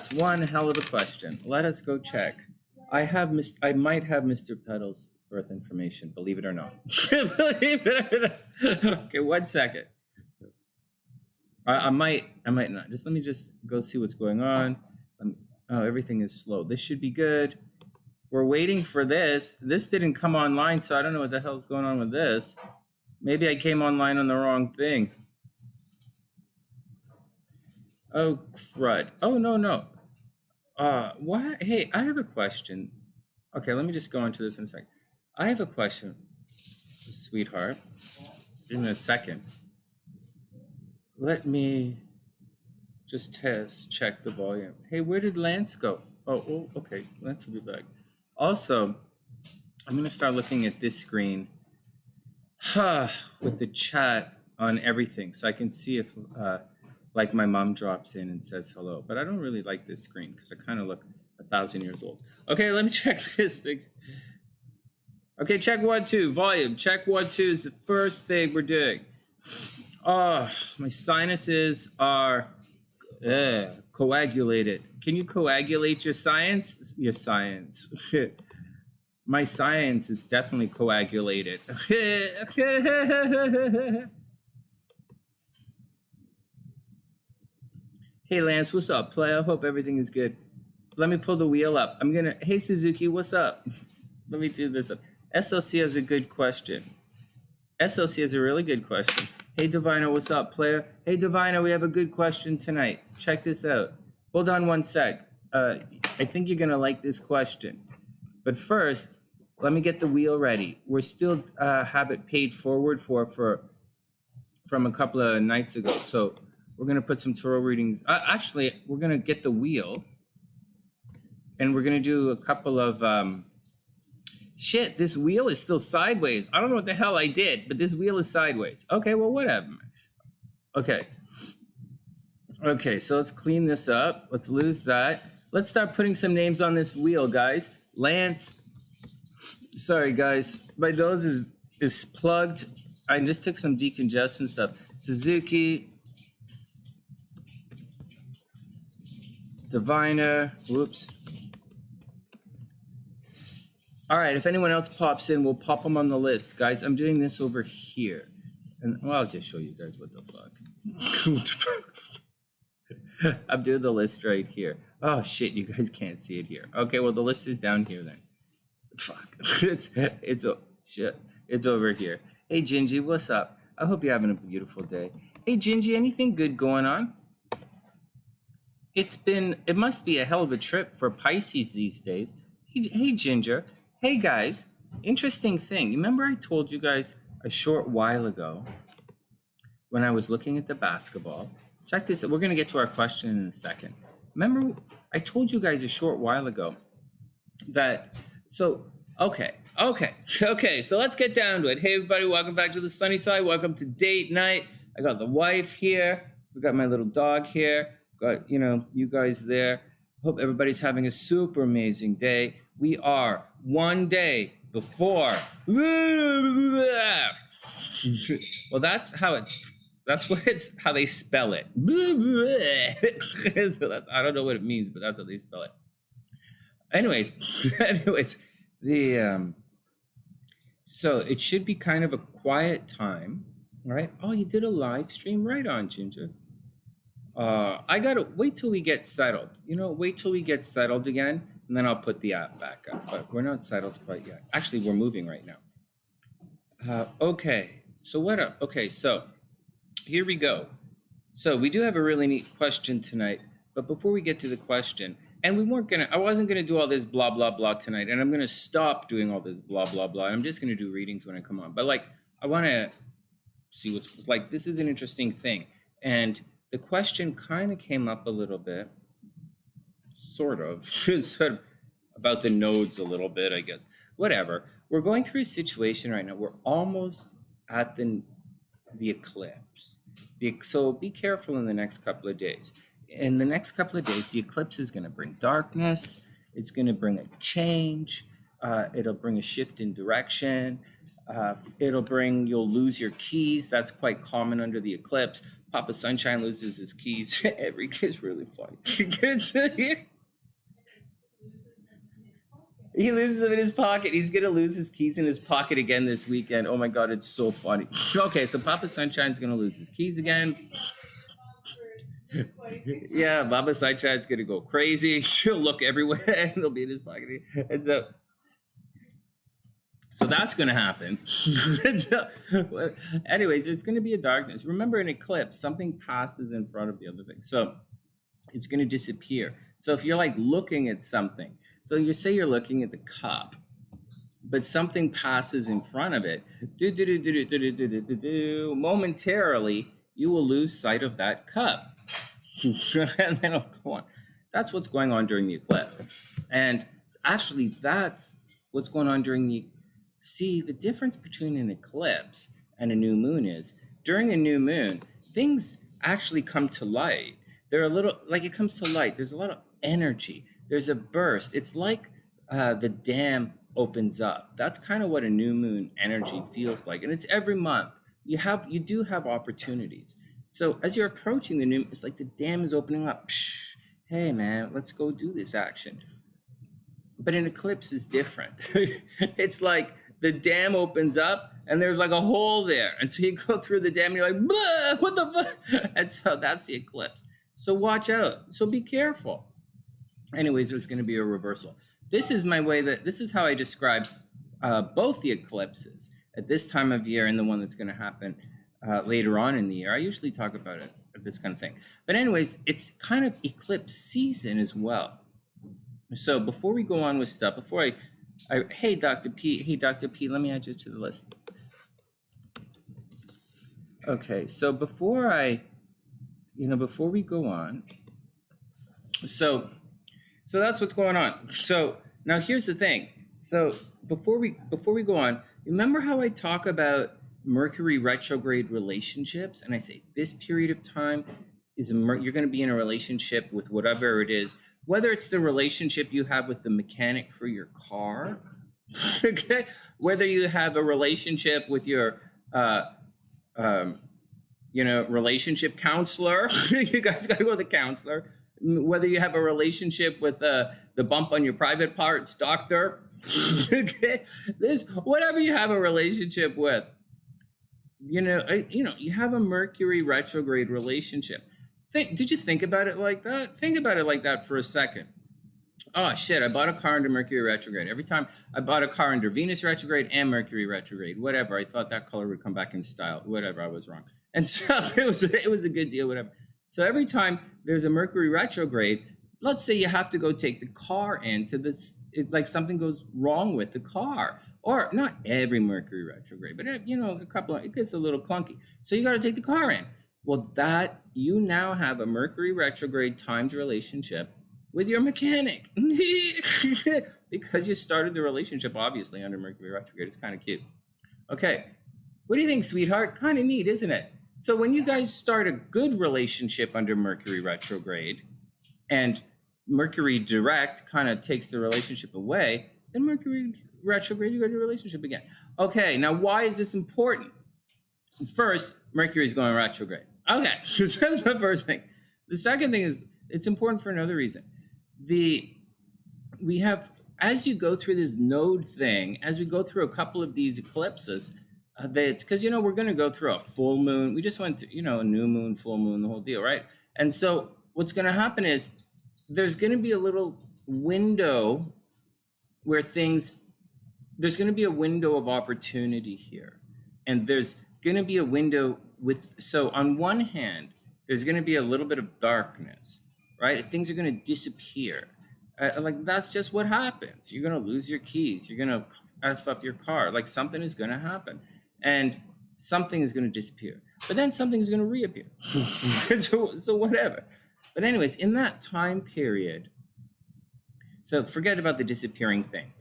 That's one hell of a question. Let us go check. I might have Mr. Petal's birth information, believe it or not. Believe it or not. Okay, 1 second. I might not. Let me go see what's going on. Oh, everything is slow. This should be good. We're waiting for this. This didn't come online, so I don't know what the hell's going on with this. Maybe I came online on the wrong thing. Oh, crud. Oh, no. What? Hey, I have a question. Okay, let me just go into this in a second. I have a question, sweetheart. Give me a second. Let me just check the volume. Hey, where did Lance go? Oh, okay. Lance will be back. Also, I'm going to start looking at this screen with the chat on everything, so I can see if, like, my mom drops in and says hello. But I don't really like this screen because I kind of look 1,000 years old. Okay, let me check this thing. Okay, check 1, 2, volume. Check 1, 2 is the first thing we're doing. Oh, my sinuses are coagulated. Can you coagulate your science? Your science. My science is definitely coagulated. Hey, Lance, what's up, player? I hope everything is good. Let me pull the wheel up. Hey, Suzuki, what's up? Let me do this up. SLC has a good question. SLC has a really good question. Hey, Divina, what's up, player? Hey, Divina, we have a good question tonight. Check this out. Hold on 1 sec. I think you're going to like this question. But first, let me get the wheel ready. We're still have it paid forward from a couple of nights ago. So we're going to put some tarot readings. Actually, we're going to get the wheel. And we're going to do a couple of... Shit, this wheel is still sideways. I don't know what the hell I did, but this wheel is sideways. Okay, well, whatever. Okay, so let's clean this up. Let's lose that. Let's start putting some names on this wheel, guys. Lance. Sorry, guys. My nose is plugged. I just took some decongestant stuff. Suzuki. Diviner. Whoops. All right, if anyone else pops in, we'll pop them on the list. Guys, I'm doing this over here. And well, I'll just show you guys what the fuck. I'm doing the list right here. Oh, shit, you guys can't see it here. Okay, well, the list is down here then. Fuck. It's over here. Hey, Gingy, what's up? I hope you're having a beautiful day. Hey, Gingy, anything good going on? It must be a hell of a trip for Pisces these days. Hey, Ginger. Hey, guys, interesting thing. You remember I told you guys a short while ago when I was looking at the basketball? Check this out. We're going to get to our question in a second. Remember, I told you guys a short while ago that, okay, so let's get down to it. Hey, everybody, welcome back to the sunny side. Welcome to date night. I got the wife here. We got my little dog here. Got, you guys there. Hope everybody's having a super amazing day. We are 1 day before. Well, that's how they spell it. I don't know what it means, but that's how they spell it. Anyways, so it should be kind of a quiet time, right? Oh, you did a live stream, right on, Ginger. I gotta wait till we get settled. Wait till we get settled again, and then I'll put the app back up. But we're not settled quite yet. Actually, we're moving right now. Okay. So what up? Okay, so here we go. So we do have a really neat question tonight. But before we get to the question, and I wasn't gonna do all this blah blah blah tonight, and I'm gonna stop doing all this blah blah blah. I'm just gonna do readings when I come on. But I want to see what's this is an interesting thing, and the question kind of came up a little bit, sort of about the nodes a little bit, I guess. Whatever. We're going through a situation right now. We're almost at the eclipse. So be careful in the next couple of days. In the next couple of days, the eclipse is going to bring darkness. It's going to bring a change. It'll bring a shift in direction. You'll lose your keys. That's quite common under the eclipse. Papa Sunshine loses his keys. Every kid's really funny. He loses them in his pocket. He's gonna lose his keys in his pocket again this weekend. Oh my god, it's so funny. Okay, so Papa Sunshine's gonna lose his keys again. Yeah, Papa Sunshine's gonna go crazy. She'll look everywhere and they'll be in his pocket. And so that's gonna happen. Anyways, there's gonna be a darkness. Remember, an eclipse, something passes in front of the other thing. So it's gonna disappear. So if you're like looking at something, so you say you're looking at the cup, but something passes in front of it, momentarily, you will lose sight of that cup. And then it'll go on. That's what's going on during the eclipse. And actually, that's what's going on during the, see, the difference between an eclipse and a new moon is, during a new moon, things actually come to light. They're a little, like it comes to light. There's a lot of energy. There's a burst. It's like the dam opens up. That's kind of what a new moon energy feels like. And it's every month. You do have opportunities. So as you're approaching the new, it's like the dam is opening up. Psh, hey man, let's go do this action. But an eclipse is different. It's like the dam opens up and there's like a hole there. And so you go through the dam and you're like, what the fuck? And so that's the eclipse. So watch out. So be careful. Anyways, there's going to be a reversal. This is my way this is how I describe both the eclipses at this time of year and the one that's going to happen later on in the year. I usually talk about it, this kind of thing. But anyways, it's kind of eclipse season as well. So before we go on with stuff, hey, Dr. P, let me add you to the list. Okay, so before we go on, so that's what's going on. So now here's the thing. So before we go on, remember how I talk about Mercury retrograde relationships? And I say this period of time is you're going to be in a relationship with whatever it is, whether it's the relationship you have with the mechanic for your car, okay, whether you have a relationship with your relationship counselor. You guys got to go to the counselor. Whether you have a relationship with the bump on your private parts doctor, okay, whatever you have a relationship with, you have a Mercury retrograde relationship. Did you think about it like that? Think about it like that for a second. Oh shit, I bought a car under Mercury retrograde. Every time I bought a car under Venus retrograde and Mercury retrograde, whatever, I thought that color would come back in style. Whatever, I was wrong. And so it was a good deal, whatever. So every time there's a Mercury retrograde, let's say you have to go take the car into this, like something goes wrong with the car, or not every Mercury retrograde, but a couple of, it gets a little clunky. So you got to take the car in. Well, that you now have a Mercury retrograde timed relationship with your mechanic because you started the relationship obviously under Mercury retrograde. It's kind of cute. Okay, what do you think, sweetheart? Kind of neat, isn't it? So when you guys start a good relationship under Mercury retrograde and Mercury direct kind of takes the relationship away, then Mercury retrograde, you go to your relationship again. Okay, now why is this important? First, Mercury is going retrograde. Okay, so that's the first thing. The second thing is it's important for another reason. We have, as you go through this node thing, as we go through a couple of these eclipses, it's because, we're going to go through a full moon. We just went to, a new moon, full moon, the whole deal, right? And so what's going to happen is there's going to be a little window where there's going to be a window of opportunity here. And there's going to be a window so on one hand, there's going to be a little bit of darkness, right? Things are going to disappear. That's just what happens. You're going to lose your keys. You're going to F up your car. Like something is going to happen. And something is going to disappear. But then something is going to reappear. so whatever. But anyways, in that time period, so forget about the disappearing thing.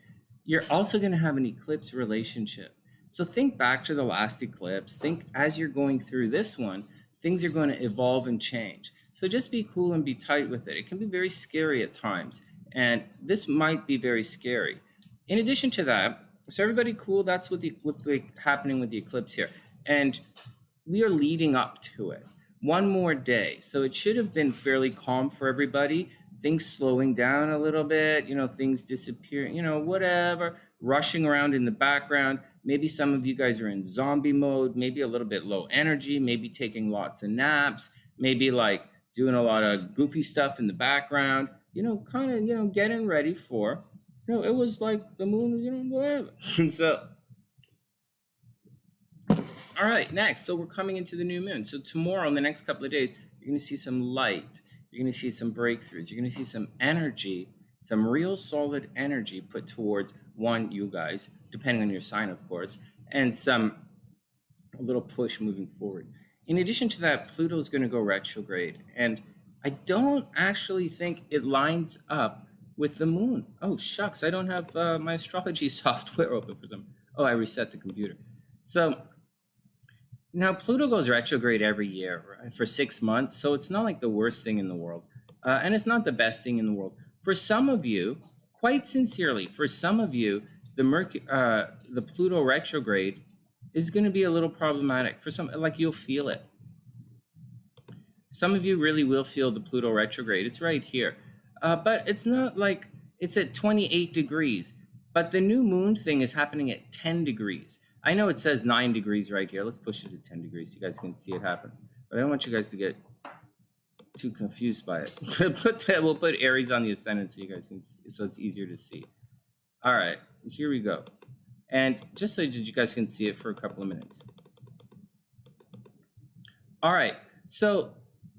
You're also going to have an eclipse relationship. So think back to the last eclipse. Think as you're going through this one, things are going to evolve and change. So just be cool and be tight with it. It can be very scary at times. And this might be very scary. In addition to that, so everybody cool, that's what's happening with the eclipse here. And we are leading up to it. one more day. So it should have been fairly calm for everybody. Things slowing down a little bit, you know, things disappearing, you know, whatever, rushing around in the background. Maybe some of you guys are in zombie mode, maybe a little bit low energy, maybe taking lots of naps, maybe like doing a lot of goofy stuff in the background, you know, kind of, you know, getting ready for, you know, it was like the moon, you know, whatever. So, all right, next. So we're coming into the new moon. So tomorrow, in the next couple of days, you're going to see some light. You're going to see some breakthroughs. You're going to see some energy, some real solid energy put towards you guys, depending on your sign, of course, and a little push moving forward. In addition to that, Pluto is going to go retrograde. And I don't actually think it lines up with the moon. Oh, shucks. I don't have my astrology software open for them. Oh, I reset the computer. So now, Pluto goes retrograde every year, right, for 6 months, so it's not like the worst thing in the world, and it's not the best thing in the world. For some of you, quite sincerely, for some of you, the Pluto retrograde is going to be a little problematic. For some, like you'll feel it. Some of you really will feel the Pluto retrograde. It's right here, but it's not like it's at 28 degrees, but the new moon thing is happening at 10 degrees. I know it says 9 degrees right here. Let's push it to 10 degrees so you guys can see it happen. But I don't want you guys to get too confused by it. We'll put Aries on the ascendant so you guys can, so it's easier to see. All right, here we go. And just so you guys can see it for a couple of minutes. All right, so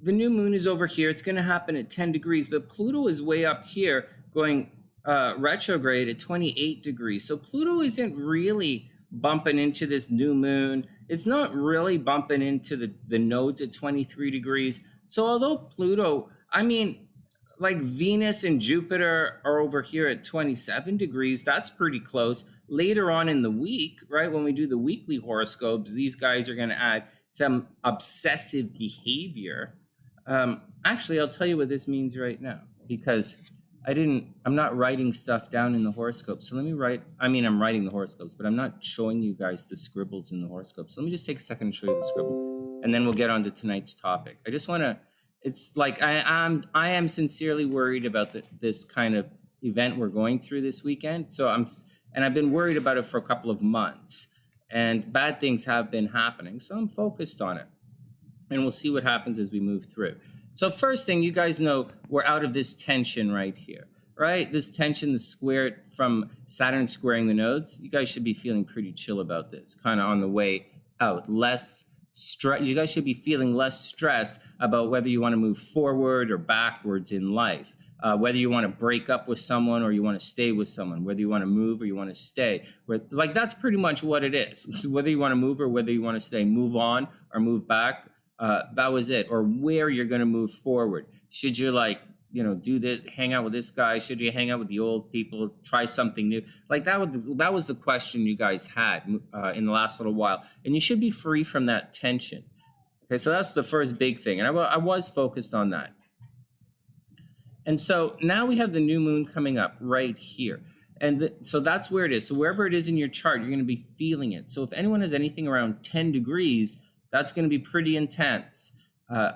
the new moon is over here. It's going to happen at 10 degrees, but Pluto is way up here going retrograde at 28 degrees. So Pluto isn't really bumping into this new moon. It's not really bumping into the nodes at 23 degrees. So although Pluto, I mean, like Venus and Jupiter are over here at 27 degrees, that's pretty close. Later on in the week, right, when we do the weekly horoscopes, these guys are going to add some obsessive behavior. Actually, I'll tell you what this means right now, because I'm not writing stuff down in the horoscope. So let me I'm writing the horoscopes, but I'm not showing you guys the scribbles in the horoscopes. So let me just take a second to show you the scribble, and then we'll get on to tonight's topic. I just want to, it's like, I am sincerely worried about this kind of event we're going through this weekend. So I've been worried about it for a couple of months, and bad things have been happening. So I'm focused on it, and we'll see what happens as we move through. So first thing, you guys know we're out of this tension right here, right? This tension, the square from Saturn squaring the nodes. You guys should be feeling pretty chill about this, kind of on the way out. Less stress. You guys should be feeling less stress about whether you want to move forward or backwards in life, whether you want to break up with someone or you want to stay with someone, whether you want to move or you want to stay. Like, that's pretty much what it is. Whether you want to move or whether you want to stay, move on or move back. That was it. Or where you're going to move forward. Should you, like, you know, do this, hang out with this guy? Should you hang out with the old people? Try something new? Like, that was the question you guys had in the last little while. And you should be free from that tension. Okay, so that's the first big thing. And I was focused on that. And so now we have the new moon coming up right here. And so that's where it is. So wherever it is in your chart, you're going to be feeling it. So if anyone has anything around 10 degrees, that's going to be pretty intense.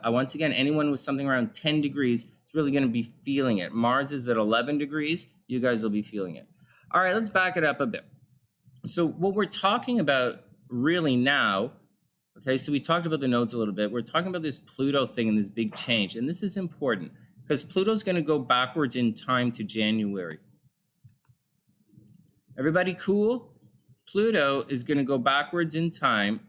Once again, anyone with something around 10 degrees is really going to be feeling it. Mars is at 11 degrees. You guys will be feeling it. All right, let's back it up a bit. So what we're talking about really now, okay, so we talked about the nodes a little bit. We're talking about this Pluto thing and this big change. And this is important because Pluto's going to go backwards in time to January. Everybody cool? Pluto is going to go backwards in time.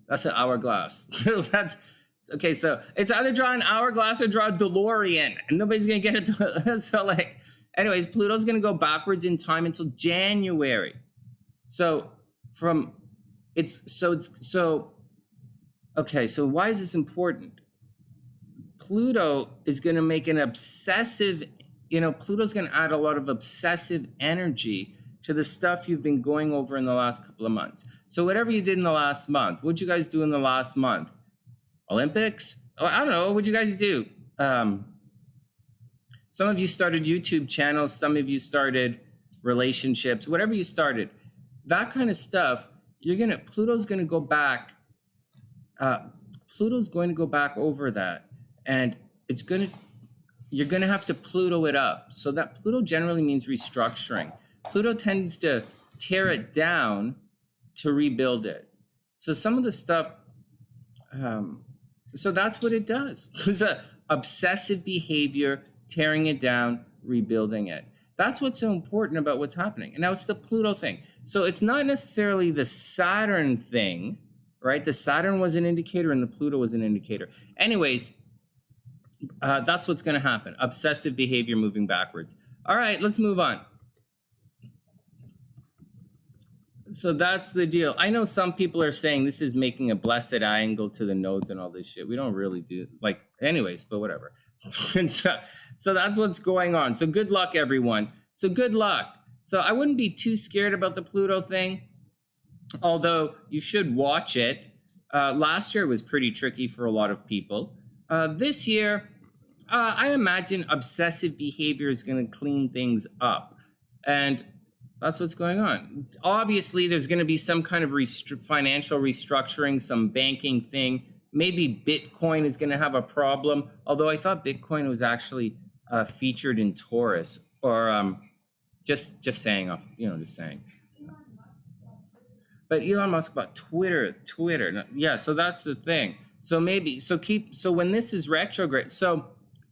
That's an hourglass. That's okay. So it's either draw an hourglass or draw a DeLorean, and nobody's gonna get it. So, like, anyways, Pluto's gonna go backwards in time until January. So okay. So why is this important? Pluto is gonna make an obsessive. Pluto's gonna add a lot of obsessive energy to the stuff you've been going over in the last couple of months. So whatever you did in the last month, what'd you guys do in the last month? Olympics? Oh, I don't know. What'd you guys do? Some of you started YouTube channels. Some of you started relationships. Whatever you started, that kind of stuff, Pluto's going to go back. Pluto's going to go back over that, and you're going to have to Pluto it up. So that Pluto generally means restructuring. Pluto tends to tear it down to rebuild it. So some of the stuff, so that's what it does. It's obsessive behavior, tearing it down, rebuilding it. That's what's so important about what's happening. And now it's the Pluto thing. So it's not necessarily the Saturn thing, right? The Saturn was an indicator and the Pluto was an indicator. Anyways, that's what's going to happen. Obsessive behavior moving backwards. All right, let's move on. So that's the deal. I know some people are saying this is making a blessed angle to the nodes and all this shit. We don't really do, like, anyways, but whatever. So that's what's going on. So good luck, everyone. So good luck. So I wouldn't be too scared about the Pluto thing, although you should watch it. Last year was pretty tricky for a lot of people. This year, I imagine obsessive behavior is going to clean things up. And that's what's going on. Obviously, there's going to be some kind of financial restructuring, some banking thing. Maybe Bitcoin is going to have a problem, although I thought Bitcoin was actually featured in Taurus, or just saying, just saying. But Elon Musk bought Twitter. Yeah, so that's the thing. So when this is retrograde, so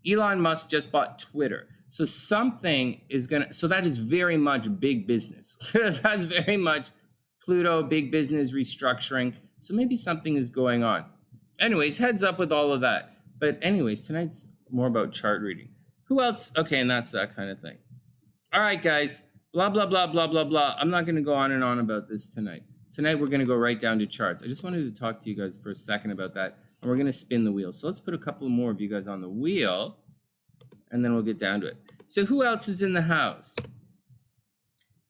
Elon Musk just bought Twitter. So something is so that is very much big business. That's very much Pluto, big business restructuring. So maybe something is going on. Anyways, heads up with all of that. But anyways, tonight's more about chart reading. Who else? Okay, and that's that kind of thing. All right, guys, blah, blah, blah, blah, blah, blah. I'm not going to go on and on about this tonight. Tonight, we're going to go right down to charts. I just wanted to talk to you guys for a second about that. And we're going to spin the wheel. So let's put a couple more of you guys on the wheel, and then we'll get down to it. So who else is in the house?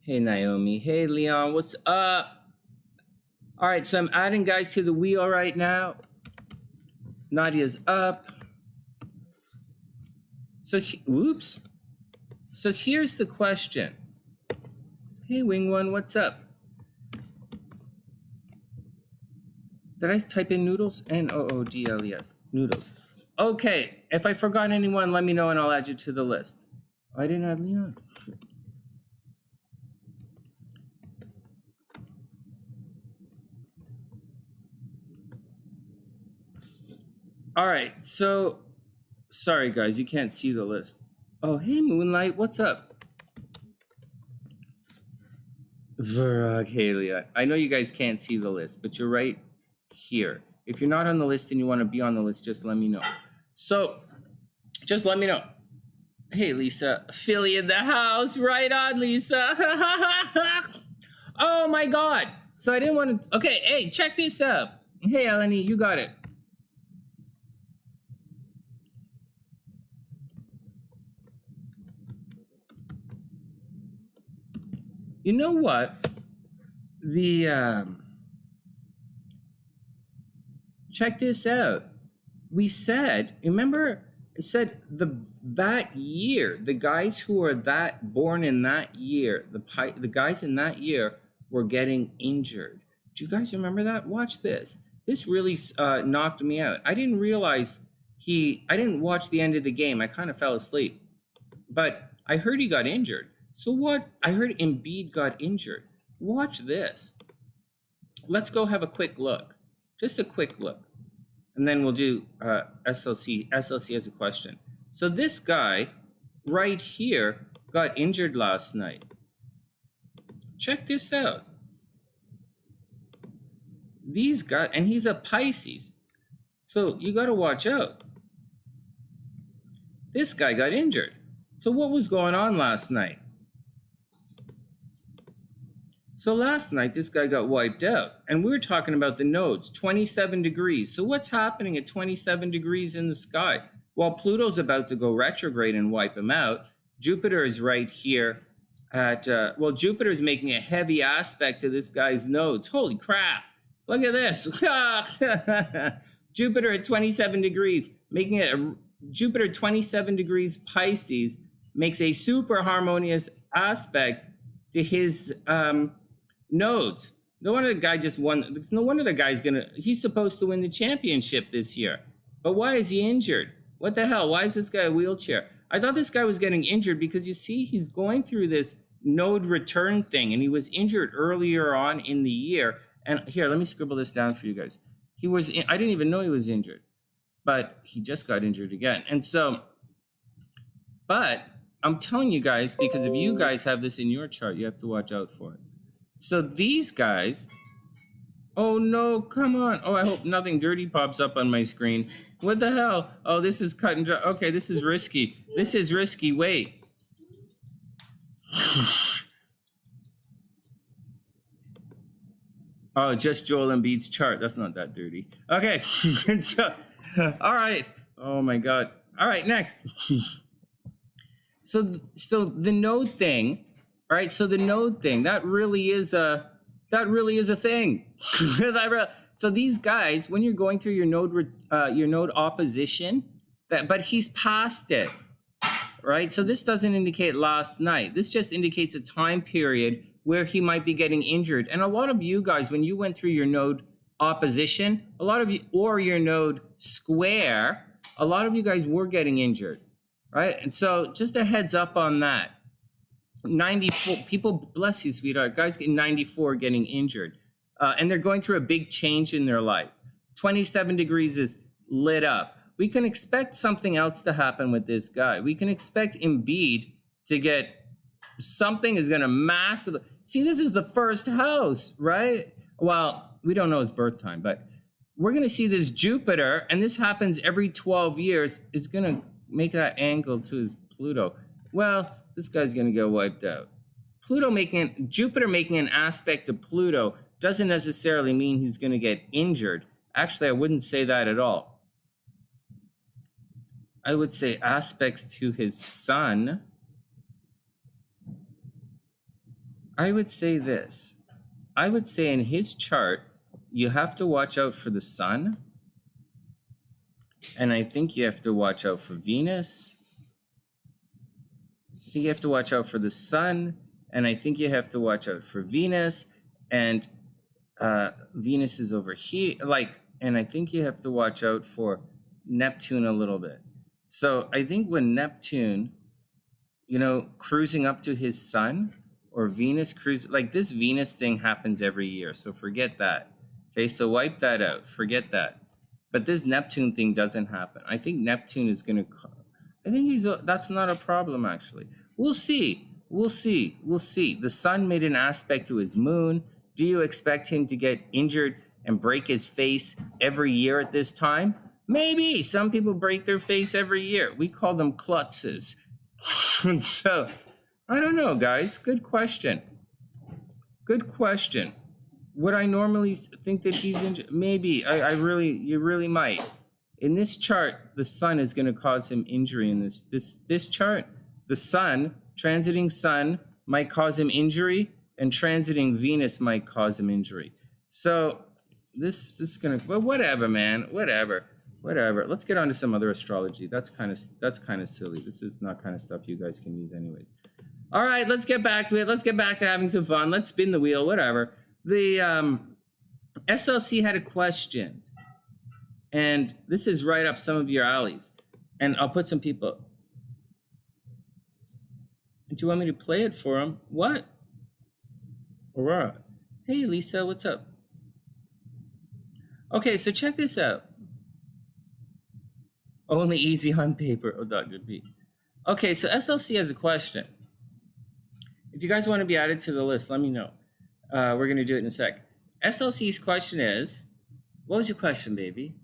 Hey, Naomi. Hey, Leon. What's up? All right, so I'm adding guys to the wheel right now. Nadia's up. So, whoops. So here's the question. Hey, Wing One, what's up? Did I type in noodles? N-O-O-D-L-E-S. Noodles. Okay, if I forgot anyone, let me know and I'll add you to the list. I didn't add Leon. All right, so sorry guys, you can't see the list. Oh, hey Moonlight, what's up? Virag, hey Leah. I know you guys can't see the list, but you're right here. If you're not on the list and you want to be on the list, just let me know. So, just let me know. Hey, Lisa, Philly in the house. Right on, Lisa. Oh, my God. So I didn't want to... Okay, hey, check this out. Hey, EleniG, you got it. You know what? Check this out. We said, remember... It said that year, the guys who are born in that year, the guys in that year were getting injured. Do you guys remember that? Watch this. This really knocked me out. I didn't realize I didn't watch the end of the game. I kind of fell asleep. But I heard he got injured. So what? I heard Embiid got injured. Watch this. Let's go have a quick look. Just a quick look. And then we'll do SLC. SLC has a question. So this guy right here got injured last night. Check this out. These guys, and he's a Pisces. So you got to watch out. This guy got injured. So what was going on last night? So last night, this guy got wiped out. And we were talking about the nodes, 27 degrees. So what's happening at 27 degrees in the sky? While Pluto's about to go retrograde and wipe him out, Jupiter is right here at, Jupiter is making a heavy aspect to this guy's nodes. Holy crap. Look at this. Jupiter at 27 degrees, making it Jupiter 27 degrees Pisces makes a super harmonious aspect to his nodes. No wonder the guy just won. No wonder the guy's he's supposed to win the championship this year. But why is he injured? What the hell? Why is this guy a wheelchair? I thought this guy was getting injured because you see he's going through this node return thing, and he was injured earlier on in the year. And here, let me scribble this down for you guys. I didn't even know he was injured, but he just got injured again. And so, but I'm telling you guys, because if you guys have this in your chart, you have to watch out for it. So these guys, oh no, come on. Oh, I hope nothing dirty pops up on my screen. What the hell? Oh, this is cut and dry. Okay, this is risky. This is risky. Wait. Oh, just Joel Embiid's chart. That's not that dirty. Okay. So, all right. Oh my God. All right, next. So the node thing, all right? So the node thing, that really is a thing. So these guys, when you're going through your node opposition, but he's past it, right? So this doesn't indicate last night. This just indicates a time period where he might be getting injured. And a lot of you guys, when you went through your node opposition, a lot of you, or your node square, a lot of you guys were getting injured, right? And so just a heads up on that. 94 people, bless you, sweetheart. Guys get 94 getting injured. And they're going through a big change in their life. 27 degrees is lit up. We can expect something else to happen with this guy. We can expect Embiid to get something is going to massively. See, this is the first house, right? Well, we don't know his birth time, but we're going to see this Jupiter, and this happens every 12 years, is going to make that angle to his Pluto. Well, this guy's going to get wiped out. Jupiter making an aspect to Pluto doesn't necessarily mean he's going to get injured. Actually, I wouldn't say that at all. I would say aspects to his sun. I would say this. I would say in his chart, you have to watch out for the sun. And I think you have to watch out for Venus. I think you have to watch out for the sun. And I think you have to watch out for Venus. And Venus is over here. And I think you have to watch out for Neptune a little bit. So I think when Neptune, cruising up to his sun, or Venus this Venus thing happens every year. So forget that. Okay, so wipe that out. Forget that. But this Neptune thing doesn't happen. I think Neptune is going to, that's not a problem, actually. We'll see. The sun made an aspect to his moon. Do you expect him to get injured and break his face every year at this time? Maybe. Some people break their face every year. We call them klutzes. So, I don't know, guys. Good question. Would I normally think that he's injured? Maybe. You really might. In this chart, the sun is going to cause him injury in this chart. The sun, transiting sun, might cause him injury, and transiting Venus might cause him injury. So this is going to, well, whatever, man. Whatever. Let's get on to some other astrology. That's kind of silly. This is not kind of stuff you guys can use anyways. All right, let's get back to it. Let's get back to having some fun. Let's spin the wheel, whatever. The SLC had a question, and this is right up some of your alleys. And I'll put some people. Do you want me to play it for them? What? Aurora. Hey, Lisa, what's up? Okay, so check this out. Only easy on paper. Oh, Dr. B. Okay, so SLC has a question. If you guys want to be added to the list, let me know. We're going to do it in a sec. SLC's question is, what was your question, baby?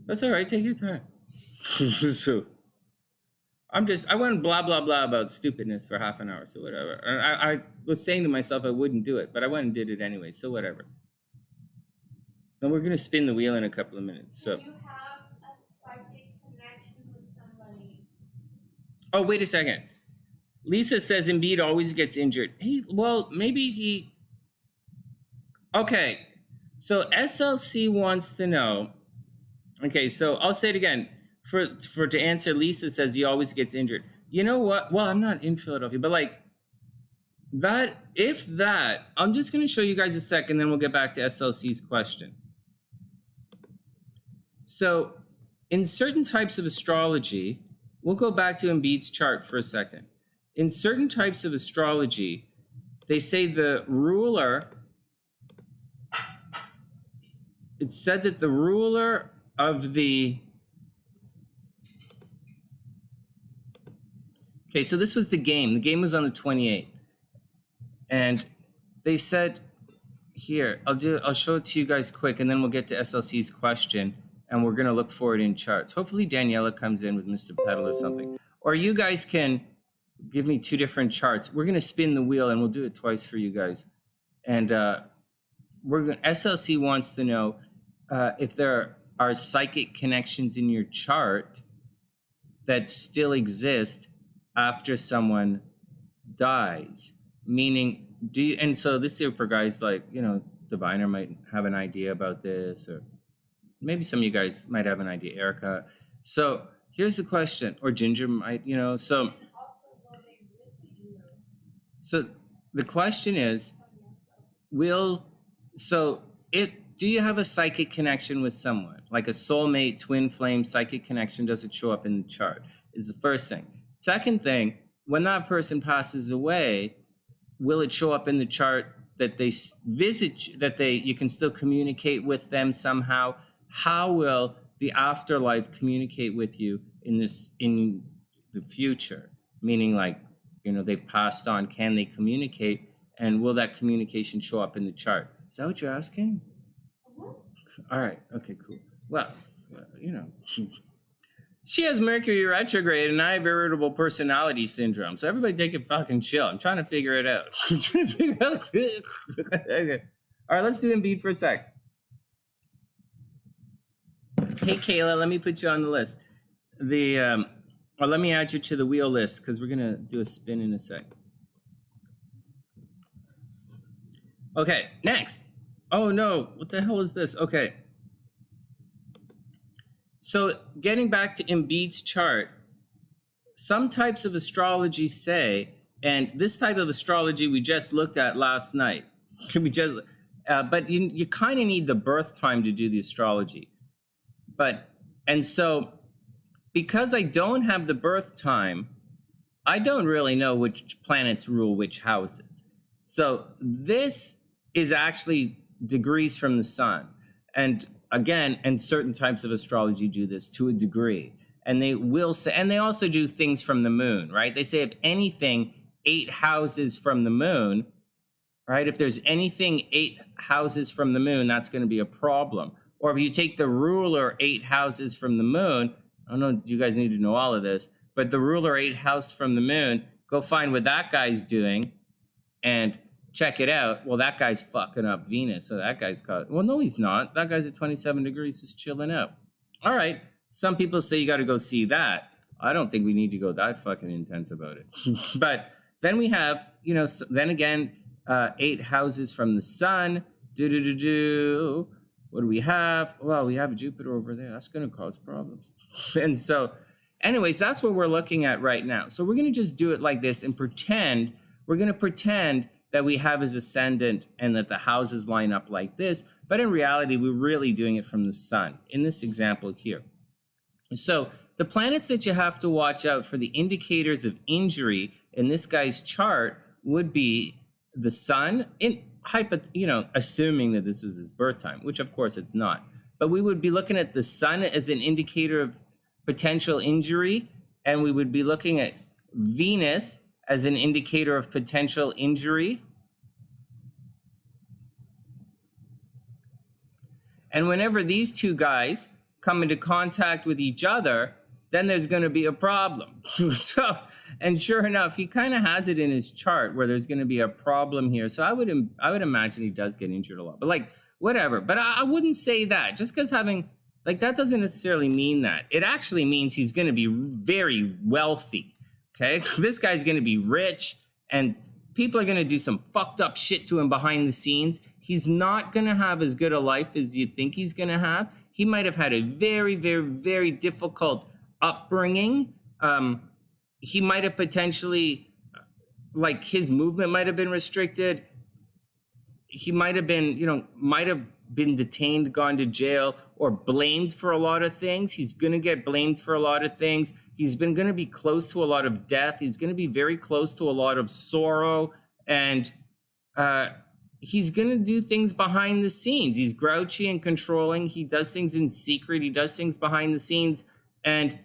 That's all right. Take your time. So, I went blah, blah, blah about stupidness for half an hour, so whatever. I was saying to myself I wouldn't do it, but I went and did it anyway, so whatever. Then we're going to spin the wheel in a couple of minutes. So. Oh, wait a second. Lisa says Embiid always gets injured. Hey, well, maybe he... Okay, so SLC wants to know... Okay, so I'll say it again. To answer, Lisa says he always gets injured. You know what? Well, I'm not in Philadelphia, but like that, if that, I'm just going to show you guys a second, then we'll get back to SLC's question. So in certain types of astrology, we'll go back to Embiid's chart for a second. In certain types of astrology, they say the ruler, it's said that the ruler of the, okay, so this was the game. The game was on the 28th. And they said, here, I'll show it to you guys quick, and then we'll get to SLC's question, and we're going to look for it in charts. Hopefully Daniela comes in with Mr. Petal or something. Or you guys can give me two different charts. We're going to spin the wheel, and we'll do it twice for you guys. And SLC wants to know if there are psychic connections in your chart that still exist after someone dies. Meaning, do you, and so this year for guys like, you know, Diviner might have an idea about this, or maybe some of you guys might have an idea, Erica. So here's the question, or Ginger might, you know, so the question is, do you have a psychic connection with someone, like a soulmate, twin flame psychic connection? Does it show up in the chart? Is the first thing. Second thing, when that person passes away, will it show up in the chart that they visit, that you can still communicate with them somehow? How will the afterlife communicate with you in the future? Meaning, like, you know, they've passed on, can they communicate? And will that communication show up in the chart? Is that what you're asking? All right, okay, cool. Well, you know, she has Mercury retrograde and I have irritable personality syndrome. So everybody take it fucking chill. I'm trying to figure it out. Okay. All right, let's do Embiid for a sec. Hey, Kayla, let me put you on the list. Or let me add you to the wheel list because we're going to do a spin in a sec. Okay, next. Oh, no. What the hell is this? Okay. So getting back to Embiid's chart, some types of astrology say, and this type of astrology we just looked at last night, but you kind of need the birth time to do the astrology. And so because I don't have the birth time, I don't really know which planets rule which houses. So this is actually degrees from the sun. And again, and certain types of astrology do this to a degree. And they will say, and they also do things from the moon, right? They say if anything 8 houses from the moon, right? If there's anything 8 houses from the moon, that's going to be a problem. Or if you take the ruler 8 houses from the moon, I don't know, you guys need to know all of this, but the ruler 8 house from the moon, go find what that guy's doing and check it out. Well, that guy's fucking up Venus. So that guy's caught. Well, no, he's not. That guy's at 27 degrees, just chilling out. All right. Some people say you got to go see that. I don't think we need to go that fucking intense about it. But then we have, you know, then again, 8 houses from the sun. What do we have? Well, we have Jupiter over there. That's going to cause problems. And so anyways, that's what we're looking at right now. So we're going to just do it like this and pretend, we're going to pretend that we have his ascendant and that the houses line up like this. But in reality, we're really doing it from the sun in this example here. So the planets that you have to watch out for, the indicators of injury in this guy's chart would be the sun, assuming that this was his birth time, which of course it's not. But we would be looking at the sun as an indicator of potential injury, and we would be looking at Venus as an indicator of potential injury. And whenever these two guys come into contact with each other, then there's going to be a problem. So, and sure enough, he kind of has it in his chart where there's going to be a problem here. So I would imagine he does get injured a lot, but like whatever. But I wouldn't say that just because having like that doesn't necessarily mean that. It actually means he's going to be very wealthy. Okay, this guy's going to be rich and people are going to do some fucked up shit to him behind the scenes. He's not going to have as good a life as you think he's going to have. He might have had a very, very, very difficult upbringing. he might have potentially, like, his movement might have been restricted. He might have been, might have been detained, gone to jail, or blamed for a lot of things. He's going to get blamed for a lot of things. He's been going to be close to a lot of death. He's going to be very close to a lot of sorrow. And he's going to do things behind the scenes. He's grouchy and controlling. He does things in secret. He does things behind the scenes. And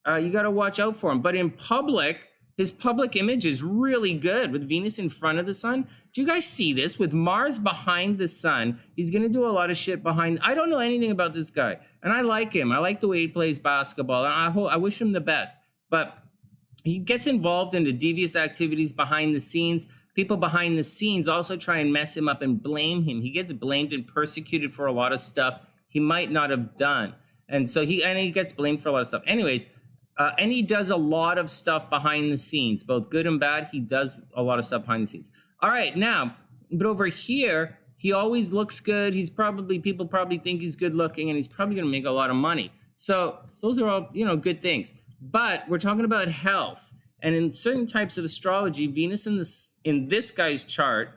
you got to watch out for him. But in public, his public image is really good with Venus in front of the sun. Do you guys see this? With Mars behind the sun, he's going to do a lot of shit behind. I don't know anything about this guy, and I like him. I like the way he plays basketball, and I wish him the best. But he gets involved into devious activities behind the scenes. People behind the scenes also try and mess him up and blame him. He gets blamed and persecuted for a lot of stuff he might not have done. And so he gets blamed for a lot of stuff. Anyways, and he does a lot of stuff behind the scenes, both good and bad. He does a lot of stuff behind the scenes. All right, now, but over here, he always looks good. People probably think he's good looking, and he's probably going to make a lot of money. So those are all, good things. But we're talking about health. And in certain types of astrology, Venus in this guy's chart,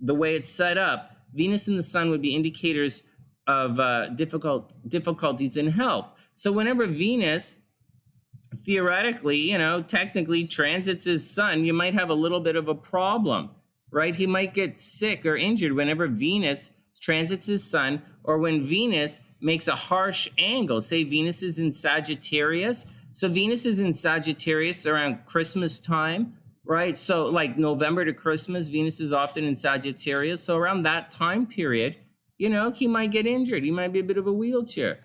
the way it's set up, Venus and the sun would be indicators of difficulties in health. So whenever Venus, theoretically, technically transits his sun, you might have a little bit of a problem, right? He might get sick or injured whenever Venus transits his sun, or when Venus makes a harsh angle. Say Venus is in Sagittarius. So Venus is in Sagittarius around Christmas time, right? So like November to Christmas, Venus is often in Sagittarius. So around that time period, he might get injured. He might be a bit of a wheelchair.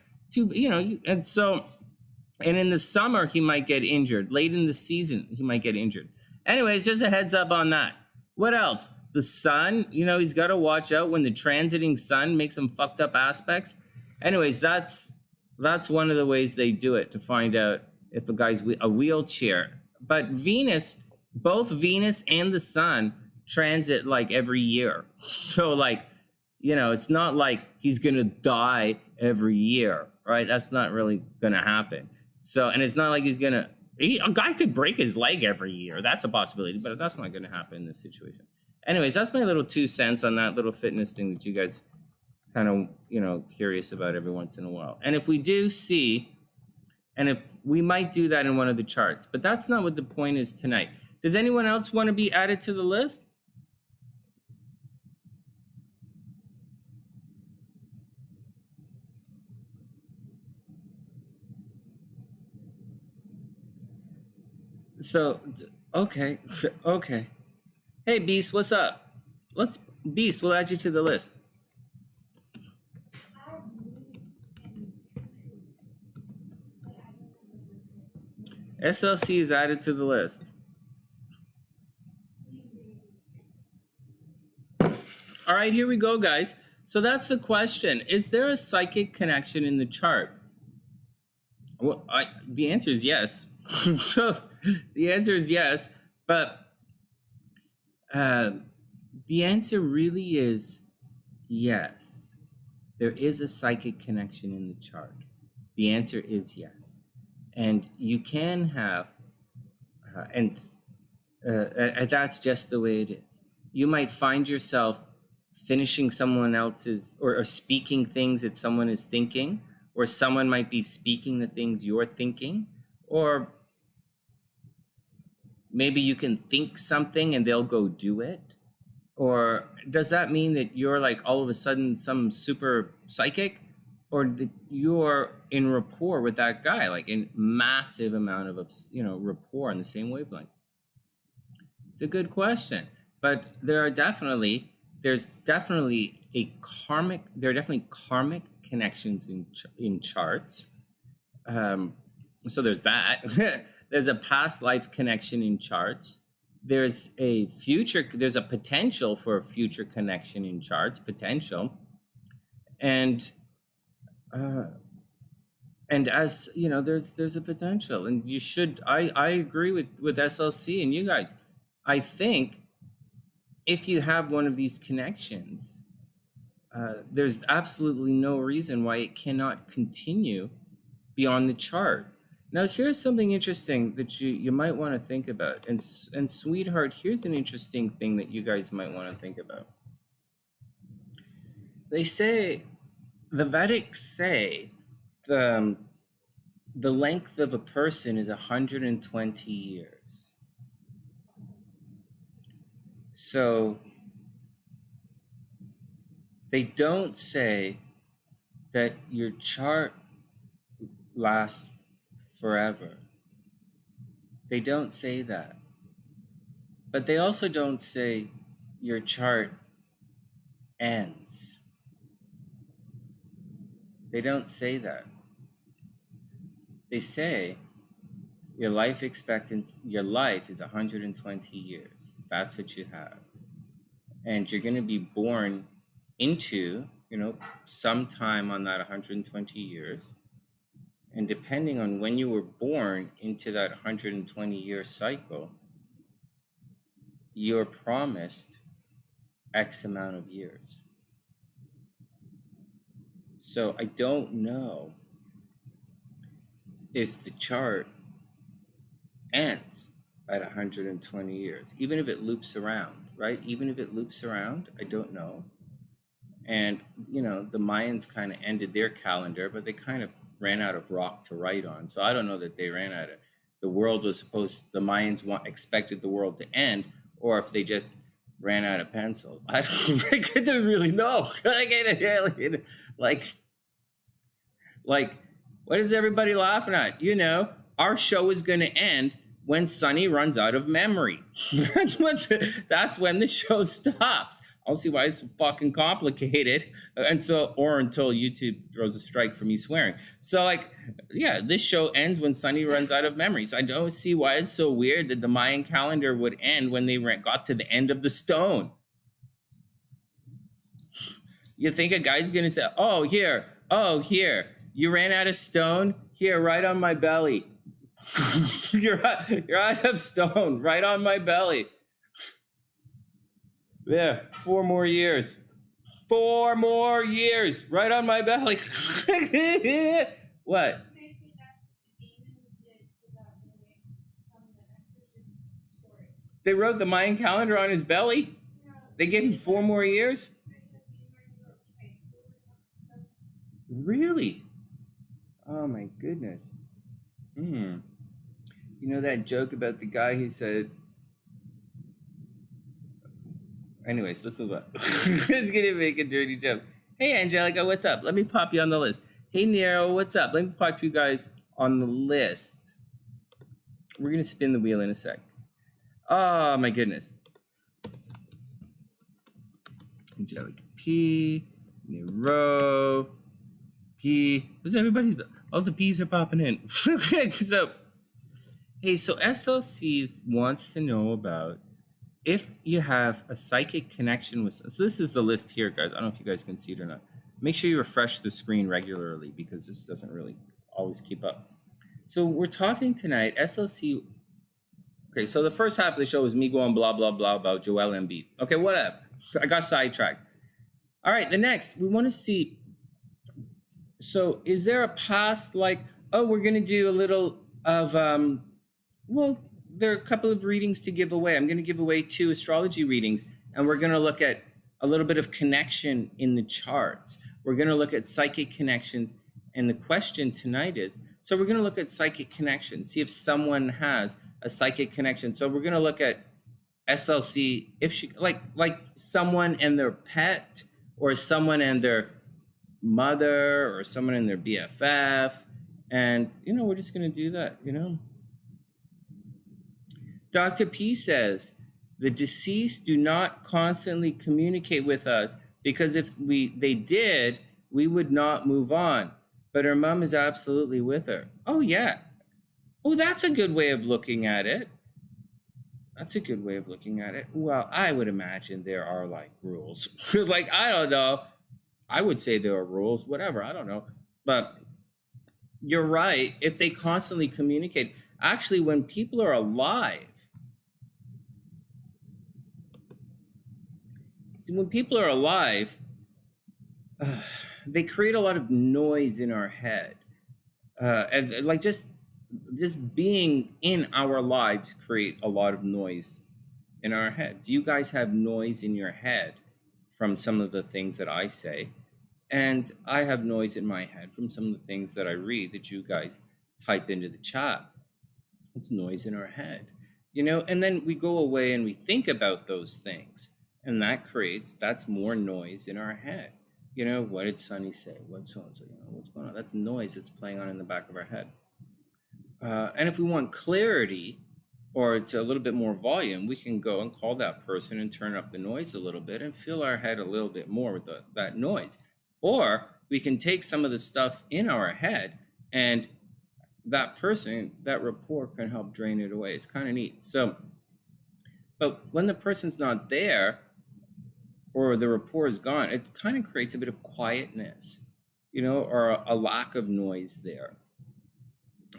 And in the summer, he might get injured. Late in the season, he might get injured. Anyways, just a heads up on that. What else? The sun, he's got to watch out when the transiting sun makes some fucked up aspects. Anyways, that's one of the ways they do it, to find out if a guy's a wheelchair. But Venus, both Venus and the sun transit like every year. So like, it's not like he's going to die every year, right? That's not really going to happen. So, and it's not like a guy could break his leg every year. That's a possibility, but that's not going to happen in this situation. Anyways, that's my little 2 cents on that little fitness thing that you guys kind of, curious about every once in a while. And if we do see, and if we might do that in one of the charts, but that's not what the point is tonight. Does anyone else want to be added to the list? So, okay. Hey, Beast, what's up? Beast, we'll add you to the list. SLC is added to the list. All right, here we go, guys. So that's the question. Is there a psychic connection in the chart? Well, the answer is yes. So the answer is yes, but the answer really is yes. There is a psychic connection in the chart. The answer is yes. And you can have, and that's just the way it is. You might find yourself finishing someone else's, or speaking things that someone is thinking, or someone might be speaking the things you're thinking, or maybe you can think something and they'll go do it. Or does that mean that you're like all of a sudden some super psychic, or that you're in rapport with that guy, like in massive amount of, rapport on the same wavelength? It's a good question, but there are definitely karmic connections in charts. So there's that. There's a past life connection in charts. There's a potential for a future connection in charts, and as there's a potential, and you should. I agree with SLC and you guys. I think if you have one of these connections, there's absolutely no reason why it cannot continue beyond the chart. Now, here's something interesting that you might want to think about. And sweetheart, here's an interesting thing that you guys might want to think about. They say, the Vedics say, the, the length of a person is 120 years. So they don't say that your chart lasts forever. They don't say that. But they also don't say your chart ends. They don't say that. They say your life expectancy, your life is 120 years. That's what you have. And you're going to be born into, sometime on that 120 years. And depending on when you were born into that 120-year cycle, you're promised X amount of years. So I don't know if the chart ends at 120 years, even if it loops around, right? Even if it loops around, I don't know. And, the Mayans kind of ended their calendar, but they kind of ran out of rock to write on. So I don't know that they ran out of, the world was the Mayans expected the world to end, or if they just ran out of pencil. I don't really know. Like, what is everybody laughing at? Our show is going to end when Sunny runs out of memory. That's when the show stops. I don't see why it's so fucking complicated. Or until YouTube throws a strike for me swearing. So this show ends when Sunny runs out of memory. So I don't see why it's so weird that the Mayan calendar would end when they got to the end of the stone. You think a guy's gonna say, oh, here, you ran out of stone? Here, right on my belly. You're out of stone, right on my belly. Yeah, 4 more years. 4 more years, right on my belly. What? They wrote the Mayan calendar on his belly? They gave him 4 more years? Really? Oh my goodness. That joke about the guy who said, anyways, let's move on. It's gonna make a dirty joke. Hey Angelica, what's up? Let me pop you on the list. Hey Nero, what's up? Let me pop you guys on the list. We're gonna spin the wheel in a sec. Oh my goodness. Angelica P, Nero, P. Who's everybody's? All the P's are popping in. So SLCs wants to know about if you have a psychic connection with. So this is the list here, guys. I don't know if you guys can see it or not. Make sure you refresh the screen regularly because this doesn't really always keep up. So we're talking tonight, SLC. Okay, so the first half of the show is me going blah, blah, blah about Joel Embiid. Okay, whatever. I got sidetracked. All right, the next, we want to see. So is there a past we're going to do a little of, there are a couple of readings to give away. I'm going to give away 2 astrology readings, and we're going to look at a little bit of connection in the charts. We're going to look at psychic connections, and the question tonight is, so we're going to look at psychic connections, see if someone has a psychic connection. So we're going to look at SLC, if she, like someone and their pet, or someone and their mother, or someone and their BFF, and, we're just going to do that, Dr. P says, the deceased do not constantly communicate with us because if they did, we would not move on. But her mom is absolutely with her. Oh, yeah. Oh, that's a good way of looking at it. Well, I would imagine there are rules. I don't know. I would say there are rules, whatever. I don't know. But you're right. If they constantly communicate, actually, when people are alive, they create a lot of noise in our head. And just this being in our lives create a lot of noise in our heads. You guys have noise in your head from some of the things that I say, and I have noise in my head from some of the things that I read that you guys type into the chat. It's noise in our head, you know, and then we go away and we think about those things, and that's more noise in our head. You know, what did Sunny say? What's so, you know, what's going on? That's noise that's playing on in the back of our head. And if we want clarity or to a little bit more volume, we can go and call that person and turn up the noise a little bit and fill our head a little bit more with that noise. Or we can take some of the stuff in our head, and that person, that rapport can help drain it away. It's kind of neat. So, but when the person's not there or the rapport is gone, it kind of creates a bit of quietness, you know, or a lack of noise there.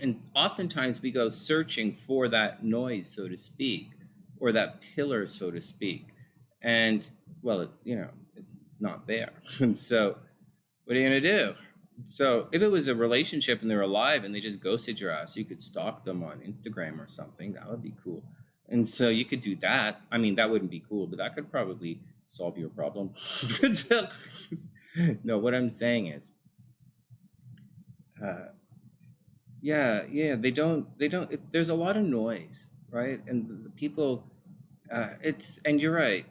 And oftentimes we go searching for that noise, so to speak, or that pillar, so to speak. And, well, you know, it's not there. And so what are you going to do? So if it was a relationship and they're alive and they just ghosted your ass, you could stalk them on Instagram or something. That would be cool. And so you could do that. I mean, that wouldn't be cool, but that could probably solve your problem. No, what I'm saying is, they don't, there's a lot of noise, right? And the people, and you're right.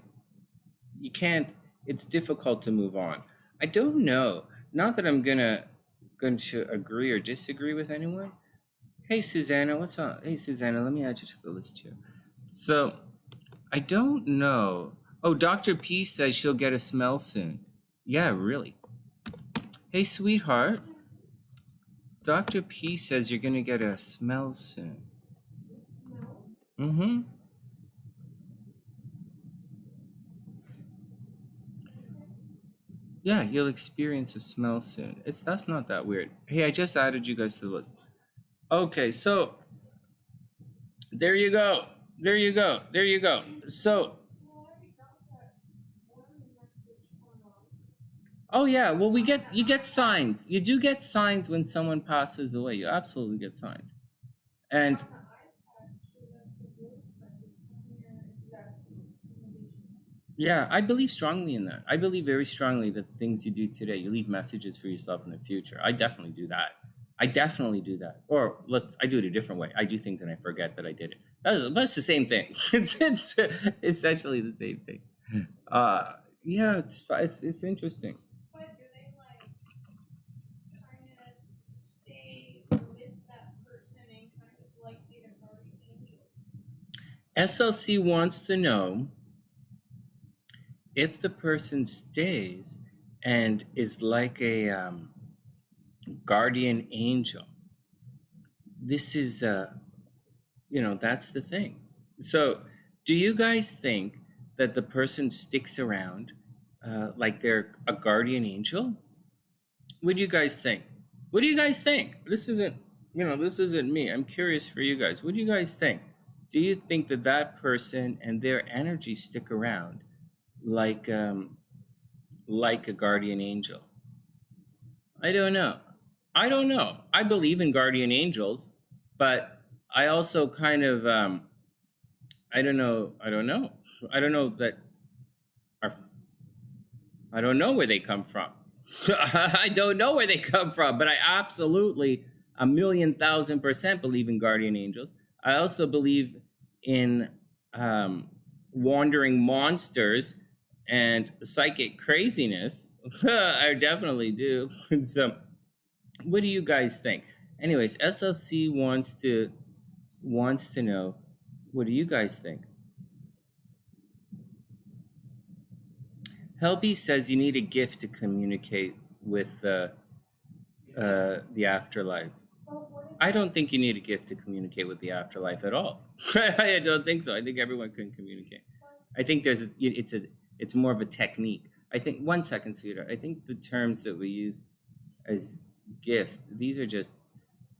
You can't, it's difficult to move on. I don't know. Not that I'm going to agree or disagree with anyone. Hey, Susanna, what's up? Hey, Susanna, let me add you to the list here. So I don't know. Oh, Dr. P says she'll get a smell soon. Yeah, really. Hey, sweetheart. Dr. P says you're going to get a smell soon. Mm-hmm. Yeah, you'll experience a smell soon. That's not that weird. Hey, I just added you guys to the list. Okay, so there you go. There you go. There you go. So, oh yeah, well you get signs. You do get signs when someone passes away. You absolutely get signs. And yeah, I believe strongly in that. I believe very strongly that the things you do today, you leave messages for yourself in the future. I definitely do that. I definitely do that. Or I do it a different way. I do things and I forget that I did it. That's the same thing. It's essentially the same thing. Yeah, it's interesting. But do they kind of stay with that person and kind of be their guardian angel? SLC wants to know if the person stays and is like a guardian angel. This is, that's the thing. So do you guys think that the person sticks around like they're a guardian angel? What do you guys think? What do you guys think? This isn't me. I'm curious for you guys. What do you guys think? Do you think that person and their energy stick around like a guardian angel? I don't know. I believe in guardian angels, but I also kind of I don't know where they come from. I don't know where they come from, but I absolutely 1,000,000% believe in guardian angels. I also believe in wandering monsters and psychic craziness. I definitely do. So, what do you guys think? Anyways, SLC wants to know, what do you guys think? HellBeast says you need a gift to communicate with the afterlife. I don't think you need a gift to communicate with the afterlife at all. I don't think so. I think everyone can communicate. I think it's more of a technique. I think, one second, sweetheart. I think the terms that we use as gift, these are just,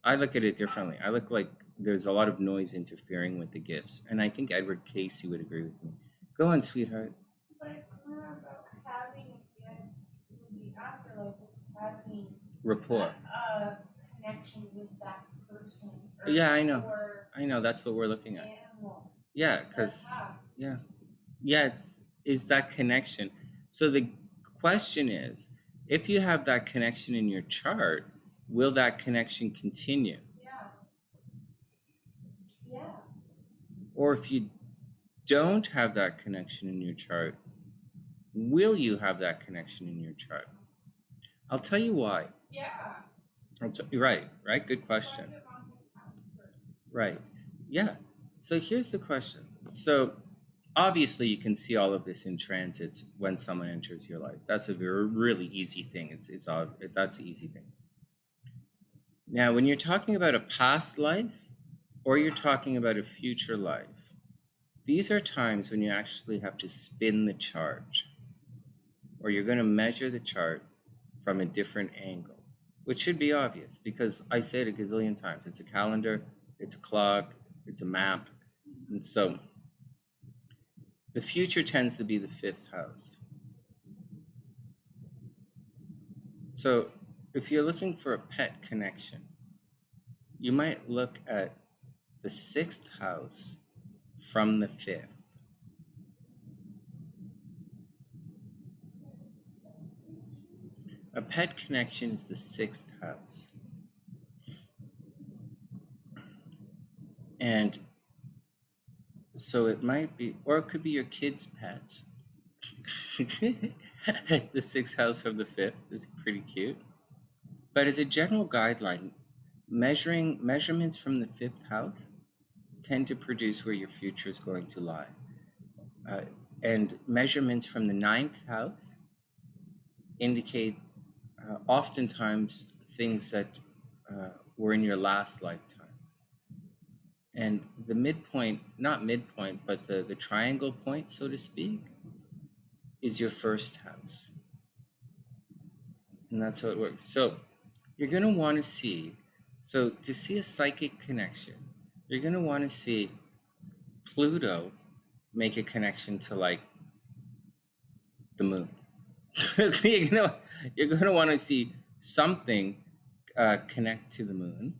I look at it differently. I look like there's a lot of noise interfering with the gifts. And I think Edward Casey would agree with me. Go on, sweetheart. But it's more about having a gift with the afterlife. It's having rapport. A connection with that person, Yeah, I know. Or I know. That's what we're looking at. animal. Yeah, Or because house. yeah, yeah. It's is that connection. So the question is, if you have that connection in your chart, will that connection continue? Yeah. Yeah. Or if you don't have that connection in your chart, will you have that connection in your chart? I'll tell you why. Yeah. Right, good question. That's what Mom asked for. Right, yeah. So here's the question. So obviously you can see all of this in transits when someone enters your life. That's a really easy thing. That's an easy thing. Now, when you're talking about a past life or you're talking about a future life, these are times when you actually have to spin the chart, or you're going to measure the chart from a different angle, which should be obvious because I say it a gazillion times. It's a calendar, it's a clock, it's a map. And so the future tends to be the 5th house. So if you're looking for a pet connection, you might look at the 6th house from the 5th. A pet connection is the 6th house. And so it might be, or it could be your kids' pets. The 6th house from the 5th is pretty cute. But as a general guideline, measurements from the 5th house tend to produce where your future is going to lie. And measurements from the 9th house indicate oftentimes things that were in your last lifetime. And the midpoint, not midpoint, but the triangle point, so to speak, is your 1st house. And that's how it works. So you're going to want to see, so to see a psychic connection, you're going to want to see Pluto make a connection to like the moon. You're going to want to see something connect to the moon,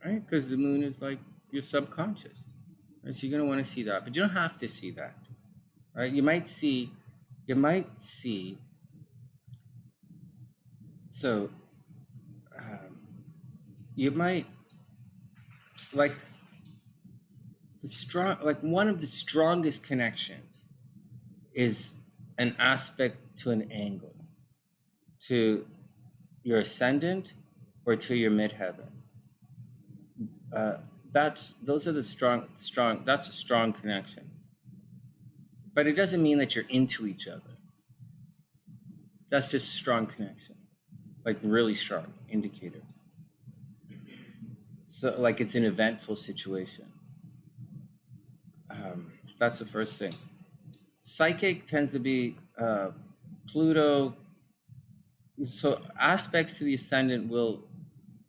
right? Because the moon is like your subconscious, right? So you're going to want to see that, but you don't have to see that, right? You might see, so you might like one of the strongest connections is an aspect to an angle, to your ascendant or to your midheaven. Those are the strong. That's a strong connection, but it doesn't mean that you're into each other. That's just a strong connection, like really strong indicator. So like it's an eventful situation. That's the first thing. Psychic tends to be Pluto. So aspects to the ascendant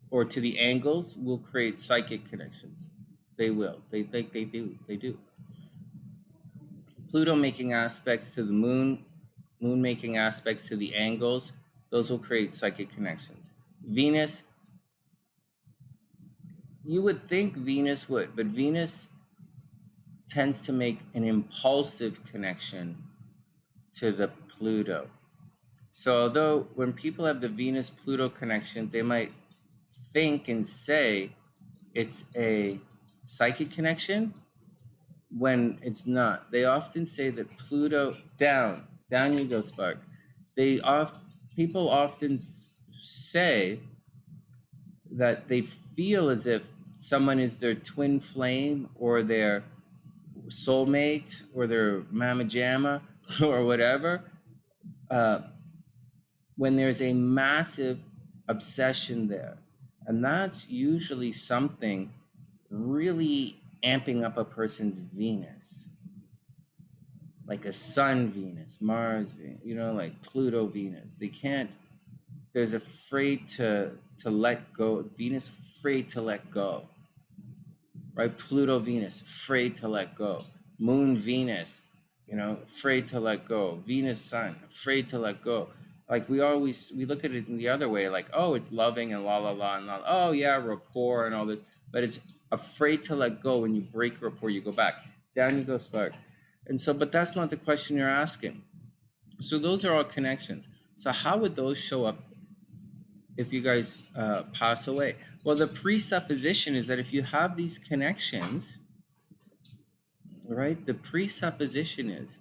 or to the angles will create psychic connections. They will. They do. Pluto making aspects to the moon making aspects to the angles, those will create psychic connections. Venus, you would think Venus would, but Venus tends to make an impulsive connection to the Pluto. So although when people have the Venus-Pluto connection, they might think and say it's a psychic connection when it's not. They often say that Pluto, down you go, Spark. People often say that they feel as if someone is their twin flame or their soulmate or their mama jamma or whatever, when there's a massive obsession there. And that's usually something really amping up a person's Venus, like a Sun Venus, Mars Venus, like Pluto Venus. There's afraid to let go. Venus afraid to let go, right? Pluto Venus afraid to let go. Moon Venus, afraid to let go. Venus Sun afraid to let go. Like we look at it in the other way, like, oh, it's loving and la la la and la. Oh yeah, rapport and all this. but it's afraid to let go. When you break rapport, you go back. Down you go, spark. And so, but that's not the question you're asking. So those are all connections. So how would those show up if you guys pass away? Well, the presupposition is that if you have these connections, right? The presupposition is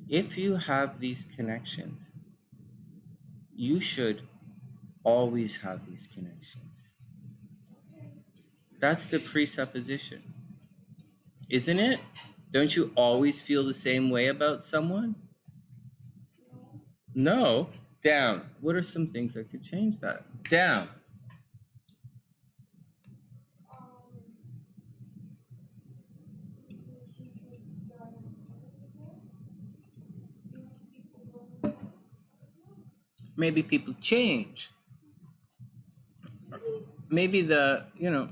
if you have these connections, you should always have these connections. That's the presupposition, isn't it? Don't you always feel the same way about someone? No. Down. What are some things that could change that? Down. Maybe people change. Maybe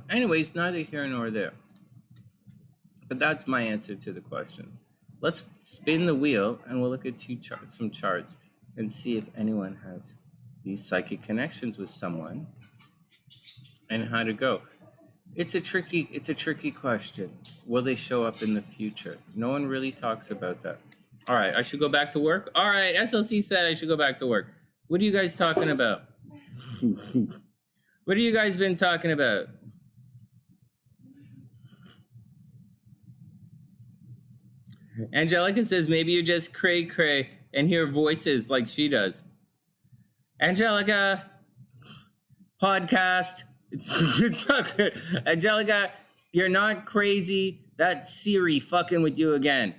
anyways, neither here nor there. But that's my answer to the questions. Let's spin the wheel and we'll look at some charts and see if anyone has these psychic connections with someone and how to go. It's a tricky question. Will they show up in the future? No one really talks about that. All right, I should go back to work. All right, SLC said I should go back to work. What are you guys talking about? What have you guys been talking about? Angelica says maybe you just cray and hear voices like she does. Angelica, podcast. It's not good. Angelica, you're not crazy. That's Siri fucking with you again.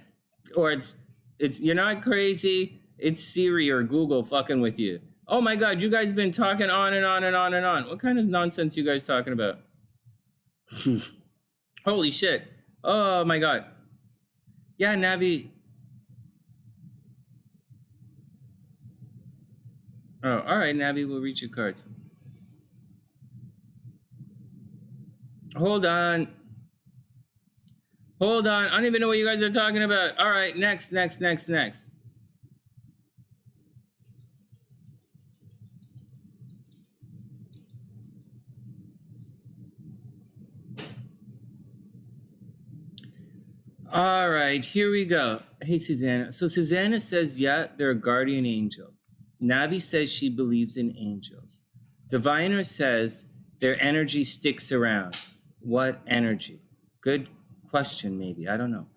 Or it's you're not crazy. It's Siri or Google fucking with you. Oh my God, you guys been talking on and on and on and on. What kind of nonsense you guys talking about? Holy shit. Oh my God. Yeah, Navi. Oh, all right, Navi, we'll read your cards. Hold on. I don't even know what you guys are talking about. All right, next. All right, here we go. Hey, Susanna. So Susanna says, yeah, they're a guardian angel. Navi says she believes in angels. Diviner says their energy sticks around. What energy? Good question, maybe. I don't know.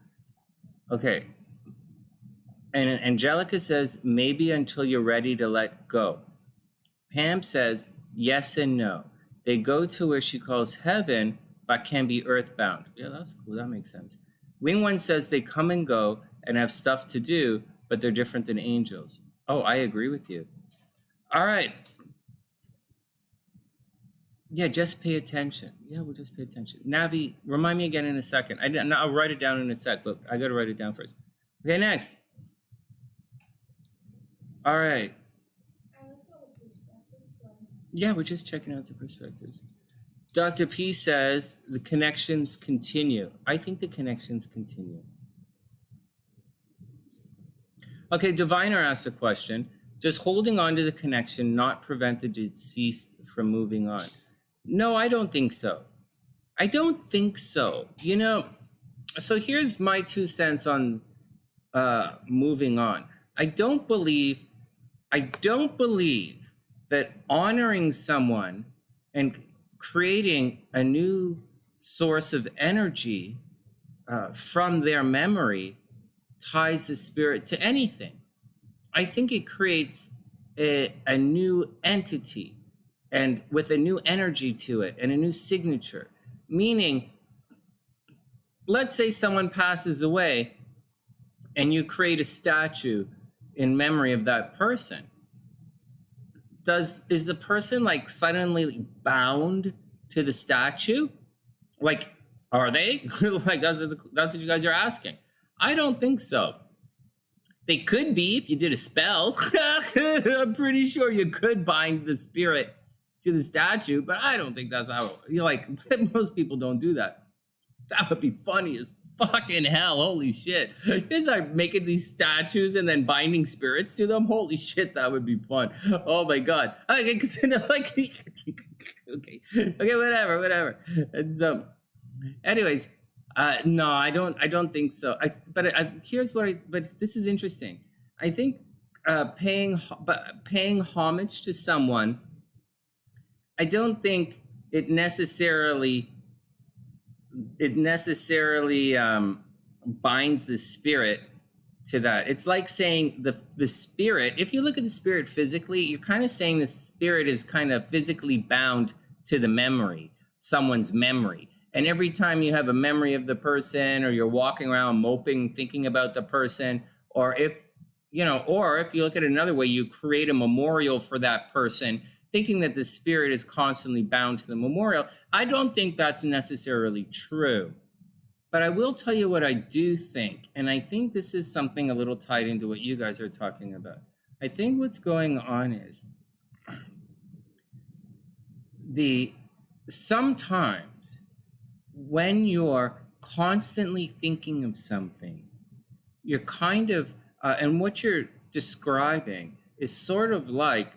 Okay. And Angelica says, maybe until you're ready to let go. Pam says, yes and no. They go to where she calls heaven, but can be earthbound. Yeah, that's cool. That makes sense. Wing One says they come and go and have stuff to do, but they're different than angels. Oh, I agree with you. All right. Yeah, just pay attention. Yeah, we'll just pay attention. Navi, remind me again in a second. I'll write it down in a sec, but I got to write it down first. Okay, next. All right. Yeah, we're just checking out the perspectives. Dr. P says the connections continue. I think the connections continue. Okay, Diviner asked a question. Does holding on to the connection not prevent the deceased from moving on? No, I don't think so. I don't think so. You know, so here's my 2 cents on moving on. I don't believe that honoring someone and creating a new source of energy from their memory ties the spirit to anything. I think it creates a new entity and with a new energy to it and a new signature. Meaning, let's say someone passes away and you create a statue in memory of that person. Is the person like suddenly bound to the statue? Like, are they? Like that's what you guys are asking. I don't think so. They could be if you did a spell. I'm pretty sure you could bind the spirit to the statue, but I don't think that's how, most people don't do that. That would be funny as fucking hell. Holy shit. Is like making these statues and then binding spirits to them? Holy shit, that would be fun. Oh my God. Okay, whatever. And so, anyways, no, I don't think so. Here's what but this is interesting. I think paying homage to someone, I don't think it necessarily binds the spirit to that. It's like saying the spirit, if you look at the spirit physically, you're kind of saying the spirit is kind of physically bound to the memory, someone's memory. And every time you have a memory of the person, or you're walking around moping, thinking about the person, or if you look at it another way, you create a memorial for that person, thinking that the spirit is constantly bound to the memorial. I don't think that's necessarily true. But I will tell you what I do think, and I think this is something a little tied into what you guys are talking about. I think what's going on is sometimes when you're constantly thinking of something, you're kind of, and what you're describing is sort of like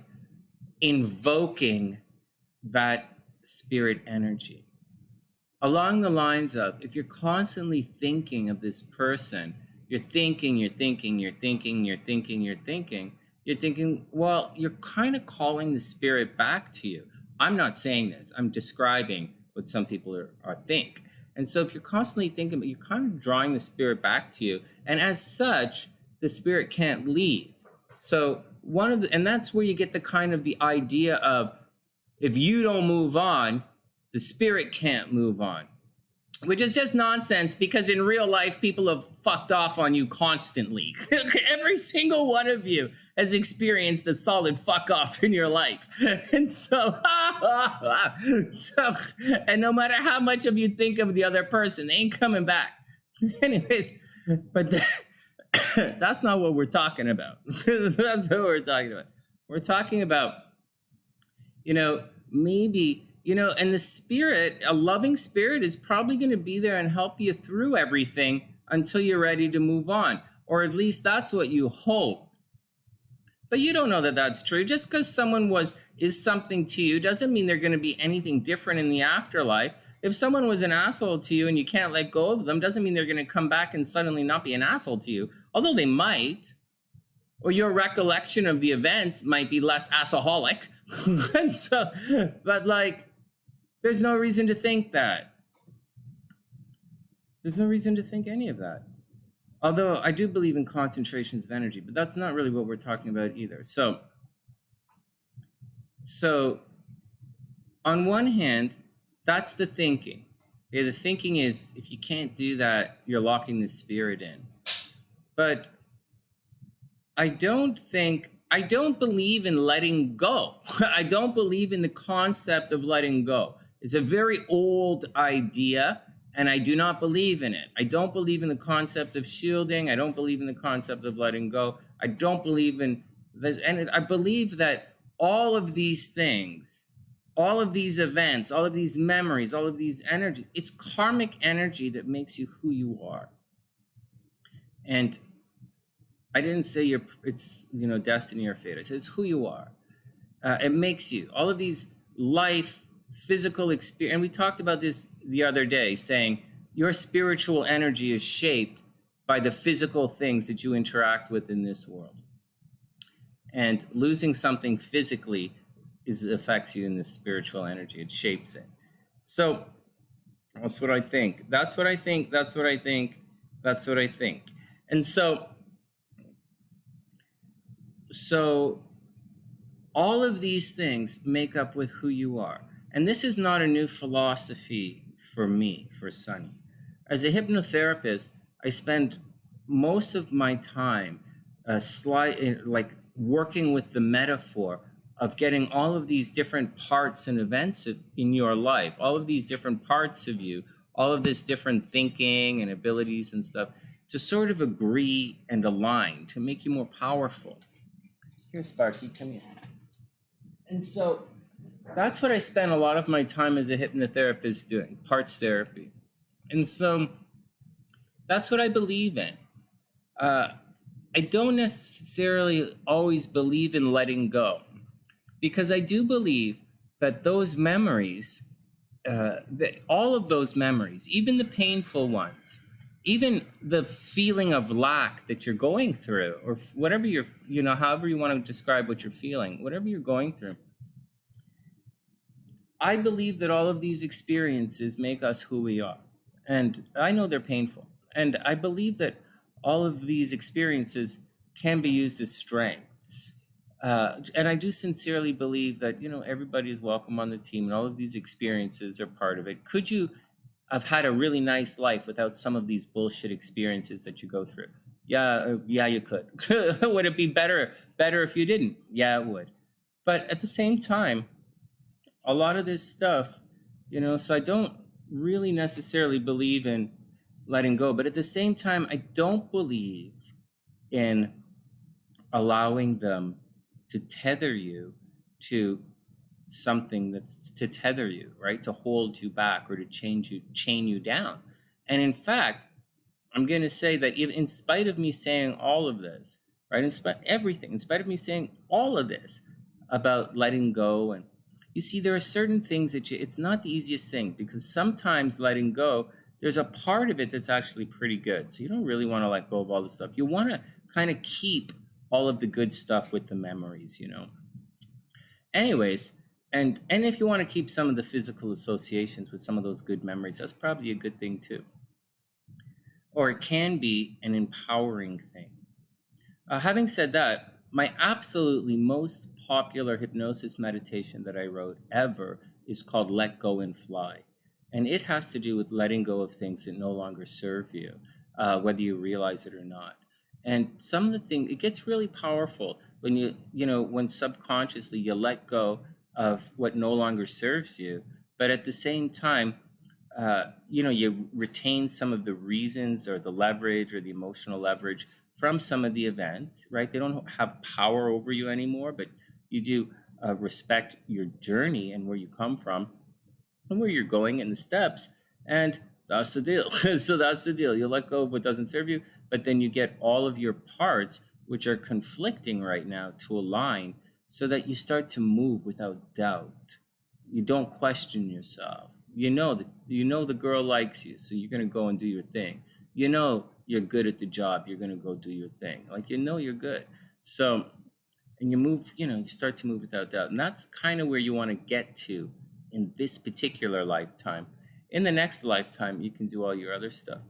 invoking that spirit energy. Along the lines of, if you're constantly thinking of this person, you're thinking, well, you're kind of calling the spirit back to you. I'm not saying this, I'm describing what some people are think. And so if you're constantly thinking, but you're kind of drawing the spirit back to you, and as such, the spirit can't leave. So and that's where you get the kind of the idea of, if you don't move on, the spirit can't move on, which is just nonsense, because in real life, people have fucked off on you constantly. Every single one of you has experienced a solid fuck off in your life. And so, and no matter how much of you think of the other person, they ain't coming back. Anyways, but that's not what we're talking about. That's not what we're talking about. We're talking about, maybe, and the spirit, a loving spirit, is probably going to be there and help you through everything until you're ready to move on. Or at least that's what you hope. But you don't know that that's true. Just because someone is something to you doesn't mean they're going to be anything different in the afterlife. If someone was an asshole to you and you can't let go of them, doesn't mean they're going to come back and suddenly not be an asshole to you. Although they might. Or your recollection of the events might be less assholic. And so, but there's no reason to think that. There's no reason to think any of that. Although I do believe in concentrations of energy, but that's not really what we're talking about either. So on one hand, that's the thinking. Okay, the thinking is, if you can't do that, you're locking the spirit in. But I don't believe in letting go. I don't believe in the concept of letting go. It's a very old idea, and I do not believe in it. I don't believe in the concept of shielding. I don't believe in the concept of letting go. I don't believe in this. And I believe that all of these things, all of these events, all of these memories, all of these energies, it's karmic energy that makes you who you are. And I didn't say it's destiny or fate. I said it's who you are. It makes you. All of these life, physical experience, and we talked about this the other day, saying your spiritual energy is shaped by the physical things that you interact with in this world. And losing something physically affects you in this spiritual energy. It shapes it. So that's what I think. That's what I think. That's what I think. That's what I think. And so all of these things make up with who you are. And this is not a new philosophy for me, for Sunny. As a hypnotherapist, I spend most of my time working with the metaphor of getting all of these different parts and events in your life, all of these different parts of you, all of this different thinking and abilities and stuff, to sort of agree and align, to make you more powerful. Here, Sparky, come here. And so that's what I spend a lot of my time as a hypnotherapist doing, parts therapy. And so that's what I believe in. I don't necessarily always believe in letting go, because I do believe But those memories, all of those memories, even the painful ones, even the feeling of lack that you're going through, or whatever you're, however you want to describe what you're feeling, whatever you're going through, I believe that all of these experiences make us who we are. And I know they're painful. And I believe that all of these experiences can be used as strengths. And I do sincerely believe that, everybody is welcome on the team and all of these experiences are part of it. Could you have had a really nice life without some of these bullshit experiences that you go through? Yeah, you could. Would it be better if you didn't? Yeah, it would. But at the same time, a lot of this stuff, so I don't really necessarily believe in letting go. But at the same time, I don't believe in allowing them to tether you to something that's to tether you, right? To hold you back or to chain you down. And in fact, I'm going to say that in spite of me saying all of this, right? In spite of me saying all of this about letting go, and you see, there are certain things that it's not the easiest thing, because sometimes letting go, there's a part of it that's actually pretty good. So you don't really want to let go of all the stuff. You want to kind of keep all of the good stuff with the memories, Anyways, and if you want to keep some of the physical associations with some of those good memories, that's probably a good thing too. Or it can be an empowering thing. Having said that, my absolutely most popular hypnosis meditation that I wrote ever is called Let Go and Fly. And it has to do with letting go of things that no longer serve you, whether you realize it or not. And some of the things, it gets really powerful when when subconsciously you let go of what no longer serves you, but at the same time, you retain some of the reasons or the leverage or the emotional leverage from some of the events, right? They don't have power over you anymore, but you do respect your journey and where you come from and where you're going and the steps. And that's the deal. So that's the deal. You let go of what doesn't serve you, but then you get all of your parts, which are conflicting right now, to align so that you start to move without doubt. You don't question yourself. You know the girl likes you, so you're going to go and do your thing. You're good at the job. You're going to go do your thing. You're good. So, and you move, you start to move without doubt. And that's kind of where you want to get to in this particular lifetime. In the next lifetime, you can do all your other stuff.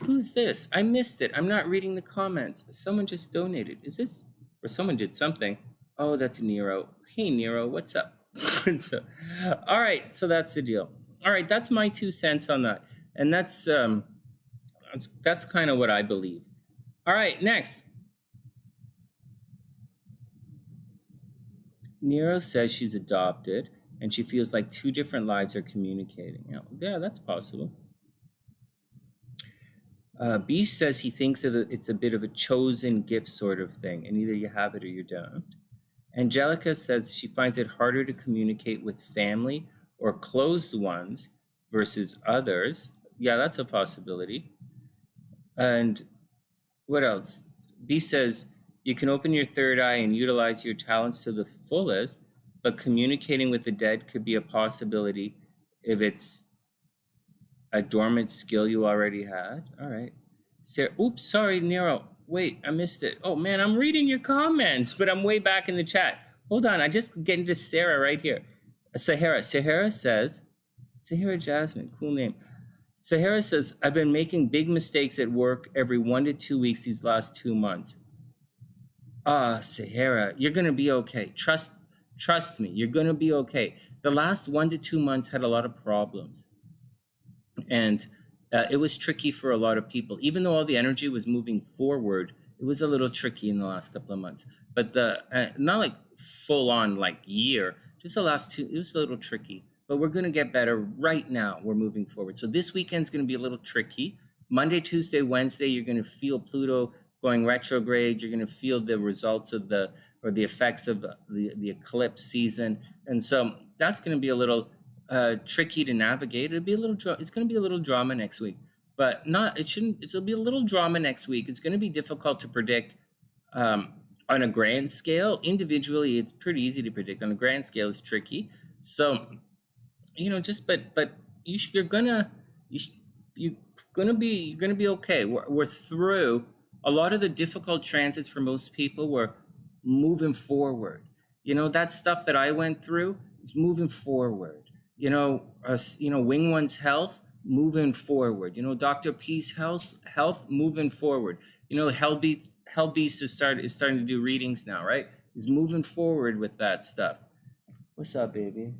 Who's this? I missed it. I'm not reading the comments. Someone just donated. Is this, or someone did something? Oh, that's Nero. Hey, Nero, what's up? All right, so that's the deal. All right, that's my 2 cents on that. And that's kind of what I believe. All right, next. Nero says she's adopted and she feels like 2 different lives are communicating. Yeah, that's possible. Beast says he thinks it's a bit of a chosen gift sort of thing, and either you have it or you don't. Angelica says she finds it harder to communicate with family or closed ones versus others. Yeah, that's a possibility. And what else? B says you can open your third eye and utilize your talents to the fullest, but communicating with the dead could be a possibility if it's a dormant skill you already had. All right. Sarah, oops, sorry, Nero. Wait, I missed it. Oh, man, I'm reading your comments, but I'm way back in the chat. Hold on, I just get into Sarah right here. Sahara says, Sahara Jasmine, cool name. Sahara says, I've been making big mistakes at work every 1 to 2 weeks these last 2 months. Sahara, you're going to be okay. Trust me, you're going to be okay. The last 1 to 2 months had a lot of problems. And it was tricky for a lot of people. Even though all the energy was moving forward, it was a little tricky in the last couple of months. But not like full on like year, just the last 2, it was a little tricky. But we're going to get better right now. We're moving forward. So this weekend's going to be a little tricky. Monday, Tuesday, Wednesday, you're going to feel Pluto going retrograde. You're going to feel the results of the effects of the eclipse season. And so that's going to be a little tricky to navigate. It's going to be a little drama next week, but it'll be a little drama next week. It's going to be difficult to predict on a grand scale. Individually, it's pretty easy to predict. On a grand scale, it's tricky. So, just but you're gonna you're gonna be okay. We're through a lot of the difficult transits for most people. We're moving forward. That stuff that I went through is moving forward. Wing One's health moving forward. Dr. P's health moving forward. HellBeast is starting to do readings now, right? He's moving forward with that stuff. What's up, baby?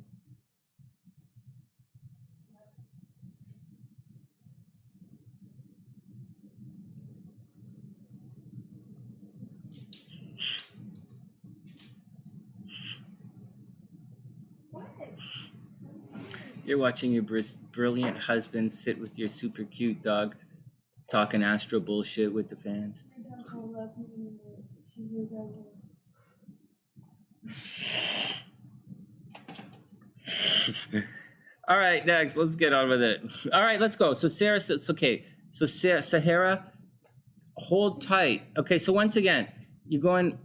You're watching your brilliant husband sit with your super cute dog, talking astro bullshit with the fans. My dog won't love me anymore. She's your dog. All right, next, let's get on with it. All right, let's go. So Sarah says, okay. So Sahara, hold tight. Okay, so once again, you're going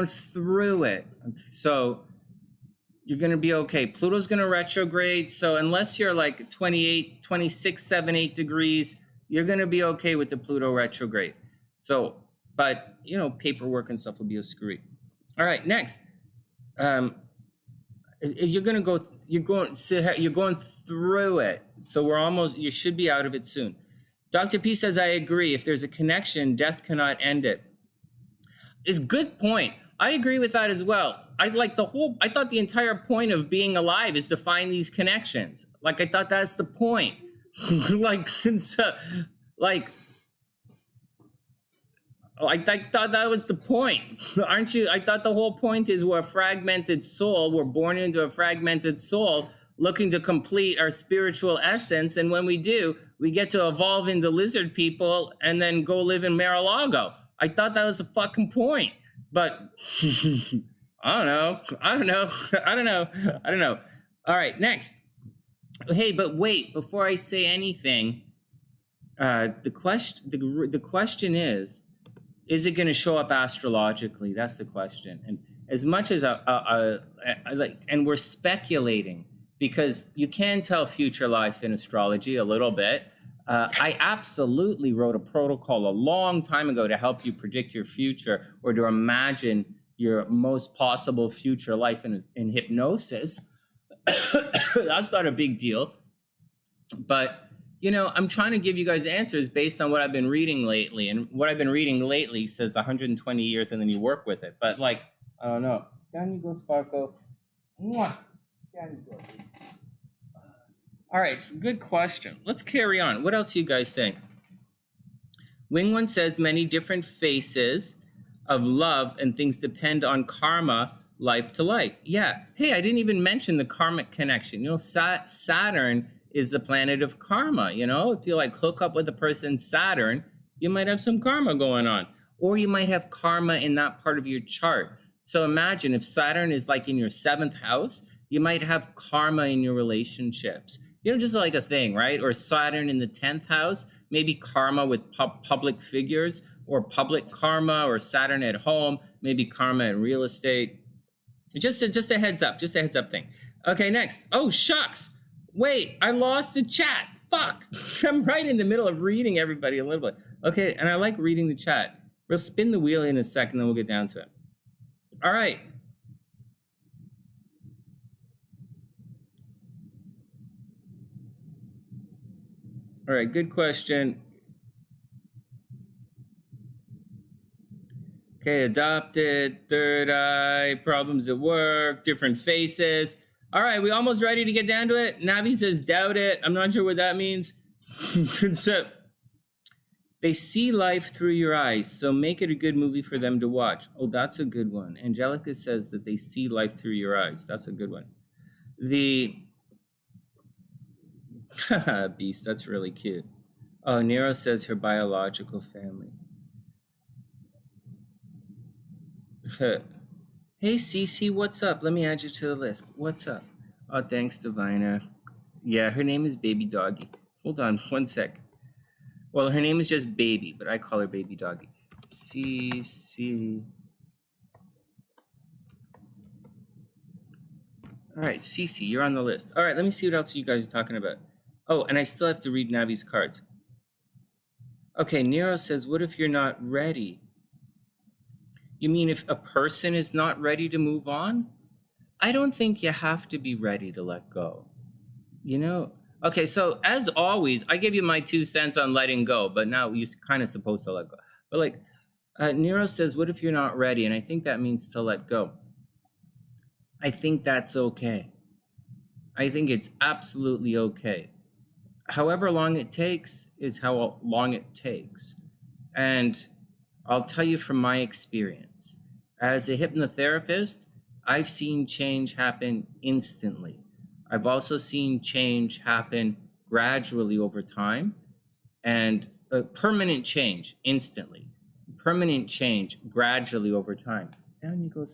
through it. So you're going to be okay. Pluto's going to retrograde. So unless you're like 28, 26, 7, 8 degrees, you're going to be okay with the Pluto retrograde. So, but, paperwork and stuff will be a screwy. All right, next. You're going through it. So you should be out of it soon. Dr. P says, I agree. If there's a connection, death cannot end it. It's a good point. I agree with that as well. I thought the entire point of being alive is to find these connections. I thought that's the point. I thought that was the point. Aren't you? I thought the whole point is we're a fragmented soul. We're born into a fragmented soul looking to complete our spiritual essence. And when we do, we get to evolve into lizard people and then go live in Mar-a-Lago. I thought that was the fucking point. But I don't know. All right, next. Hey, but wait, before I say anything, the question is it going to show up astrologically? That's the question. And as much as and we're speculating because you can tell future life in astrology a little bit. I absolutely wrote a protocol a long time ago to help you predict your future or to imagine your most possible future life in hypnosis. That's not a big deal. But, I'm trying to give you guys answers based on what I've been reading lately. And what I've been reading lately says 120 years and then you work with it. But I don't know. Down you go, Sparkle. Mwah. Down you go. All right, it's a good question. Let's carry on. What else are you guys saying? Wing One says many different faces of love and things depend on karma, life to life. Yeah. Hey, I didn't even mention the karmic connection. Saturn is the planet of karma. If you hook up with a person Saturn, you might have some karma going on. Or you might have karma in that part of your chart. So imagine if Saturn is in your 7th house, you might have karma in your relationships. Just a thing, right? Or Saturn in the 10th house, maybe karma with public figures or public karma, or Saturn at home, maybe karma in real estate. Just a heads up thing. Okay, next. Oh, shucks. Wait, I lost the chat. Fuck. I'm right in the middle of reading everybody a little bit. Okay, and I like reading the chat. We'll spin the wheel in a second, then we'll get down to it. All right. All right, good question. Okay, adopted, third eye, problems at work, different faces. All right, we almost ready to get down to it. Navi says, doubt it. I'm not sure what that means. So, they see life through your eyes, so make it a good movie for them to watch. Oh, that's a good one. Angelica says that they see life through your eyes. That's a good one. The Beast, that's really cute. Oh, Nero says her biological family. Hey, CecI, what's up? Let me add you to the list. What's up? Oh, thanks, Diviner. Yeah, her name is Baby Doggy. Hold on, one sec. Well, her name is just Baby, but I call her Baby Doggy. CecI. All right, CecI, you're on the list. All right, let me see what else you guys are talking about. Oh, and I still have to read Navi's cards. Okay, Nero says, what if you're not ready? You mean if a person is not ready to move on? I don't think you have to be ready to let go. You know? Okay, so as always, I give you my 2 cents on letting go, but now you're kind of supposed to let go. But like, Nero says, what if you're not ready? And I think that means to let go. I think that's okay. I think it's absolutely okay. However long it takes is how long it takes. And I'll tell you from my experience, as a hypnotherapist, I've seen change happen instantly. I've also seen change happen gradually over time, and permanent change instantly, permanent change gradually over time. Down you go.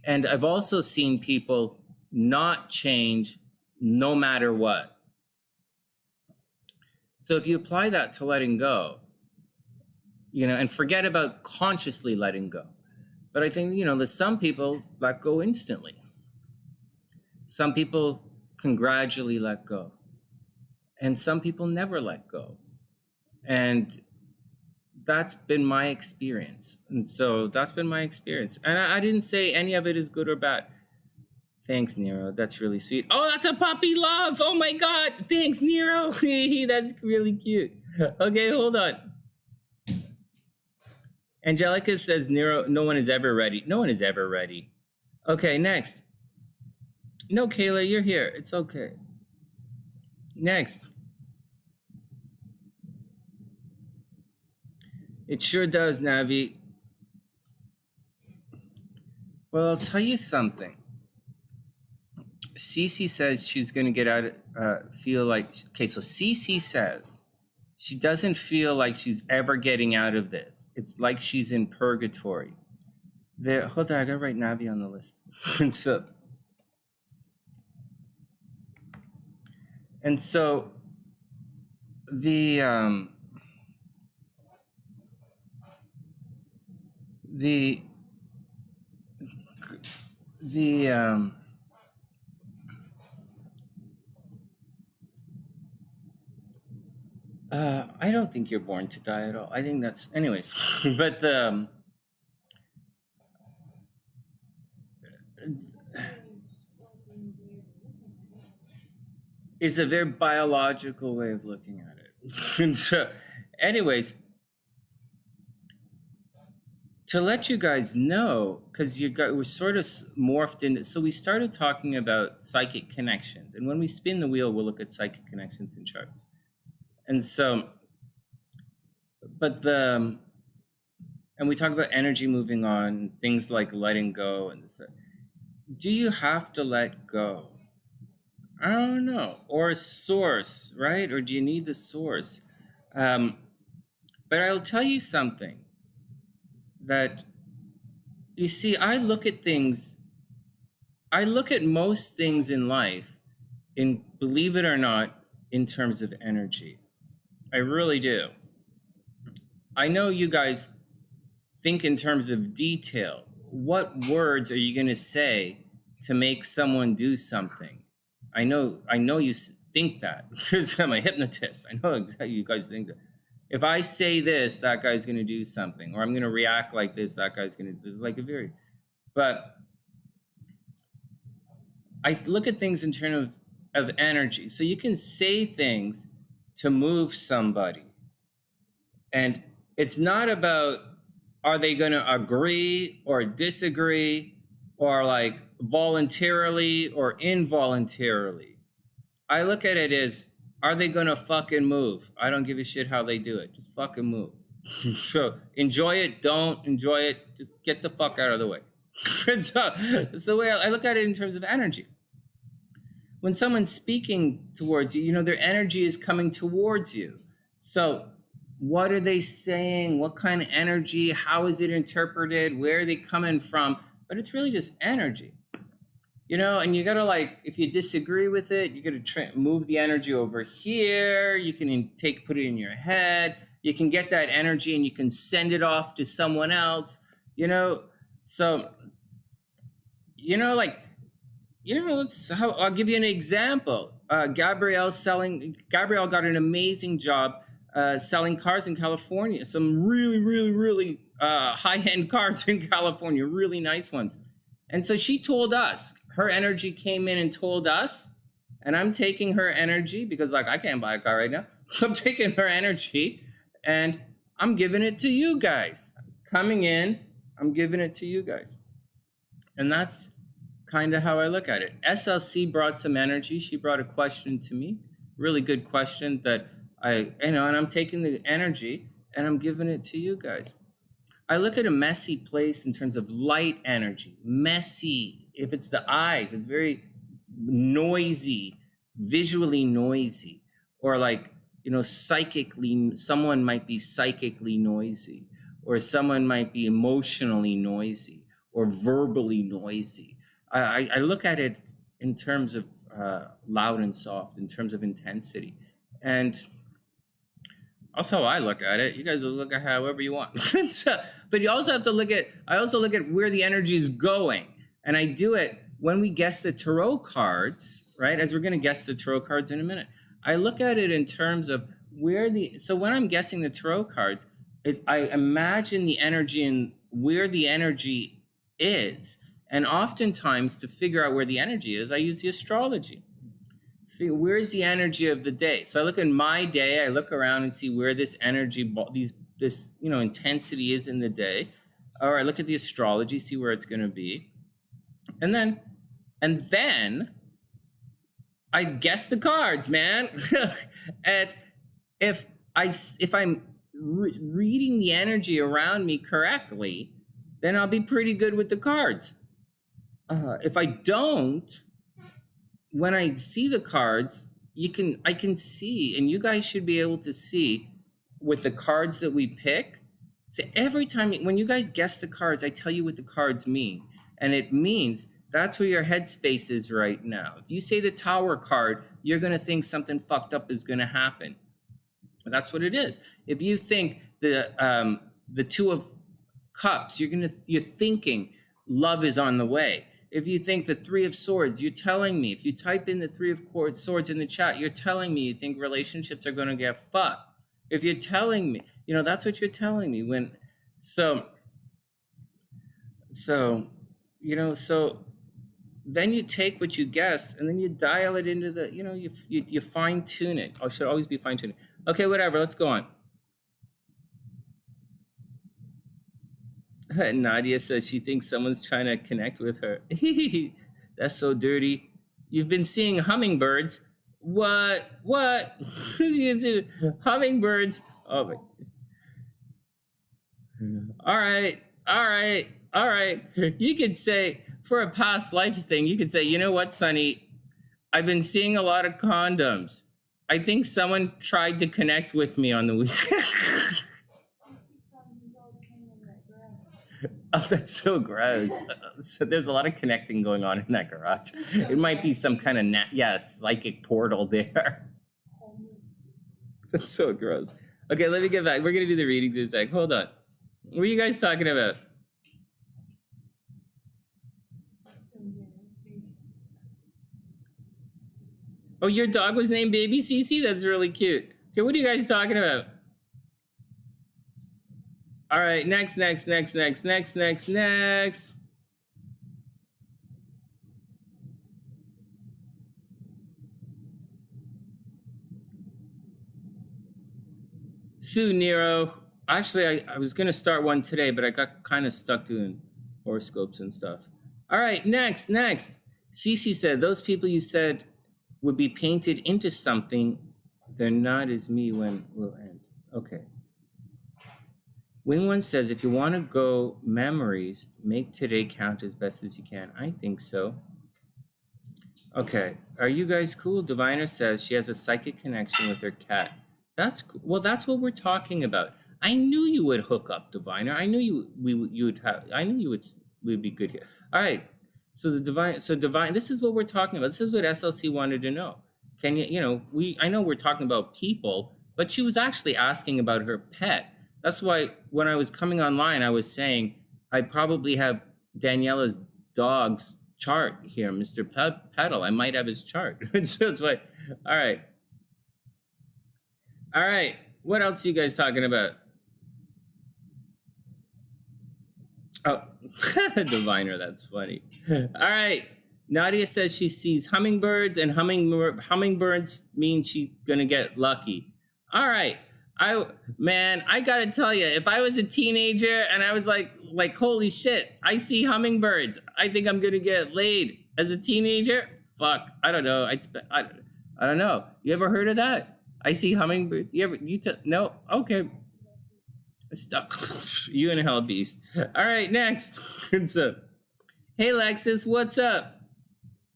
And I've also seen people not change no matter what. So if you apply that to letting go, you know, and forget about consciously letting go. But I think, you know, there's some people let go instantly. Some people can gradually let go. And some people never let go. And that's been my experience. And so that's been my experience. And I didn't say any of it is good or bad. Thanks, Nero. That's really sweet. Oh, that's a puppy love. Oh my God. Thanks, Nero. That's really cute. Okay, hold on. Angelica says, Nero, no one is ever ready. No one is ever ready. Okay, next. No, Kayla, you're here. It's okay. Next. It sure does, Navi. Well, I'll tell you something. CecI says she's going to get out, feel like, okay, so CecI says she doesn't feel like she's ever getting out of this. It's like she's in purgatory. There, hold on, I gotta write Navi on the list. and so the I don't think you're born to die at all. I think that's, anyways. But is a very biological way of looking at it. And so, anyways, to let you guys know, because we're sort of morphed into, so we started talking about psychic connections. And when we spin the wheel, we'll look at psychic connections in charts. And so, but and we talk about energy moving on, things like letting go and this. Do you have to let go? I don't know. Or a source, right? Or do you need the source? But I'll tell you something that, you see, I look at most things in life, believe it or not, in terms of energy. I really do. I know you guys think in terms of detail. What words are you going to say to make someone do something? I know you think that because I'm a hypnotist. I know exactly you guys think that. If I say this, that guy's going to do something, or I'm going to react like this, that guy's going to do like a very. But I look at things in terms of energy. So you can say things to move somebody. And it's not about, are they going to agree or disagree or like voluntarily or involuntarily. I look at it as, are they going to fucking move? I don't give a shit how they do it. Just fucking move. So enjoy it, don't enjoy it, just get the fuck out of the way. So it's the way I look at it in terms of energy. When someone's speaking towards you, you know, their energy is coming towards you. So what are they saying? What kind of energy? How is it interpreted? Where are they coming from? But it's really just energy, you know, and you got to, like, if you disagree with it, you got to move the energy over here. You can put it in your head. You can get that energy and you can send it off to someone else, you know? So, you know, like, I'll give you an example. Gabrielle got an amazing job selling cars in California. Some really, really, really high-end cars in California, really nice ones. And so she told us, her energy came in and told us, and I'm taking her energy because like I can't buy a car right now. I'm taking her energy and I'm giving it to you guys. It's coming in, I'm giving it to you guys. And that's kind of how I look at it. SLC brought some energy. She brought a question to me, really good question that and I'm taking the energy and I'm giving it to you guys. I look at a messy place in terms of light energy, messy. If it's the eyes, it's very noisy, visually noisy, or like, psychically, someone might be psychically noisy, or someone might be emotionally noisy, or verbally noisy. I look at it in terms of loud and soft, in terms of intensity. And that's how I look at it. You guys will look at however you want. But you also have to I also look at where the energy is going. And I do it when we guess the tarot cards, right? As we're going to guess the tarot cards in a minute. I look at it in terms of so when I'm guessing the tarot cards, I imagine the energy and where the energy is. And oftentimes to figure out where the energy is, I use the astrology. Where's the energy of the day? So I look in my day, I look around and see where this energy, this intensity is in the day. Or I look at the astrology, see where it's going to be. And then I guess the cards, man. And if I'm reading the energy around me correctly, then I'll be pretty good with the cards. If I don't, when I see the cards, I can see, and you guys should be able to see with the cards that we pick. So every time, when you guys guess the cards, I tell you what the cards mean. And it means that's where your headspace is right now. If you say the Tower card, you're going to think something fucked up is going to happen. That's what it is. If you think the Two of Cups, you're thinking love is on the way. If you think the Three of Swords, you're telling me. If you type in the Three of Swords in the chat, you're telling me you think relationships are going to get fucked. If you're telling me, that's what you're telling me. So then you take what you guess and then you dial it into the, you fine tune it. It should always be fine tuning. Okay, whatever. Let's go on. Nadia says she thinks someone's trying to connect with her. That's so dirty. You've been seeing hummingbirds. What? Hummingbirds. Oh my. All right. You could say, for a past life thing, you could say, you know what, Sunny? I've been seeing a lot of condoms. I think someone tried to connect with me on the weekend. Oh, that's so gross. So there's a lot of connecting going on in that garage. It might be some kind of psychic portal there. That's so gross. Okay, let me get back. We're gonna do the readings in a sec. Hold on. What are you guys talking about? Oh, your dog was named Baby CeCi? That's really cute. Okay, what are you guys talking about? All right, next. Sue Nero. Actually, I was going to start one today, but I got kind of stuck doing horoscopes and stuff. All right, next. CeCi said, those people you said would be painted into something, they're not as me when will end. Okay. Wing One says, if you want to go memories, make today count as best as you can. I think so. Okay. Are you guys cool? Diviner says she has a psychic connection with her cat. That's cool. Well, that's what we're talking about. I knew you would hook up, Diviner. I knew you would be good here. All right. So Divine, this is what we're talking about. This is what SLC wanted to know. Can I know we're talking about people, but she was actually asking about her pet. That's why when I was coming online, I was saying I probably have Daniela's dog's chart here, Mr. Petal. I might have his chart. So it's like, all right. All right. What else are you guys talking about? Oh, Diviner, that's funny. All right. Nadia says she sees hummingbirds, and hummingbirds mean she's gonna get lucky. All right. I gotta tell you, if I was a teenager and I was like holy shit, I see hummingbirds, I think I'm gonna get laid. As a teenager, fuck, I don't know. I don't know. You ever heard of that? I see hummingbirds. No? Okay. Stop. You and HellBeast. All right, next. What's up? Hey, Lexus, what's up?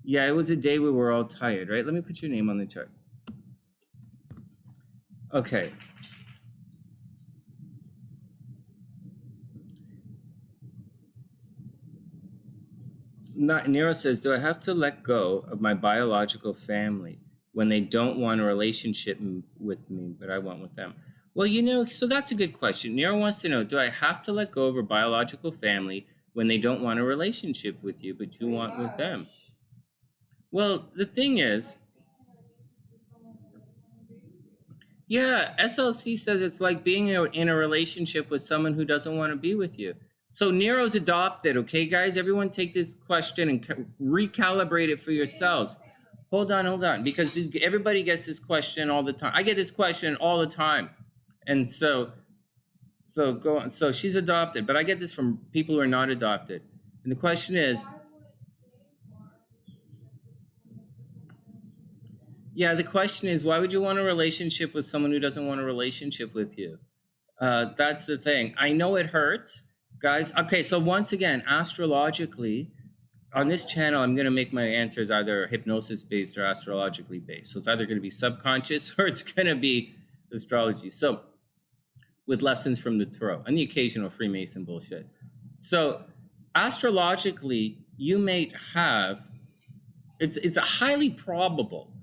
Yeah, it was a day we were all tired, right? Let me put your name on the chart. Okay. Nero says, do I have to let go of my biological family when they don't want a relationship with me, but I want with them? Well, so that's a good question. Nero wants to know, do I have to let go of a biological family when they don't want a relationship with you, but you want with them? Well, the thing is, yeah, SLC says it's like being in a relationship with someone who doesn't want to be with you. So Nero's adopted, okay, guys? Everyone take this question and recalibrate it for yourselves. Hold on, because everybody gets this question all the time. I get this question all the time. And so go on. So she's adopted, but I get this from people who are not adopted. And the question is, why would you want a relationship with someone who doesn't want a relationship with you? That's the thing. I know it hurts, guys. Okay, so once again, astrologically, on this channel, I'm going to make my answers either hypnosis-based or astrologically based. So it's either going to be subconscious or it's going to be astrology. So with lessons from the tarot and the occasional Freemason bullshit. So astrologically, you may have, it's a highly probable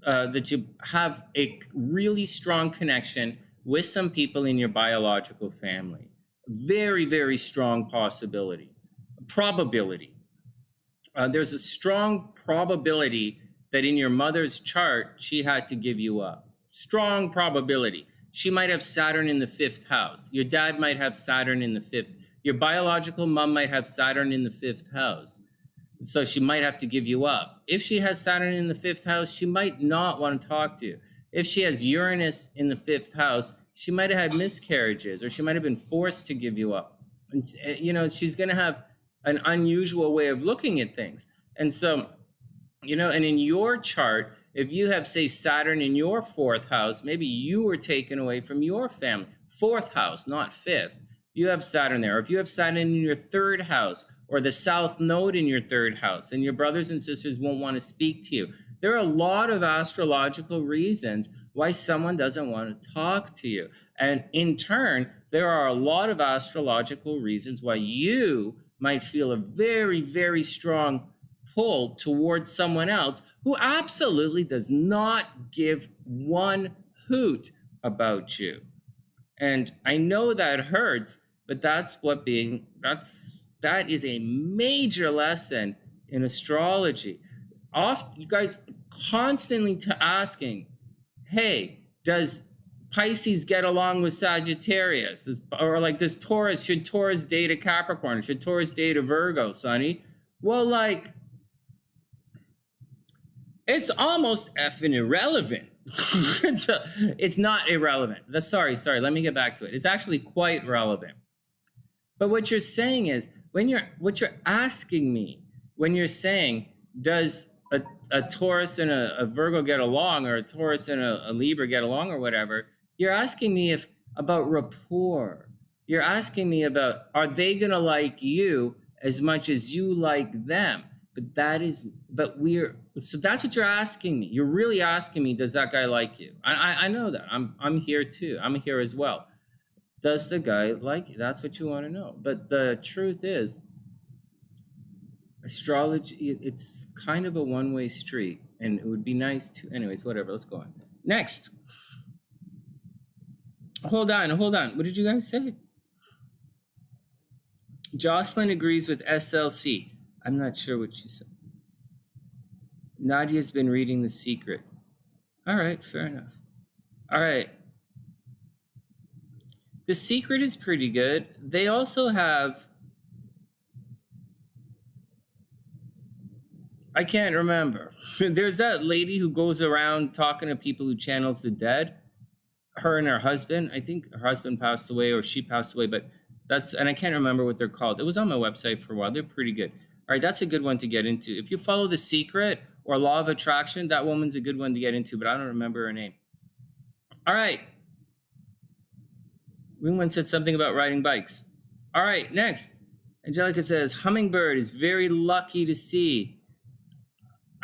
that you have a really strong connection with some people in your biological family. Very, very strong probability. There's a strong probability that in your mother's chart, she had to give you up. Strong probability. She might have Saturn in the 5th house. Your dad might have Saturn in the 5th. Your biological mom might have Saturn in the 5th house. So she might have to give you up. If she has Saturn in the 5th house, she might not want to talk to you. If she has Uranus in the 5th house, she might have had miscarriages, or she might have been forced to give you up. And, she's going to have an unusual way of looking at things. And so, and in your chart, if you have, say, Saturn in your 4th house, maybe you were taken away from your family. 4th house, not 5th. You have Saturn there. Or if you have Saturn in your 3rd house, or the South Node in your 3rd house, and your brothers and sisters won't want to speak to you. There are a lot of astrological reasons why someone doesn't want to talk to you. And in turn, there are a lot of astrological reasons why you might feel a very, very strong pull towards someone else who absolutely does not give one hoot about you. And I know that hurts, but that is a major lesson in astrology. You guys constantly asking, hey, does Pisces get along with Sagittarius? Does Taurus, should Taurus date a Capricorn? Should Taurus date a Virgo, Sonny? Well, it's almost effing irrelevant. It's not irrelevant. Sorry, let me get back to it. It's actually quite relevant. But what you're saying is, what you're asking me when you're saying, does a Taurus and a Virgo get along, or a Taurus and a Libra get along, or whatever, you're asking me about rapport. You're asking me about, are they going to like you as much as you like them? So that's what you're asking me. You're really asking me, does that guy like you? I know that. I'm here too. I'm here as well. Does the guy like you? That's what you want to know. But the truth is, astrology, it's kind of a one-way street, and it would be nice to, anyways, whatever, let's go on. Next. Hold on. What did you guys say? Jocelyn agrees with SLC. I'm not sure what she said. Nadia's been reading The Secret. All right, fair enough. All right. The Secret is pretty good. They also have, I can't remember. There's that lady who goes around talking to people who channels the dead. Her and her husband. I think her husband passed away or she passed away, but and I can't remember what they're called. It was on my website for a while. They're pretty good. All right, that's a good one to get into. If you follow The Secret or Law of Attraction, that woman's a good one to get into, but I don't remember her name. All right. Ringman said something about riding bikes. All right, next. Angelica says, hummingbird is very lucky to see.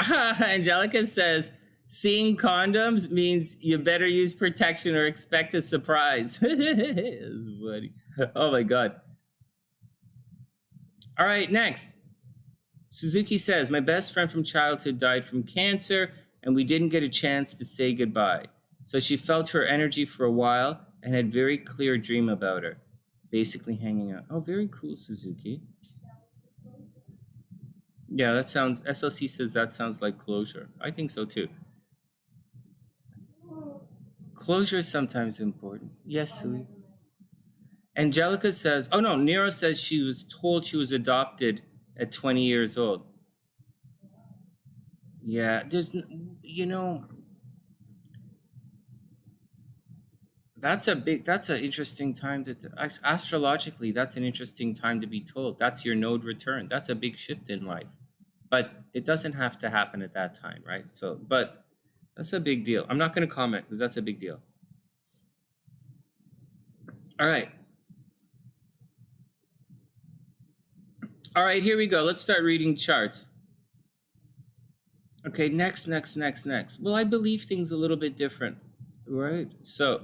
Angelica says, seeing condoms means you better use protection or expect a surprise. Funny. Oh my God. All right, next. Suzuki says, my best friend from childhood died from cancer and we didn't get a chance to say goodbye. So she felt her energy for a while and had very clear dream about her. Basically hanging out. Oh, very cool, Suzuki. Yeah, that sounds, SLC says that sounds like closure. I think so too. Closure is sometimes important. Yes, Sue. Angelica says, oh no, Nero says she was told she was adopted at 20 years old. Yeah, there's, you know, that's an interesting time to, astrologically, that's an interesting time to be told. That's your node return. That's a big shift in life. But it doesn't have to happen at that time, right? So, but that's a big deal. I'm not going to comment because that's a big deal. All right. All right, here we go. Let's start reading charts. Okay, next. Well, I believe things a little bit different, right? So,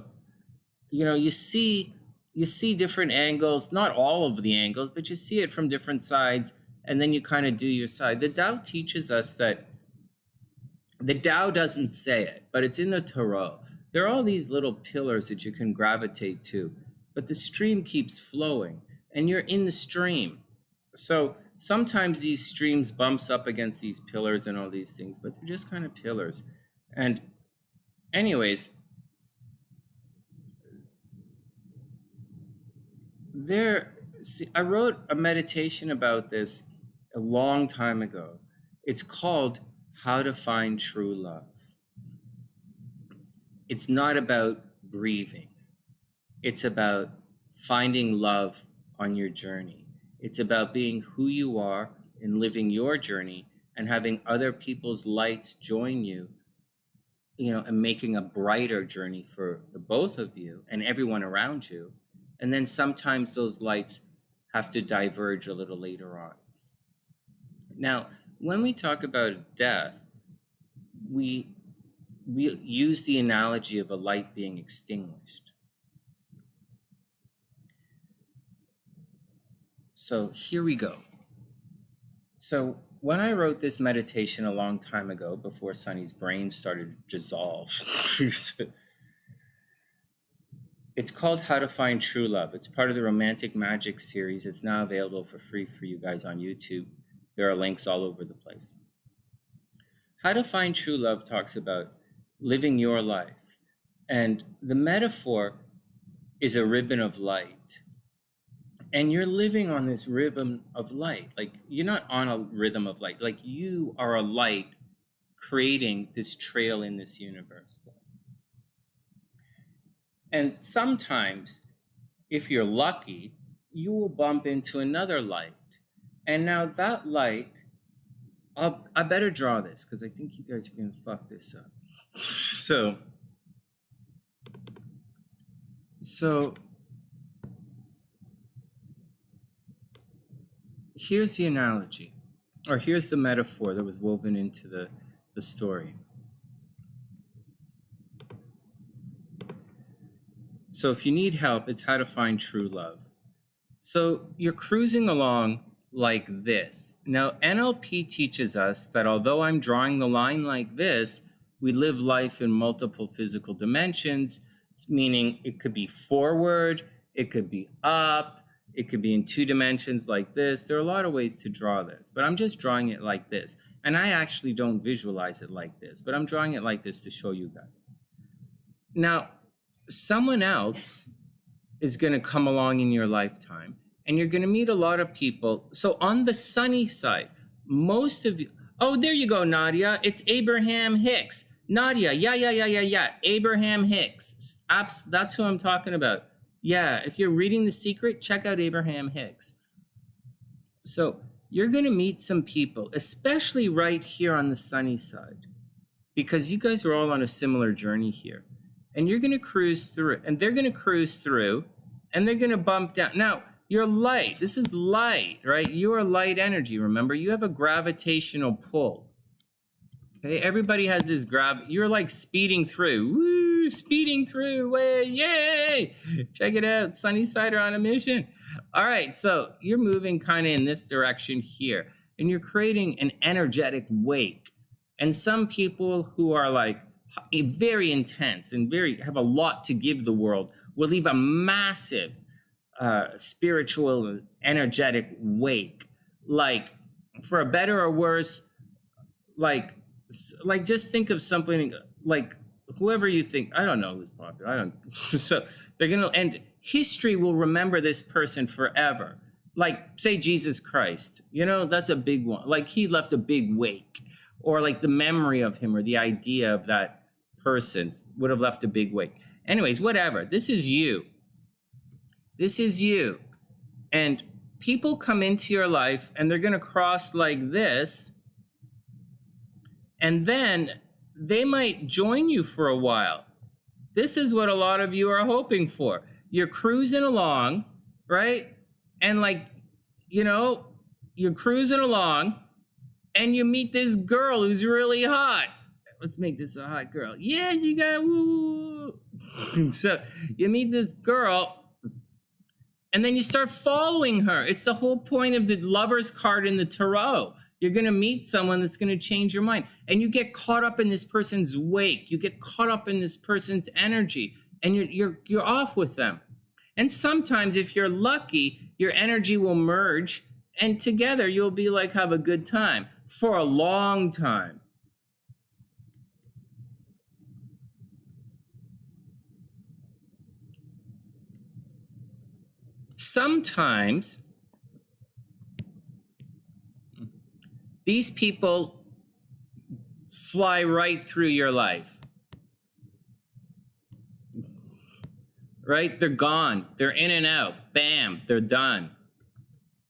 you know, you see different angles, not all of the angles, but you see it from different sides, and then you kind of do your side. The Tao teaches us that the Tao doesn't say it, but it's in the Tarot. There are all these little pillars that you can gravitate to, but the stream keeps flowing, and you're in the stream. So sometimes these streams bumps up against these pillars and all these things, but they're just kind of pillars. And anyways, I wrote a meditation about this a long time ago. It's called How to Find True Love. It's not about grieving. It's about finding love on your journey. It's about being who you are and living your journey and having other people's lights join you, you know, and making a brighter journey for the both of you and everyone around you. And then sometimes those lights have to diverge a little later on. Now, when we talk about death, we use the analogy of a light being extinguished. So here we go. So when I wrote this meditation a long time ago, before Sunny's brain started to dissolve, it's called How to Find True Love. It's part of the Romantic Magic series. It's now available for free for you guys on YouTube. There are links all over the place. How to Find True Love talks about living your life. And the metaphor is a ribbon of light. And you're living on this ribbon of light. Like, you're not on a rhythm of light. Like, you are a light creating this trail in this universe. And sometimes, if you're lucky, you will bump into another light. And now that light, I better draw this because I think you guys are going to fuck this up. So here's the analogy, or here's the metaphor that was woven into the story. So if you need help, it's how to find true love. So you're cruising along like this. Now, NLP teaches us that although I'm drawing the line like this, we live life in multiple physical dimensions, meaning it could be forward, it could be up, It could be in 2 dimensions like this. There are a lot of ways to draw this, but I'm just drawing it like this. And I actually don't visualize it like this, but I'm drawing it like this to show you guys. Now, someone else is going to come along in your lifetime, and you're going to meet a lot of people. So on the sunny side, most of you, oh, there you go, Nadia. It's Abraham Hicks. Nadia, yeah. Abraham Hicks. That's who I'm talking about. Yeah, if you're reading The Secret, check out Abraham Hicks. So you're going to meet some people, especially right here on the sunny side, because you guys are all on a similar journey here. And you're going to cruise through, and they're going to cruise through, and they're going to bump down. Now, you're light. This is light, right? You are light energy. Remember, you have a gravitational pull. Okay, everybody has this you're like speeding through. Woo, speeding through. Way, yay! Check it out. Sunnyside are on a mission. All right, so you're moving kind of in this direction here, and you're creating an energetic wake. And some people who are like very intense and have a lot to give the world will leave a massive spiritual, energetic wake. Like, for a better or worse, like just think of something like whoever you think, I don't know who's popular, I don't, so they're gonna, and history will remember this person forever. Like, say Jesus Christ, you know, that's a big one. Like, he left a big wake, or like the memory of him or the idea of that person would have left a big wake. Anyways, whatever, this is you. This is you. And people come into your life and they're gonna cross like this, and then they might join you for a while. This is what a lot of you are hoping for. You're cruising along, right? And like, you know, you're cruising along and you meet this girl who's really hot. Let's make this a hot girl. Yeah, you got woo. So you meet this girl and then you start following her. It's the whole point of the Lover's card in the Tarot. You're going to meet someone that's going to change your mind. And you get caught up in this person's wake. You get caught up in this person's energy. And you're off with them. And sometimes, if you're lucky, your energy will merge. And together, you'll be like, have a good time. For a long time. Sometimes these people fly right through your life, right? They're gone. They're in and out. Bam, they're done.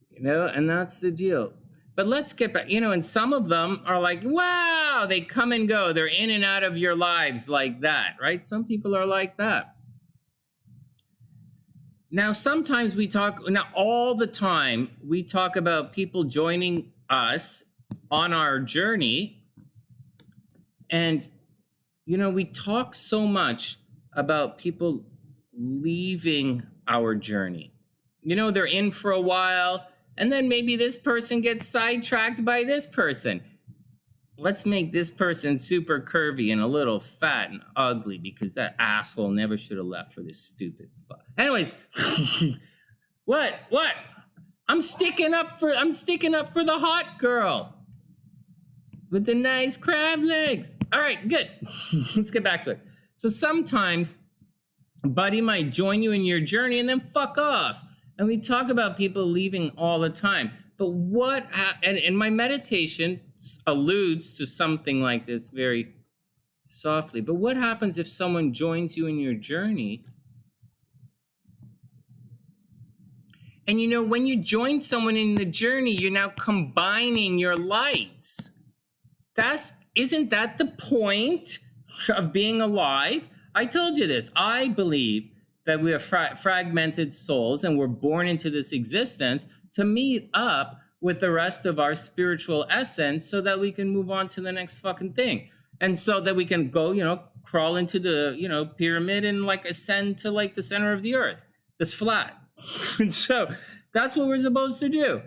You know, and that's the deal. But let's get back, you know, and some of them are like, wow, they come and go. They're in and out of your lives like that, right? Some people are like that. Now, sometimes all the time, we talk about people joining us on our journey. And, you know, we talk so much about people leaving our journey. You know, they're in for a while, and then maybe this person gets sidetracked by this person. Let's make this person super curvy and a little fat and ugly because that asshole never should have left for this stupid fuck. Anyways, what? I'm sticking up for the hot girl with the nice crab legs. All right, good. Let's get back to it. So sometimes a buddy might join you in your journey and then fuck off. And we talk about people leaving all the time. But and my meditation alludes to something like this very softly. But what happens if someone joins you in your journey? And you know, when you join someone in the journey, you're now combining your lights. Isn't that the point of being alive? I told you this. I believe that we are fragmented souls and we're born into this existence to meet up with the rest of our spiritual essence so that we can move on to the next fucking thing. And so that we can go, you know, crawl into the, you know, pyramid and like ascend to like the center of the earth that's flat. And so that's what we're supposed to do.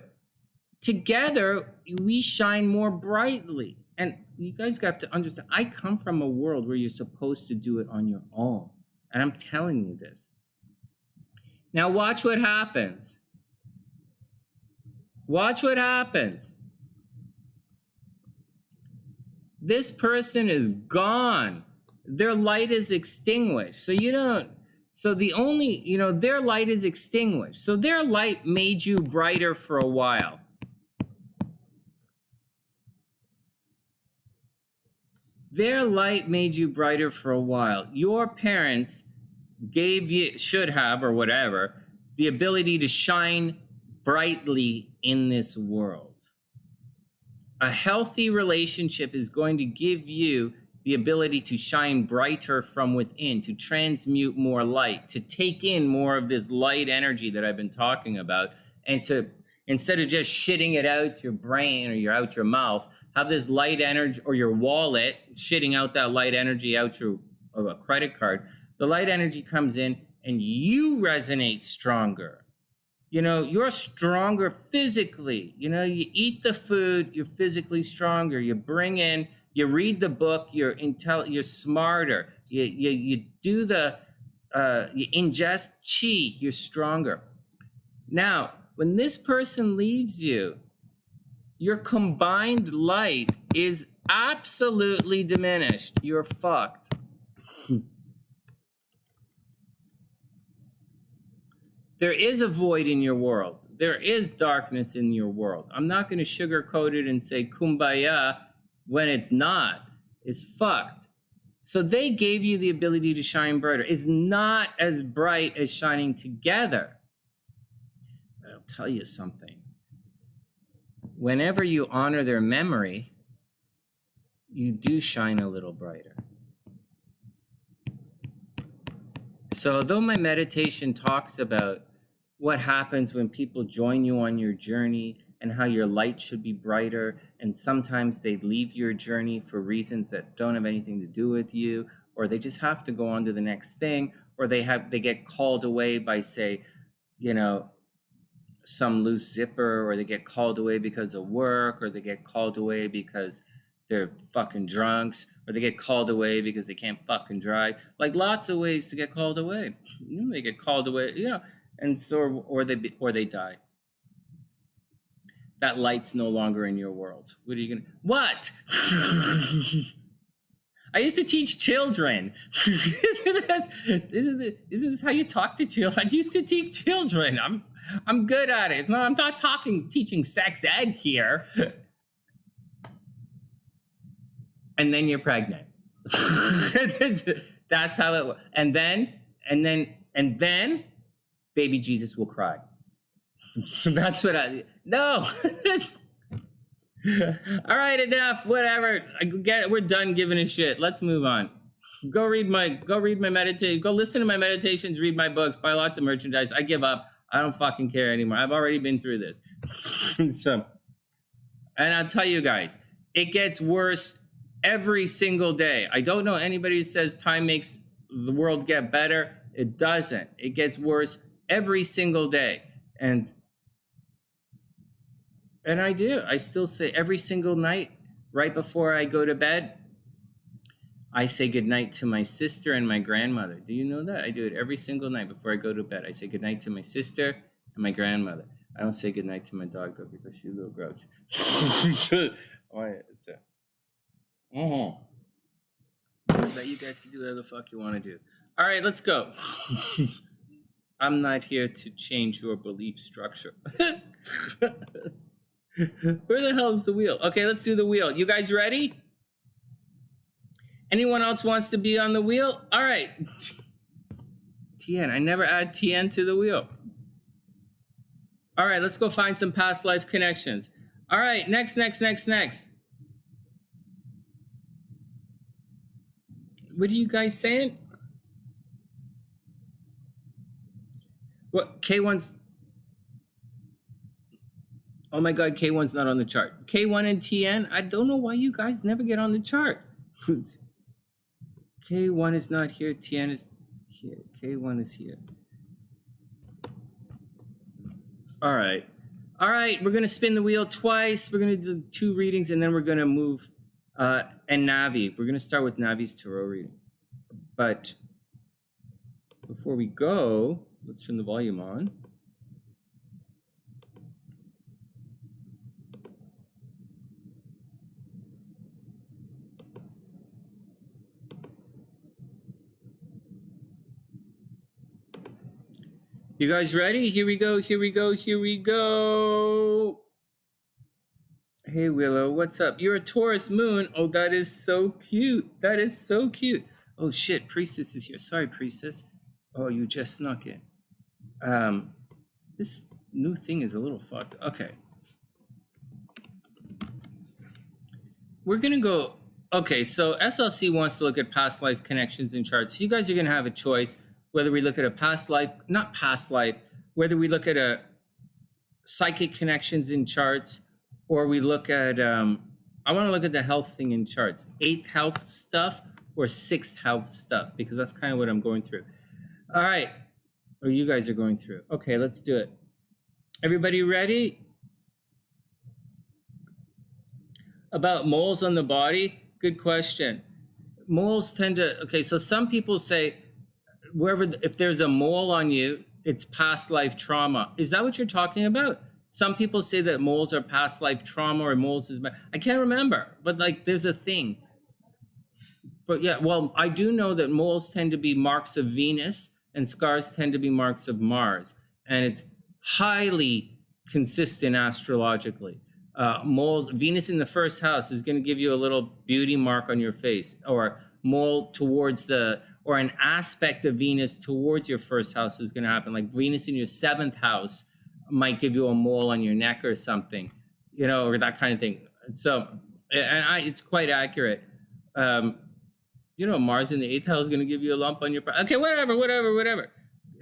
Together, we shine more brightly. And you guys have to understand, I come from a world where you're supposed to do it on your own. And I'm telling you this. Now watch what happens. Watch what happens. This person is gone. Their light is extinguished. So you don't, so the only, you know, their light is extinguished. So their light made you brighter for a while. Their light made you brighter for a while. Your parents gave you, should have, or whatever, the ability to shine brightly in this world. A healthy relationship is going to give you the ability to shine brighter from within, to transmute more light, to take in more of this light energy that I've been talking about, and to, instead of just shitting it out your brain or out your mouth, have this light energy, or your wallet shitting out that light energy out your a credit card. The light energy comes in and you resonate stronger. You know, you're stronger physically. You know, you eat the food, you're physically stronger. You bring in, you read the book, you're smarter. You do the, you ingest chi, you're stronger. Now, when this person leaves you, your combined light is absolutely diminished. You're fucked. There is a void in your world. There is darkness in your world. I'm not going to sugarcoat it and say kumbaya when it's not. It's fucked. So they gave you the ability to shine brighter. It's not as bright as shining together. But I'll tell you something. Whenever you honor their memory, you do shine a little brighter. So though my meditation talks about what happens when people join you on your journey and how your light should be brighter, and sometimes they leave your journey for reasons that don't have anything to do with you, or they just have to go on to the next thing, or they get called away by, say, you know, some loose zipper, or they get called away because of work, or they get called away because they're fucking drunks, or they get called away because they can't fucking drive. Like, lots of ways to get called away. You know, they get called away, you know, and so, or they die. That light's no longer in your world. What are you gonna, what? I used to teach children. Isn't this how you talk to children? I used to teach children. I'm good at it. No, I'm not teaching sex ed here. And then you're pregnant. That's how it works. And then baby Jesus will cry. So that's what no. All right, enough, whatever. I get it. We're done giving a shit. Let's move on. Go read my meditation. Go listen to my meditations, read my books, buy lots of merchandise. I give up. I don't fucking care anymore. I've already been through this. So, and I'll tell you guys, it gets worse every single day. I don't know anybody who says time makes the world get better. It doesn't. It gets worse every single day. And I do. I still say every single night, right before I go to bed, I say goodnight to my sister and my grandmother. Do you know that? I do it every single night before I go to bed. I say goodnight to my sister and my grandmother. I don't say goodnight to my dog, though, because she's a little grouchy. But you guys can do whatever the fuck you want to do. All right, let's go. I'm not here to change your belief structure. Where the hell is the wheel? Okay, let's do the wheel. You guys ready? Anyone else wants to be on the wheel? All right. TN. I never add TN to the wheel. All right, let's go find some past life connections. All right, next. What are you guys saying? What? K1's... Oh my God, K1's not on the chart. K1 and TN, I don't know why you guys never get on the chart. K1 is not here, TN is here. K1 is here. All right, we're gonna spin the wheel twice. We're gonna do 2 readings and then we're gonna move, and Navi. We're gonna start with Navi's tarot reading. But before we go, let's turn the volume on. You guys ready? Here we go, here we go, here we go. Hey, Willow, what's up? You're a Taurus moon. Oh, that is so cute. That is so cute. Oh, shit, Priestess is here. Sorry, Priestess. Oh, you just snuck in. This new thing is a little fucked. Okay. We're going to go. Okay, so SLC wants to look at past life connections and charts. You guys are going to have a choice whether we look at a past life, not past life, whether we look at a psychic connections in charts, or we look at, I want to look at the health thing in charts, 8th health stuff or 6th health stuff, because that's kind of what I'm going through. All right, or you guys are going through. Okay, let's do it. Everybody ready? About moles on the body? Good question. Moles tend to, okay, so some people say, if there's a mole on you, it's past life trauma. Is that what you're talking about? Some people say that moles are past life trauma, or moles is, I can't remember, but like there's a thing. But yeah, well, I do know that moles tend to be marks of Venus and scars tend to be marks of Mars. And it's highly consistent astrologically. Moles, Venus in the first house is going to give you a little beauty mark on your face, or mole towards or an aspect of Venus towards your first house is going to happen. Like Venus in your 7th house might give you a mole on your neck or something, you know, or that kind of thing. So, it's quite accurate. You know, Mars in the 8th house is going to give you a lump on your, okay, whatever.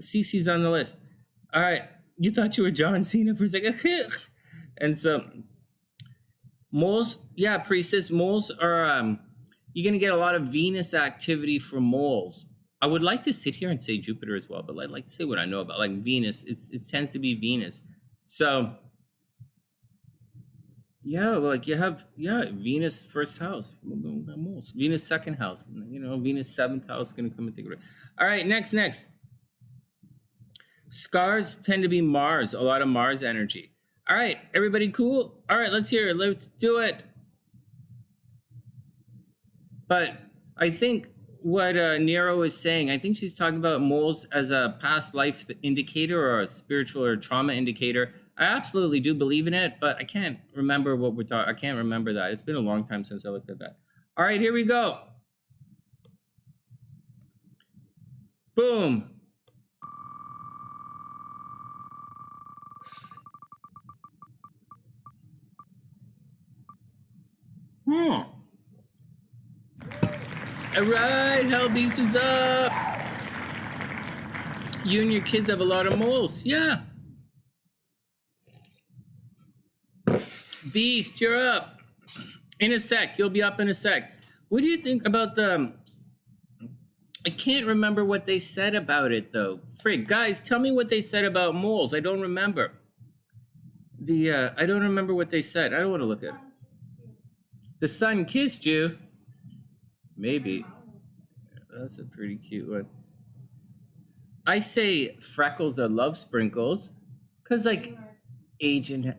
CecI's on the list. All right. You thought you were John Cena for a second. And so moles, yeah, Priestess, moles are, you're going to get a lot of Venus activity from moles. I would like to sit here and say Jupiter as well, but I'd like to say what I know about, like Venus. It tends to be Venus. So, yeah, like you have, Venus 1st house, moles. Venus 2nd house, you know, Venus 7th house is going to come and take it. All right, next. Scars tend to be Mars, a lot of Mars energy. All right, everybody cool? All right, let's hear it. Let's do it. But I think what Nero is saying, I think she's talking about moles as a past life indicator or a spiritual or trauma indicator. I absolutely do believe in it, but I can't remember what we're talking. I can't remember that. It's been a long time since I looked at that. All right, here we go. Boom. All right, HellBeast is up. You and your kids have a lot of moles. Yeah. Beast, you're up. In a sec. You'll be up in a sec. What do you think about the... I can't remember what they said about it, though. Frig, guys, tell me what they said about moles. I don't remember. I don't remember what they said. I don't want to look at it. The sun kissed you? Maybe. That's a pretty cute one. I say freckles are love sprinkles, because like AJ,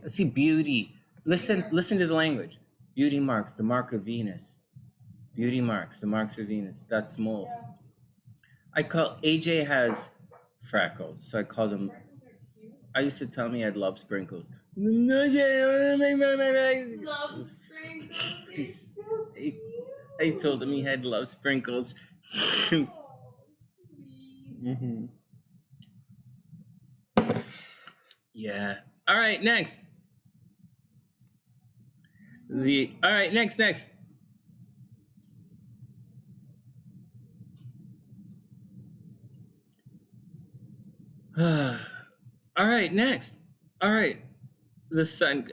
see, beauty. Listen to the language. Beauty marks, the mark of Venus. Beauty marks, the marks of Venus. That's moles. I call AJ has freckles, so I call them. I used to tell him he had love sprinkles. Love sprinkles is so cute. I told him he had love sprinkles. Mm-hmm. Yeah. All right, next. All right, next. All right, next. All right. The sun.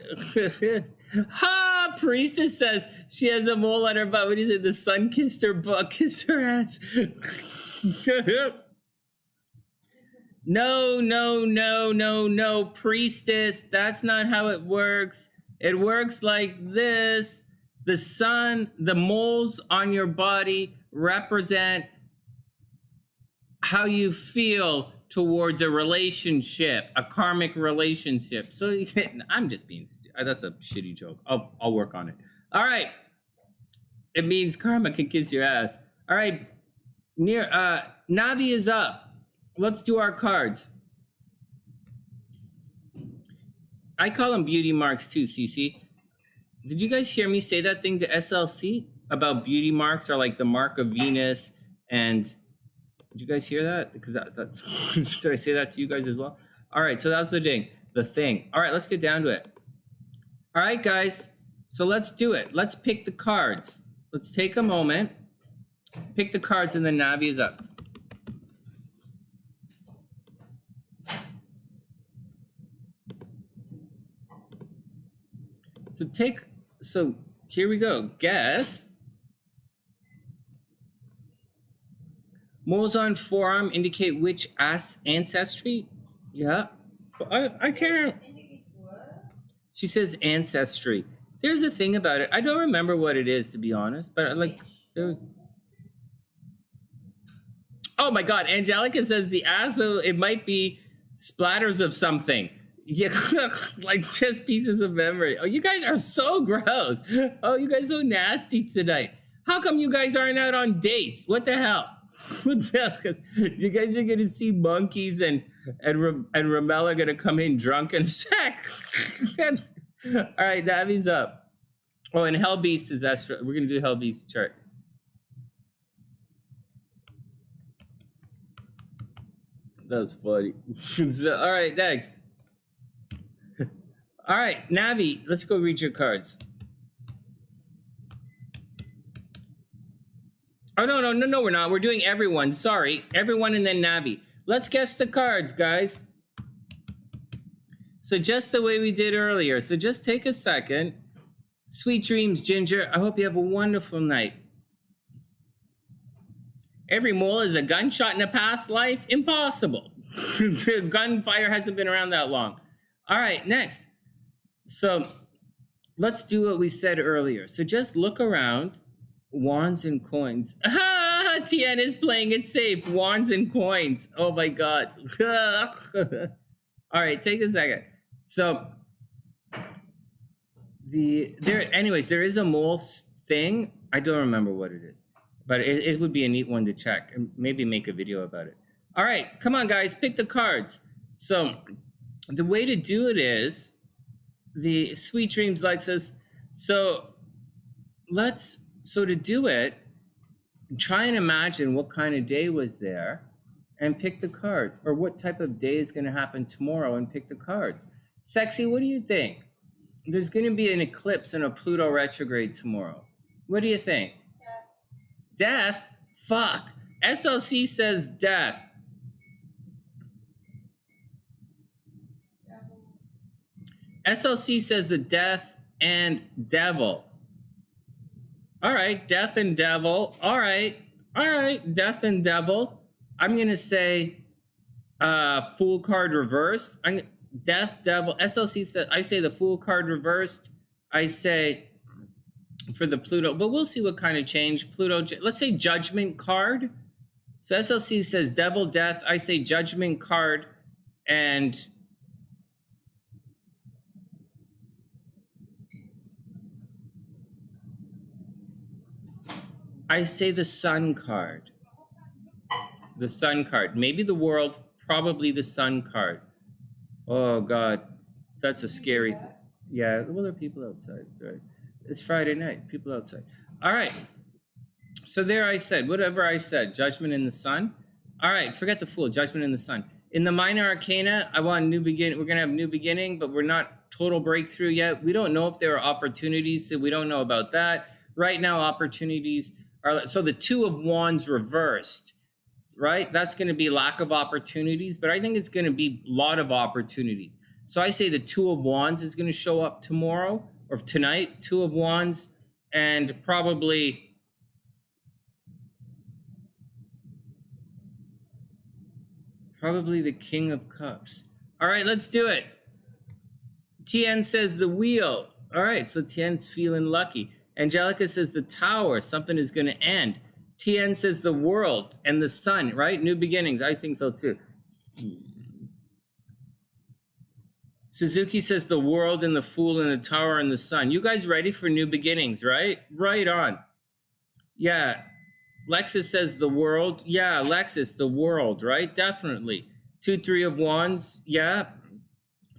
Ha! Priestess says she has a mole on her butt. What is it? The sun kissed her butt, kissed her ass. No, Priestess. That's not how it works. It works like this. The sun, the moles on your body represent how you feel towards a relationship, a karmic relationship. So I'm just being, that's a shitty joke. I'll work on it. All right. It means karma can kiss your ass. All right. Navi is up. let's do our cards. I call them beauty marks too, CecI. Did you guys hear me say that thing to SLC about beauty marks are like the mark of Venus? And did you guys hear that? Because that's did I say that to you guys as well? All right, so that's the thing. All right, let's get down to it. All right, guys, so let's do it. Let's pick the cards. Let's take a moment, pick the cards, and then Navi is up. So here we go. Guess. Moles on forearm indicate which ancestry? Yeah. I can't. She says ancestry. There's a thing about it. I don't remember what it is, to be honest, but like there's. Oh my God, Angelica says the asso, it might be splatters of something. Yeah, like just pieces of memory. Oh, you guys are so gross. Oh, you guys are so nasty tonight. How come you guys aren't out on dates? What the hell? You guys are gonna see monkeys and Ramella gonna come in drunk in a sec. All right, Navi's up. Oh, and HellBeast is Astro. We're gonna do HellBeast chart. That was funny. So, all right, next. All right, Navi, let's go read your cards. Oh, no, we're not. We're doing everyone. Sorry, everyone and then Navi. Let's guess the cards, guys. So just the way we did earlier. So just take a second. Sweet dreams, Ginger. I hope you have a wonderful night. Every mole is a gunshot in a past life? Impossible. Gunfire hasn't been around that long. All right, next. So let's do what we said earlier. So just look around. Wands and coins. Ah, Tien is playing it safe. Wands and coins. Oh my God. All right, take a second. So there is a mole thing. I don't remember what it is, but it would be a neat one to check and maybe make a video about it. All right, come on guys, pick the cards. So the way to do it is the Sweet Dreams likes us. So to do it, try and imagine what kind of day was there and pick the cards, or what type of day is going to happen tomorrow and pick the cards. CecI, what do you think? There's going to be an eclipse and a Pluto retrograde tomorrow. What do you think? Death? Fuck. SLC says death. SLC says the death and devil. All right, death and devil. All right, death and devil. I'm going to say Fool card reversed. Death, devil. SLC says, I say the Fool card reversed. I say for the Pluto, but we'll see what kind of change. Pluto, let's say Judgment card. So SLC says devil, death. I say Judgment card, and I say the Sun card. The Sun card. Maybe the World, probably the Sun card. Oh, God. That's a scary thing. Yeah, well, there are people outside. Right? It's Friday night. People outside. All right. So there I said, whatever I said, Judgment in the Sun. All right, forget the Fool, Judgment in the Sun. In the Minor Arcana, I want new beginning. We're going to have new beginning, but we're not total breakthrough yet. We don't know if there are opportunities, so we don't know about that. Right now, opportunities are, so the Two of Wands reversed, right? That's going to be lack of opportunities, but I think it's going to be a lot of opportunities. So I say the Two of Wands is going to show up tomorrow or tonight, Two of Wands, and probably the King of Cups. All right, let's do it. Tien says the Wheel. All right, so Tien's feeling lucky. Angelica says the Tower, something is going to end. Tien says the World and the Sun, right? New beginnings. I think so too. Suzuki says the World and the Fool and the Tower and the Sun. You guys ready for new beginnings, right? Right on. Yeah. Lexus says the world. Yeah, Lexus, the world, right? Definitely. 2, 3 of Wands. Yeah.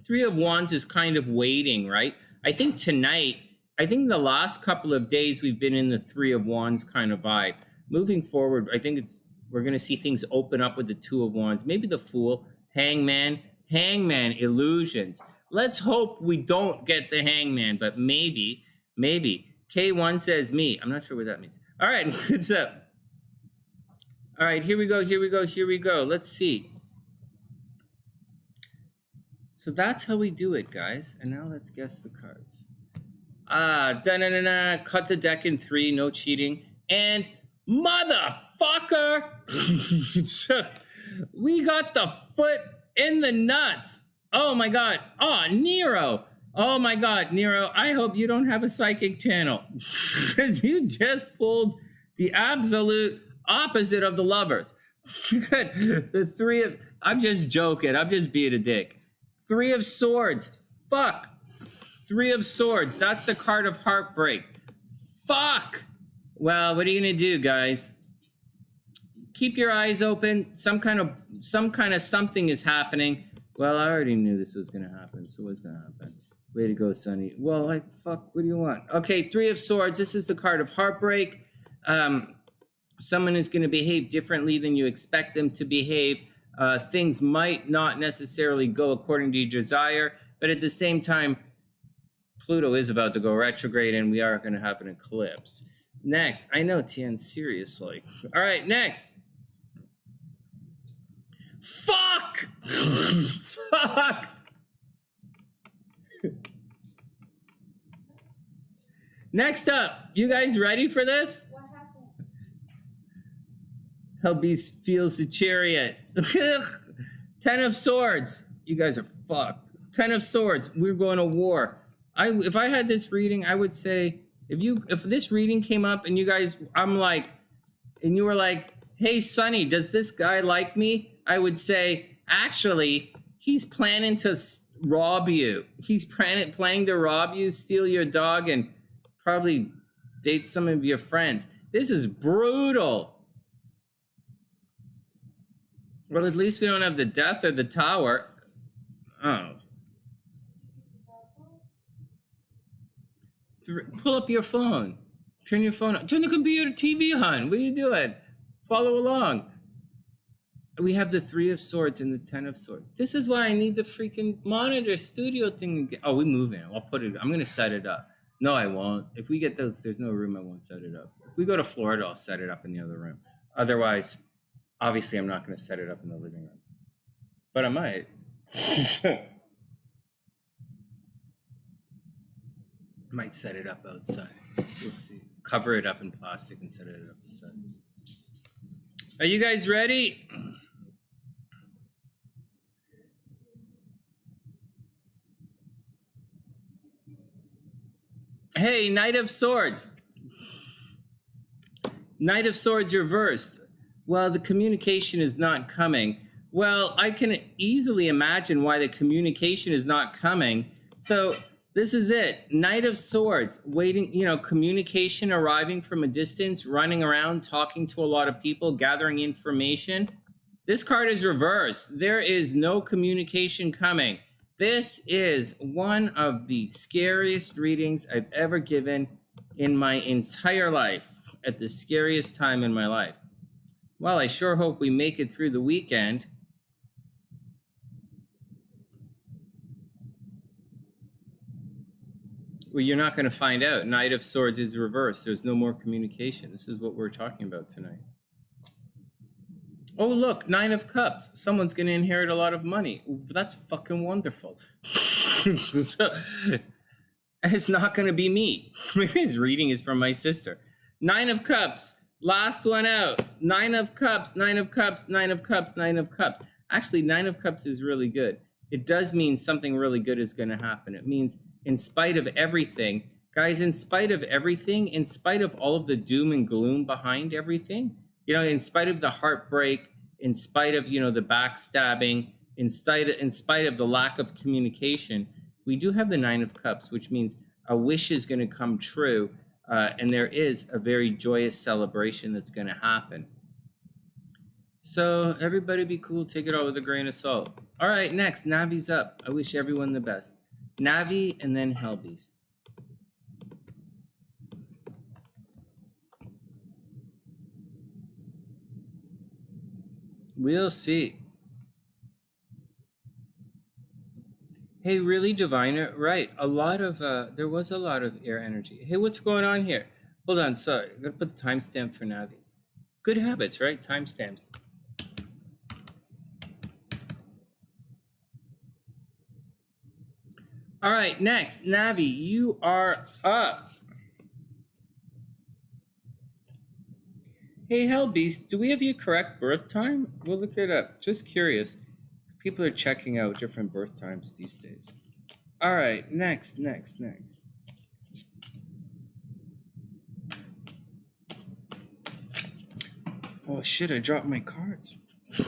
3 of Wands is kind of waiting, right? I think tonight, I think the last couple of days we've been in the 3 of Wands kind of vibe. Moving forward, I think we're going to see things open up with the 2 of Wands. Maybe the Fool, Hangman, illusions. Let's hope we don't get the Hangman, but maybe. K1 says me. I'm not sure what that means. All right, what's up? All right, here we go. Let's see. So that's how we do it, guys. And now let's guess the cards. Cut the deck in 3, no cheating. And motherfucker! We got the foot in the nuts. Oh my God. Oh, Nero. Oh my God, Nero, I hope you don't have a psychic channel. Because you just pulled the absolute opposite of the Lovers. The 3 of, I'm just joking. I'm just being a dick. 3 of Swords. Fuck. 3 of Swords. That's the card of heartbreak. Fuck. Well, what are you going to do, guys? Keep your eyes open. Some kind of something is happening. Well, I already knew this was going to happen. So what's going to happen? Way to go, Sunny. Well, like, fuck, what do you want? Okay, 3 of Swords. This is the card of heartbreak. Someone is going to behave differently than you expect them to behave. Things might not necessarily go according to your desire, but at the same time, Pluto is about to go retrograde and we are going to have an eclipse. Next, I know, Tien, seriously. All right, next. Fuck! Fuck! Next up, you guys ready for this? What happened? HellBeast feels the chariot. 10 of Swords. You guys are fucked. 10 of Swords. We're going to war. If I had this reading, I would say, if this reading came up and you guys, and you were like, hey, Sunny, does this guy like me? I would say, actually, he's planning to rob you. He's planning to rob you, steal your dog, and probably date some of your friends. This is brutal. Well, at least we don't have the Death or the Tower. Oh. Pull up your phone. Turn your phone on. Turn the computer TV on. What are you doing? Follow along. We have the 3 of Swords and the 10 of Swords. This is why I need the freaking monitor studio thing. Oh, we move in. I'll put it. I'm going to set it up. No, I won't. If we get those, there's no room, I won't set it up. If we go to Florida, I'll set it up in the other room. Otherwise, obviously, I'm not going to set it up in the living room. But I might. I might set it up outside. We'll see. Cover it up in plastic and set it up outside. Are you guys ready? Hey, Knight of Swords. Knight of Swords reversed. Well, the communication is not coming. Well, I can easily imagine why the communication is not coming. So this is it. Knight of Swords, waiting, communication arriving from a distance, running around, talking to a lot of people, gathering information. This card is reversed. There is no communication coming. This is one of the scariest readings I've ever given in my entire life, at the scariest time in my life. Well, I sure hope we make it through the weekend. Well, you're not going to find out. Knight of Swords is reversed. There's no more communication. This is what we're talking about tonight. Oh, look, 9 of Cups. Someone's going to inherit a lot of money. That's fucking wonderful. It's not going to be me. His reading is from my sister. 9 of Cups. Last one out. 9 of Cups, 9 of Cups, 9 of Cups, 9 of Cups. Actually, 9 of Cups is really good. It does mean something really good is going to happen. It means in spite of everything, guys, in spite of everything, in spite of all of the doom and gloom behind everything, in spite of the heartbreak, in spite of, the backstabbing, in spite of the lack of communication, we do have the 9 of Cups, which means a wish is going to come true. and there is a very joyous celebration that's going to happen. So everybody be cool, take it all with a grain of salt. All right, next, Navi's up. I wish everyone the best. Navi and then HellBeast. We'll see. Hey, really, Diviner? Right, a lot of, there was a lot of air energy. Hey, what's going on here? Hold on, sorry, I'm gonna put the timestamp for Navi. Good habits, right? Timestamps. All right, next, Navi, you are up. Hey, HellBeast, do we have your correct birth time? We'll look it up. Just curious. People are checking out different birth times these days. All right, next. Oh shit, I dropped my cards. I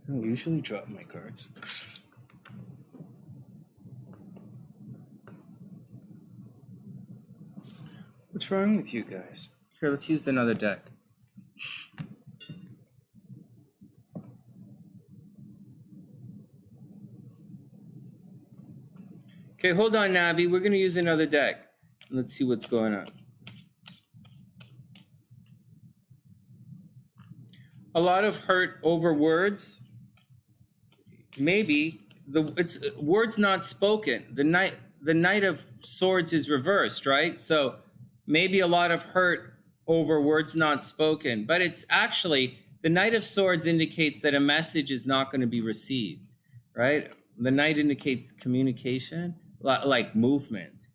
don't usually drop my cards. What's wrong with you guys? Here, let's use another deck. Okay, hold on, Navi. We're going to use another deck. Let's see what's going on. A lot of hurt over words. Maybe it's words not spoken. The Knight of Swords is reversed, right? So maybe a lot of hurt over words not spoken. But it's actually, the Knight of Swords indicates that a message is not going to be received, right? The Knight indicates communication, like movement,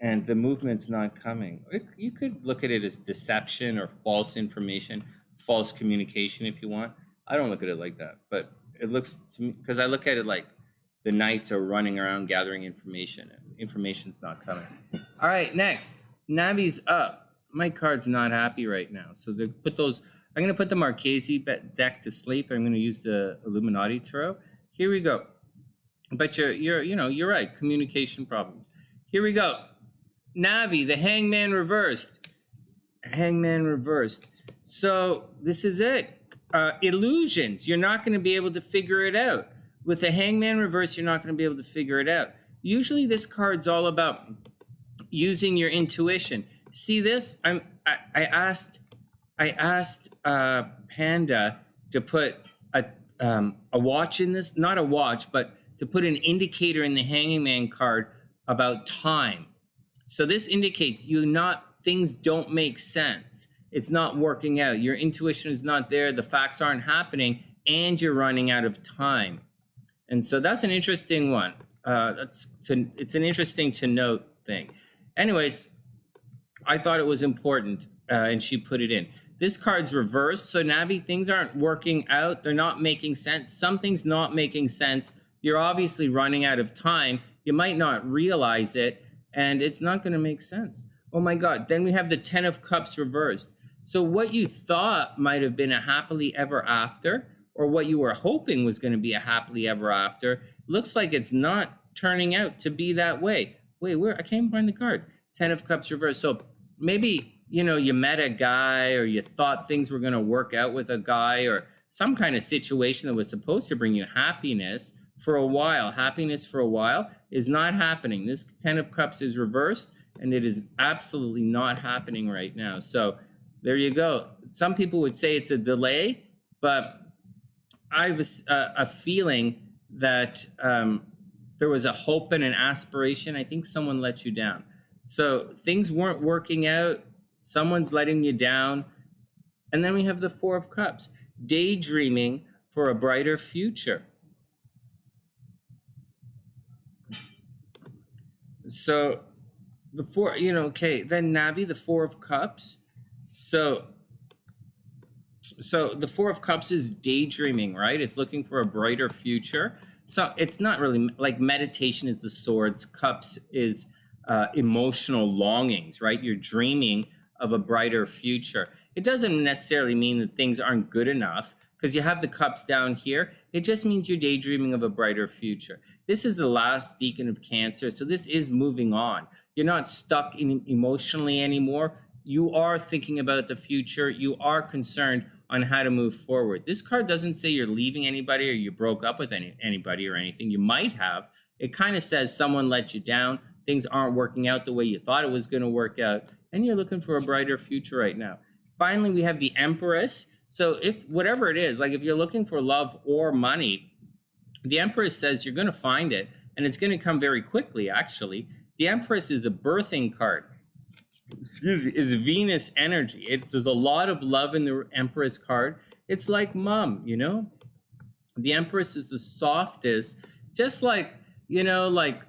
and the movement's not coming. You could look at it as deception or false information, false communication if you want. I don't look at it like that, but it looks to me, because I look at it like the knights are running around gathering information, and information's not coming. All right, next, Navi's up. My card's not happy right now, so I'm going to put the Marchese deck to sleep. I'm going to use the Illuminati Tarot. Here we go. But you're right. Communication problems. Here we go. Navi, the Hangman reversed. Hangman reversed. So this is it. Illusions. You're not going to be able to figure it out. With the Hangman reversed, you're not going to be able to figure it out. Usually this card's all about using your intuition. See this? I asked Panda to put a watch in this, not a watch, but to put an indicator in the Hangman card about time. So this indicates things don't make sense. It's not working out. Your intuition is not there. The facts aren't happening, and you're running out of time. And so that's an interesting one. It's an interesting to note thing. Anyways, I thought it was important, and she put it in. This card's reversed, so Navi, things aren't working out. They're not making sense. Something's not making sense. You're obviously running out of time. You might not realize it, and it's not going to make sense. Oh my God. Then we have the 10 of Cups reversed. So what you thought might have been a happily ever after, or what you were hoping was going to be a happily ever after, looks like it's not turning out to be that way. Wait, where? I can't find the card. 10 of Cups reversed. So maybe, you met a guy, or you thought things were going to work out with a guy, or some kind of situation that was supposed to bring you happiness for a while. Happiness for a while is not happening. This 10 of Cups is reversed, and it is absolutely not happening right now. So there you go. Some people would say it's a delay, but I was a feeling that there was a hope and an aspiration. I think someone let you down. So things weren't working out. Someone's letting you down. And then we have the 4 of Cups, daydreaming for a brighter future. So the 4, okay, then Navi, the 4 of Cups. So the 4 of Cups is daydreaming, right? It's looking for a brighter future. So it's not really like meditation is the swords. Cups is emotional longings, right? You're dreaming of a brighter future. It doesn't necessarily mean that things aren't good enough, because you have the cups down here. It just means you're daydreaming of a brighter future. This is the last decan of Cancer, so this is moving on. You're not stuck emotionally anymore. You are thinking about the future. You are concerned on how to move forward. This card doesn't say you're leaving anybody or you broke up with anybody or anything. You might have. It kind of says someone let you down. Things aren't working out the way you thought it was going to work out, and you're looking for a brighter future right now. Finally, we have the Empress. So if whatever it is, like if you're looking for love or money, the Empress says you're going to find it, and it's going to come very quickly, actually. The Empress is a birthing card. Excuse me, is Venus energy. There's a lot of love in the Empress card. It's like mom, you know? The Empress is the softest, just like, you know, like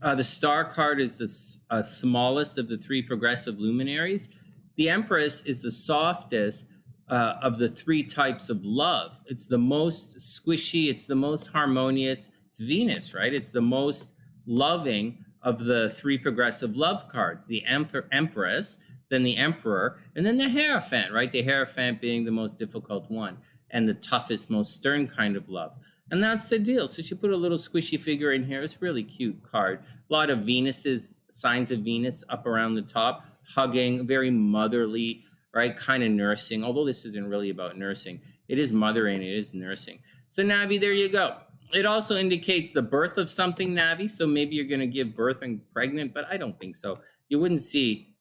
the Star card is the smallest of the three progressive luminaries. The Empress is the softest of the three types of love. It's the most squishy. It's the most harmonious. It's Venus, right? It's the most loving of the three progressive love cards. The Empress, then the Emperor, and then the Hierophant, right? The Hierophant being the most difficult one and the toughest, most stern kind of love. And that's the deal. So she put a little squishy figure in here. It's a really cute card. A lot of Venuses, signs of Venus up around the top, hugging, very motherly, right? Kind of nursing, although this isn't really about nursing. It is mothering, it is nursing. So Navi, there you go. It also indicates the birth of something, Navi. So maybe you're going to give birth and pregnant, but I don't think so. You wouldn't see,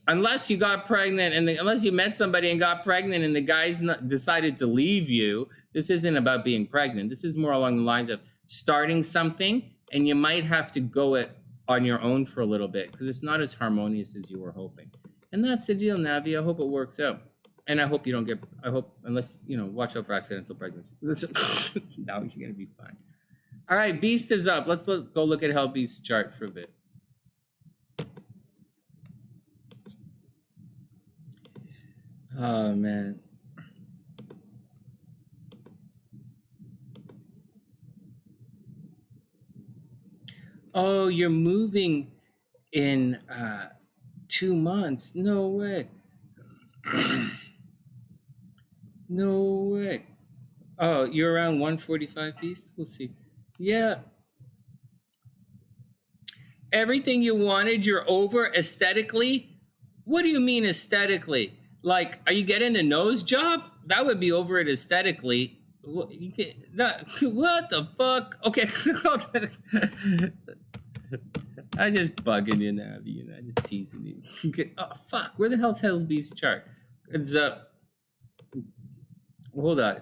unless you got pregnant and unless you met somebody and got pregnant and the guy's decided to leave you. This isn't about being pregnant. This is more along the lines of starting something, and you might have to go it on your own for a little bit because it's not as harmonious as you were hoping. And that's the deal, Navi. I hope it works out. And I hope you don't get, I hope, unless, you know, watch out for accidental pregnancy. Now you're going to be fine. All right, Beast is up. Let's go look at HellBeast's chart for a bit. Oh, man. Oh, you're moving in 2 months. No way. No way. Oh, you're around 145 Beast? We'll see. Yeah. Everything you wanted, you're over aesthetically? What do you mean aesthetically? Like, are you getting a nose job? That would be over it aesthetically. What the fuck? Okay. I'm just bugging you now, you know, just teasing you. Okay. Oh, fuck. Where the hell's HellBeast's chart? It's hold on.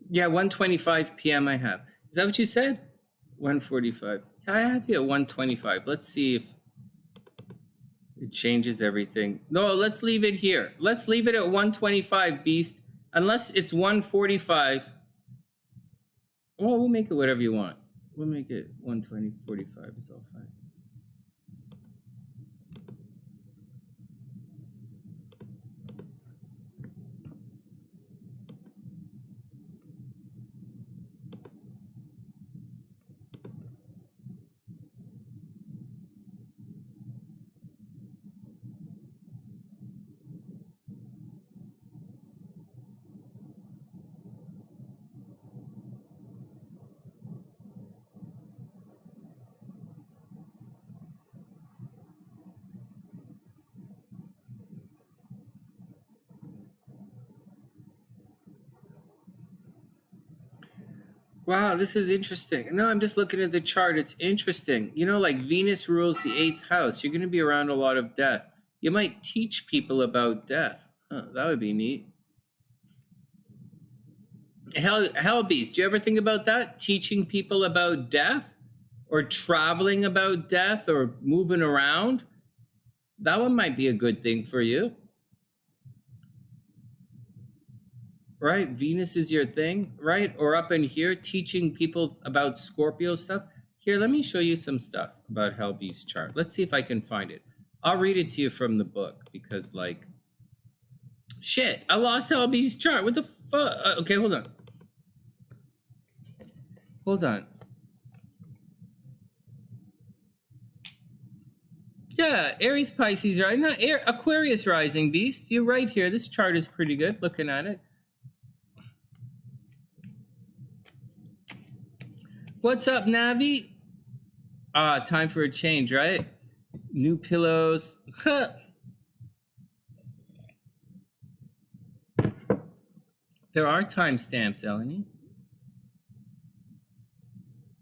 Yeah, 1:25 p.m. I have. Is that what you said? 1:45. I have you at 1:25. Let's see if it changes everything. No, let's leave it here. Let's leave it at 1:25, Beast. Unless it's 1:45. Well, we'll make it whatever you want. We'll make it 1:20:45. It's all fine. Wow, this is interesting. No, I'm just looking at the chart. It's interesting. You know, like Venus rules the 8th house. You're going to be around a lot of death. You might teach people about death. Huh, that would be neat. HellBeast, do you ever think about that? Teaching people about death? Or traveling about death? Or moving around? That one might be a good thing for you. Right? Venus is your thing, right? Or up in here, teaching people about Scorpio stuff. Here, let me show you some stuff about HellBeast's chart. Let's see if I can find it. I'll read it to you from the book because, like, shit, I lost HellBeast's chart. What the fuck? Okay, hold on. Hold on. Yeah, Aries, Pisces, right? Not Aquarius rising beast. You're right here. This chart is pretty good looking at it. What's up, Navi? Time for a change, right? New pillows. There are timestamps, EleniG.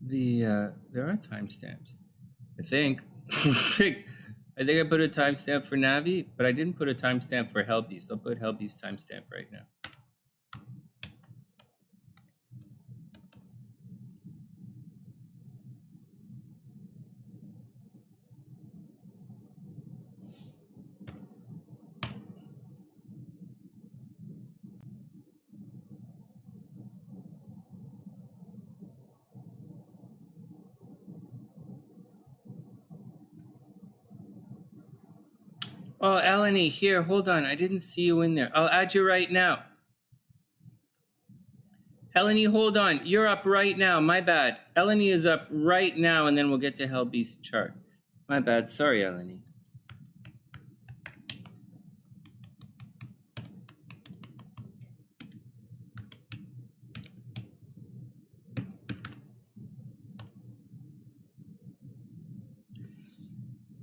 There are timestamps. I think. I think I put a timestamp for Navi, but I didn't put a timestamp for HellBeast. I'll put HellBeast timestamp right now. Oh, EleniG, here, hold on. I didn't see you in there. I'll add you right now. EleniG, hold on. You're up right now. My bad. EleniG is up right now, and then we'll get to HellBeast chart. My bad. Sorry, EleniG.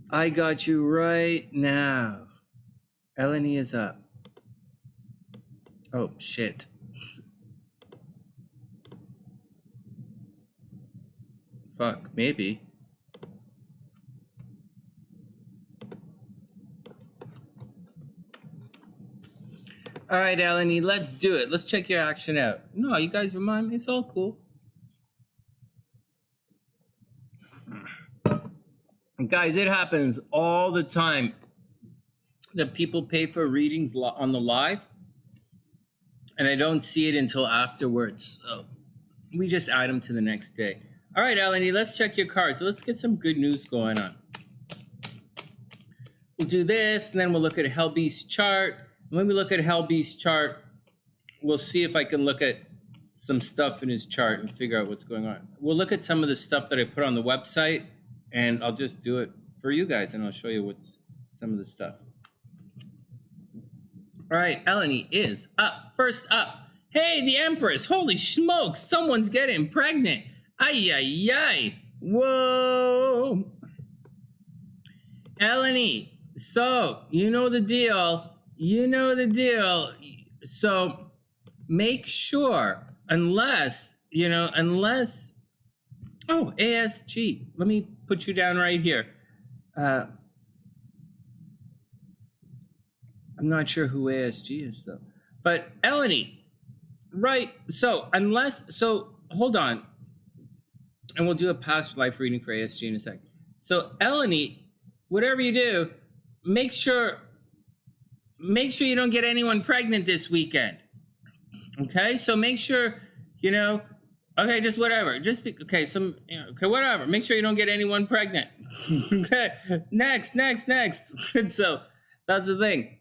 I got you right now. EleniG is up. Oh, shit. Fuck, maybe. All right, EleniG, let's do it. Let's check your action out. No, you guys remind me. It's all cool. Guys, it happens all the time that people pay for readings on the live, and I don't see it until afterwards. So we just add them to the next day. All right, EleniG, let's check your cards. Let's get some good news going on. We'll do this, and then we'll look at a HellBeast chart. And when we look at HellBeast chart, we'll see if I can look at some stuff in his chart and figure out what's going on. We'll look at some of the stuff that I put on the website, and I'll just do it for you guys, and I'll show you what's some of the stuff. All right, EleniG is up. First up, hey, the Empress. Holy smokes, someone's getting pregnant. Ay, ay, ay. Whoa. EleniG, so you know the deal. You know the deal. So make sure, unless, oh, ASG. Let me put you down right here. I'm not sure who ASG is, though. But EleniG, right? So hold on. And we'll do a past life reading for ASG in a sec. So EleniG, whatever you do, make sure you don't get anyone pregnant this weekend. Okay? So make sure, okay, just whatever. Okay, whatever. Make sure you don't get anyone pregnant. Okay. Next. So that's the thing.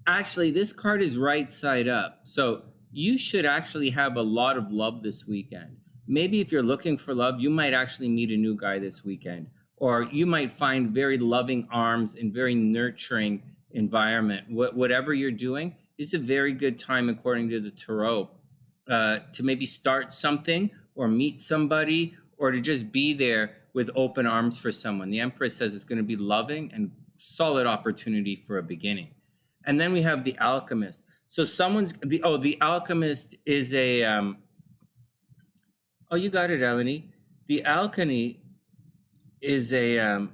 Actually, this card is right side up. So you should actually have a lot of love this weekend. Maybe if you're looking for love, you might actually meet a new guy this weekend. Or you might find very loving arms and very nurturing environment. Whatever you're doing, is a very good time, according to the Tarot, to maybe start something or meet somebody or to just be there with open arms for someone. The Empress says it's going to be loving and solid opportunity for a beginning. And then we have the Alchemist. So the Alchemist is a, oh, you got it, EleniG. The Alchemy is a,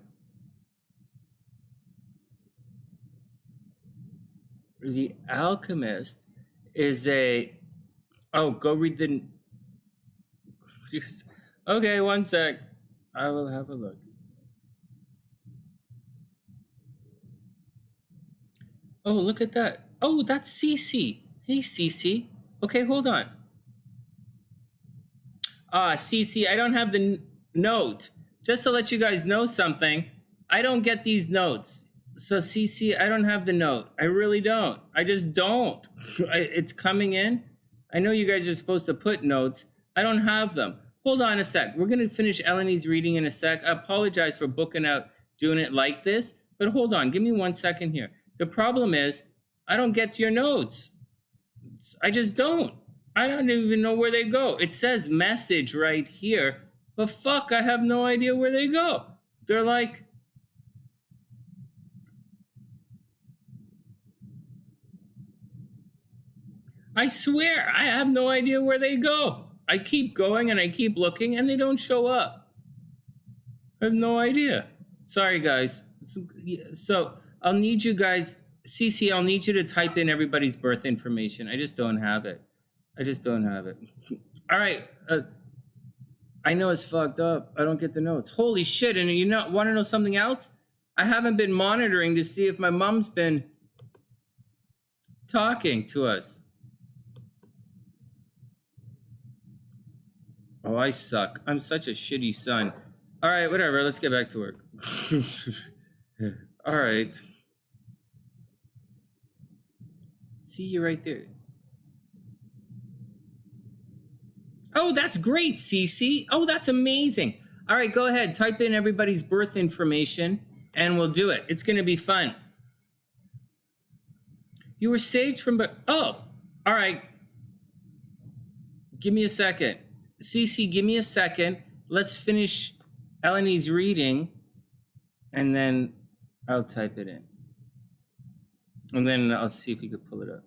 the Alchemist is a, oh, go read the, okay, one sec. I will have a look. Oh, look at that. Oh, that's CecI. Hey, CecI. Okay, hold on. CecI, I don't have the note. Just to let you guys know something, I don't get these notes. So CecI, I don't have the note. I really don't. I just don't. It's coming in. I know you guys are supposed to put notes, I don't have them. Hold on a sec. We're going to finish EleniG's reading in a sec. I apologize for booking out doing it like this, but hold on. Give me 1 second here. The problem is I don't get to your notes. I just don't. I don't even know where they go. It says message right here, but fuck, I have no idea where they go. They're like, I swear, I have no idea where they go. I keep going and I keep looking and they don't show up. I have no idea. Sorry, guys. So I'll need you guys, CecI, I'll need you to type in everybody's birth information. I just don't have it. I just don't have it. All right. I know it's fucked up. I don't get the notes. Holy shit. And you know, want to know something else? I haven't been monitoring to see if my mom's been talking to us. Oh, I suck. I'm such a shitty son. All right, whatever. Let's get back to work. All right. See you right there. Oh, that's great, CecI. Oh, that's amazing. All right, go ahead. Type in everybody's birth information and we'll do it. It's going to be fun. You were saved from... Oh, all right. Give me a second. CecI, give me a second. Let's finish EleniG's reading and then I'll type it in. And then I'll see if you could pull it up.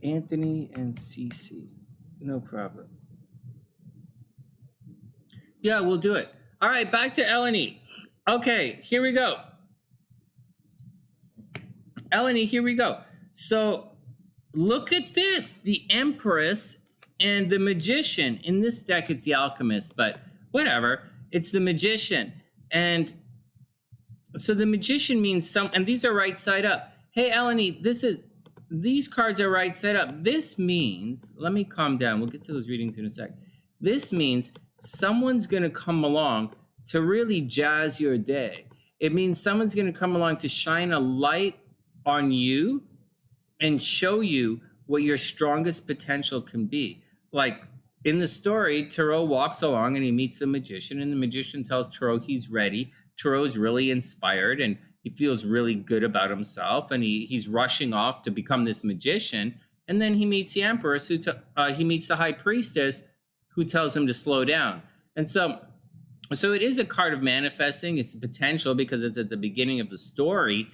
Anthony and CecI. No problem. Yeah, we'll do it. All right, back to EleniG. Okay, here we go. EleniG, here we go. So look at this. The Empress and the Magician. In this deck, it's the Alchemist, but whatever. It's the Magician. And so the Magician means some, and these are right side up. Hey, EleniG, these cards are right side up. This means, let me calm down. We'll get to those readings in a sec. This means someone's going to come along to really jazz your day. It means someone's going to come along to shine a light on you and show you what your strongest potential can be. Like in the story, Tarot walks along and he meets the Magician, and the Magician tells Tarot he's ready. Tarot's really inspired and he feels really good about himself, and he's rushing off to become this magician. And then he meets the Empress, he meets the High Priestess, who tells him to slow down. And so it is a card of manifesting. It's the potential because it's at the beginning of the story.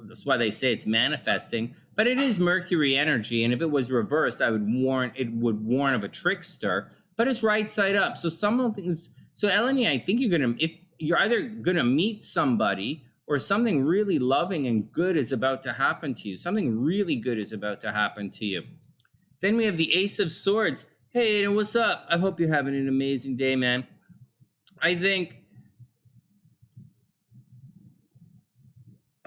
That's why they say it's manifesting. But it is Mercury energy, and if it was reversed, it would warn of a trickster. But it's right side up. So EleniG, I think if you're either gonna meet somebody, or something really loving and good is about to happen to you. Something really good is about to happen to you. Then we have the Ace of Swords. Hey, Aiden, what's up? I hope you're having an amazing day, man. I think...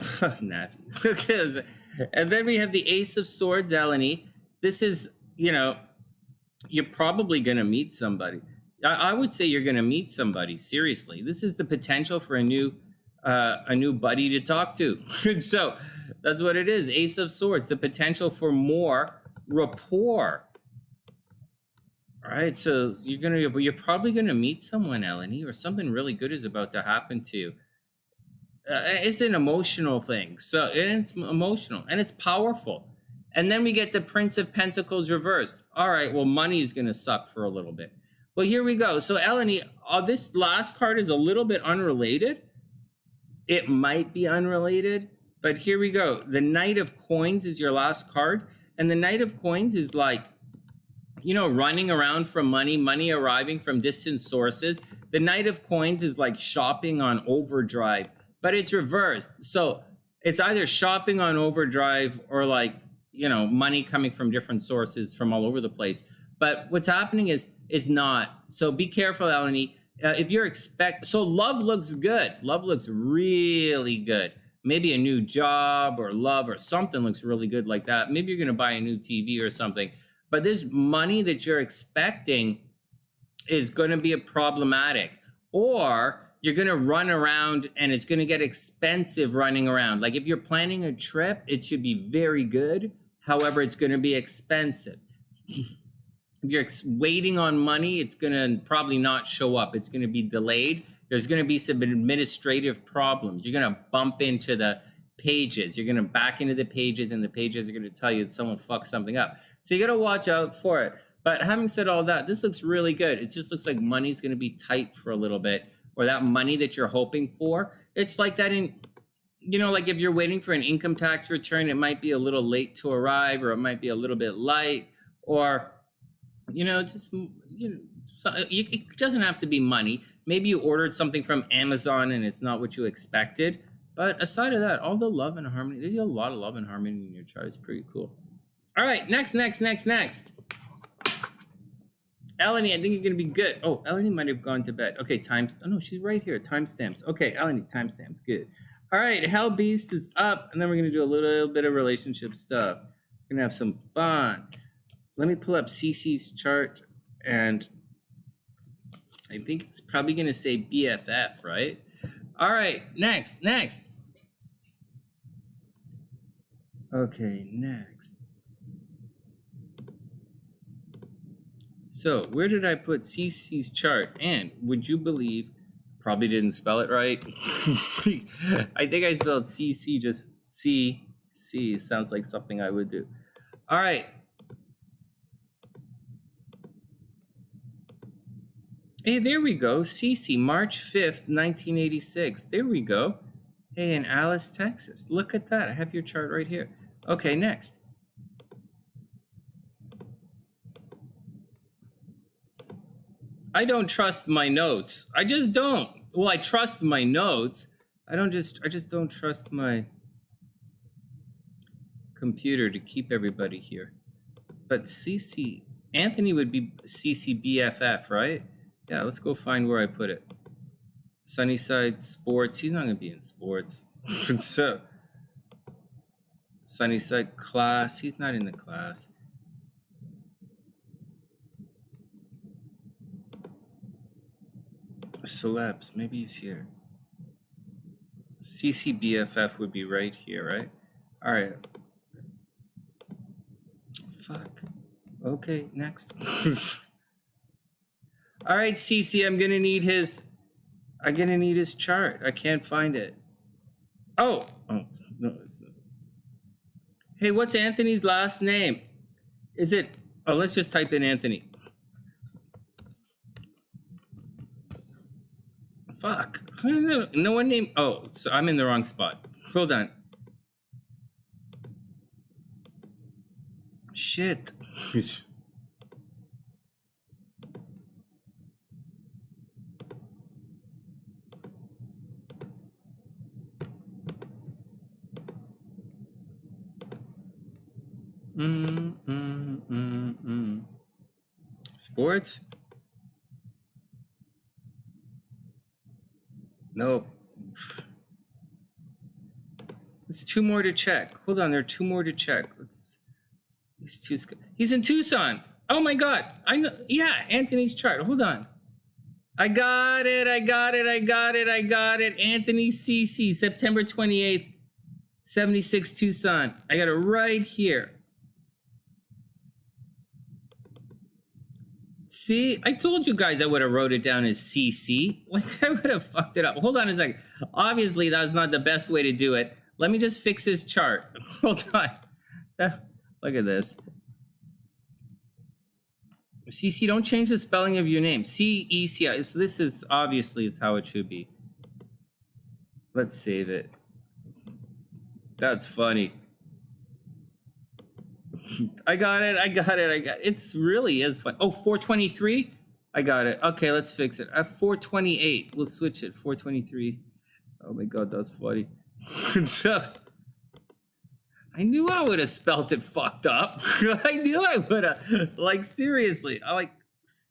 Navi. And then we have the Ace of Swords, EleniG. This is, you're probably going to meet somebody. I would say you're going to meet somebody, seriously. This is the potential for a new buddy to talk to. So that's what it is. Ace of Swords, the potential for more rapport. All right, so you're probably gonna meet someone, EleniG, or something really good is about to happen to you. It's an emotional thing. So it's emotional and it's powerful. And then we get the Prince of Pentacles reversed. All right, well, money is gonna suck for a little bit. Well, here we go. So EleniG, this last card is a little bit unrelated. It might be unrelated, but here we go. The Knight of Coins is your last card. And the Knight of Coins is like, running around from money arriving from distant sources. The Knight of Coins is like shopping on overdrive, but it's reversed. So it's either shopping on overdrive or like, money coming from different sources from all over the place. But what's happening is not. So be careful, EleniG. If you're so love looks good. Love looks really good. Maybe a new job or love or something looks really good like that. Maybe you're going to buy a new TV or something. But this money that you're expecting is going to be problematic. Or you're going to run around and it's going to get expensive running around. Like if you're planning a trip, it should be very good. However, it's going to be expensive. If you're waiting on money, it's going to probably not show up. It's going to be delayed. There's going to be some administrative problems. You're going to bump into the pages. You're going to back into the pages, and the pages are going to tell you that someone fucked something up. So you got to watch out for it. But having said all that, this looks really good. It just looks like money's going to be tight for a little bit, or that money that you're hoping for. It's like that in, you know, like if you're waiting for an income tax return, it might be a little late to arrive, or it might be a little bit light, or, you know, just, you know, so it doesn't have to be money. Maybe you ordered something from Amazon and it's not what you expected. But aside of that, all the love and harmony, there's a lot of love and harmony in your chart. It's pretty cool. All right, next. EleniG, I think you're gonna be good. Oh, EleniG might have gone to bed. Okay, times. Oh no, she's right here. Timestamps. Okay, EleniG, timestamps. Good. All right, HellBeast is up, and then we're gonna do a little bit of relationship stuff. We're gonna have some fun. Let me pull up CecI's chart, and I think it's probably gonna say BFF, right? All right, next. Okay, next. So where did I put CecI's chart? And would you believe, probably didn't spell it right. I think I spelled CC just C. Sounds like something I would do. All right. Hey, there we go. CecI, March 5th, 1986. There we go. Hey, in Alice, Texas. Look at that. I have your chart right here. Okay, next. I don't trust my notes. I just don't. Well, I trust my notes. I just don't trust my computer to keep everybody here. But CecI, Anthony would be CecI BFF, right? Yeah, let's go find where I put it. TheSunnySide sports. He's not gonna be in sports. So TheSunnySide class. He's not in the class. Celebs. Maybe he's here. CecI BFF would be right here, right? All right. Fuck. Okay, next. All right, CecI, I'm gonna need his chart. I can't find it. Oh, no, it's not. Hey, what's Anthony's last name? Is it? Oh, let's just type in Anthony. Fuck. No one named. Oh, so I'm in the wrong spot. Hold on. Shit. Sports? Nope. There's two more to check. Hold on, there are two more to check. He's in Tucson. Oh my God. I know. Yeah, Anthony's chart. Hold on. I got it. Anthony CecI, September 28th, 76 Tucson. I got it right here. See, I told you guys I would have wrote it down as CC. Like, I would have fucked it up. Hold on a second. Obviously, that was not the best way to do it. Let me just fix his chart. Hold on. Look at this. CC, don't change the spelling of your name. CECI. So this is obviously is how it should be. Let's save it. That's funny. I got it. It's really is fun. Oh, 423? I got it. Okay, let's fix it. At 428. We'll switch it. 423. Oh my God, that's funny. I knew I would have spelt it fucked up. I knew I would have. Like, seriously.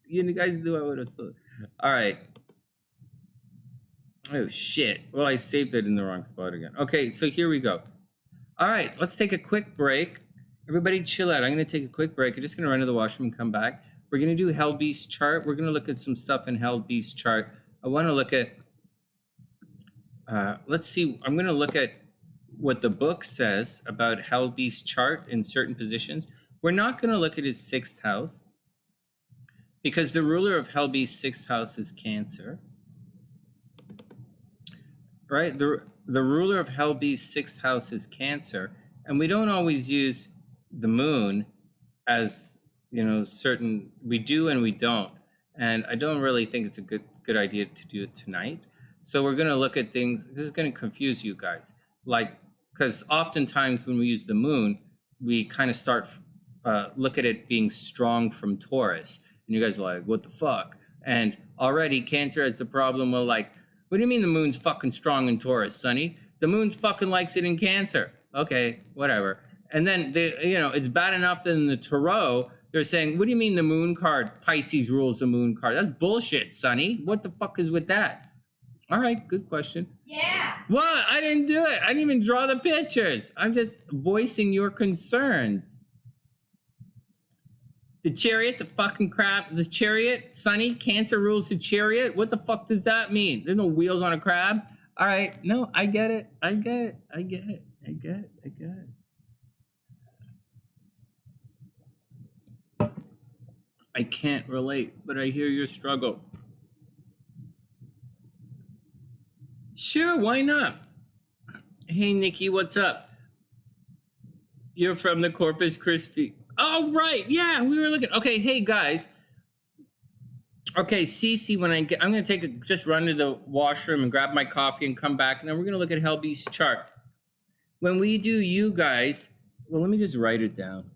You guys knew I would have. All right. Oh, shit. Well, I saved it in the wrong spot again. Okay, so here we go. All right, let's take a quick break. Everybody chill out. I'm going to take a quick break. I'm just going to run to the washroom and come back. We're going to do HellBeast chart. We're going to look at some stuff in HellBeast chart. I want to look at, let's see. I'm going to look at what the book says about HellBeast chart in certain positions. We're not going to look at his 6th house because the ruler of HellBeast's 6th house is Cancer. Right? The ruler of HellBeast's 6th house is Cancer, and we don't always use the moon as, certain, we do and we don't. And I don't really think it's a good idea to do it tonight. So we're going to look at things. This is going to confuse you guys. Like, because oftentimes when we use the moon, we kind of start, look at it being strong from Taurus. And you guys are like, what the fuck? And already Cancer has the problem of like, what do you mean the moon's fucking strong in Taurus, Sonny? The moon fucking likes it in Cancer. Okay, whatever. And then, it's bad enough that in the Tarot, they're saying, what do you mean the moon card, Pisces rules the moon card? That's bullshit, Sonny. What the fuck is with that? All right, good question. Yeah. What? I didn't do it. I didn't even draw the pictures. I'm just voicing your concerns. The Chariot's a fucking crap. The Chariot, Sonny, Cancer rules the Chariot. What the fuck does that mean? There's no wheels on a crab. All right, no, I get it. I get it. I get it. I get it. I get it. I can't relate, but I hear your struggle. Sure, why not? Hey, Nikki, what's up? You're from the Corpus Christi. Oh, right. Yeah, we were looking. Okay, hey, guys. Okay, CecI, I'm going to just run to the washroom and grab my coffee and come back, and then we're going to look at HellBeast's chart. When we do you guys, well, let me just write it down.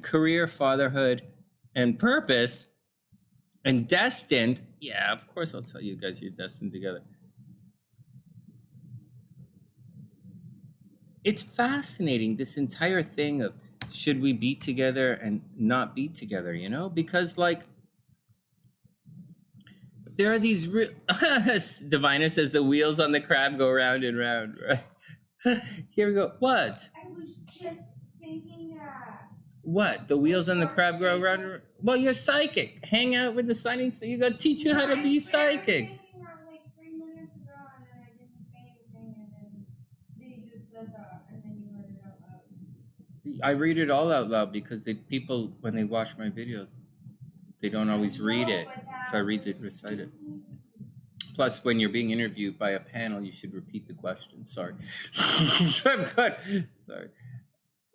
Career, fatherhood, and purpose, and destined. Yeah, of course I'll tell you guys you're destined together. It's fascinating, this entire thing of should we be together and not be together, because like there are these Diviner says the wheels on the crab go round and round, right? Here we go. What? I was just thinking that. What? The wheels on the crab go round and round? Well, you're psychic. Hang out with the Sunny, so you gotta teach you how to be psychic. I was thinking that like 3 minutes ago, and then I didn't say anything, and then they just said that, and then you read it out loud. I read it all out loud because people, when they watch my videos, they don't always read it. So I recite it. Plus, when you're being interviewed by a panel, you should repeat the question. Sorry. I'm good. Sorry.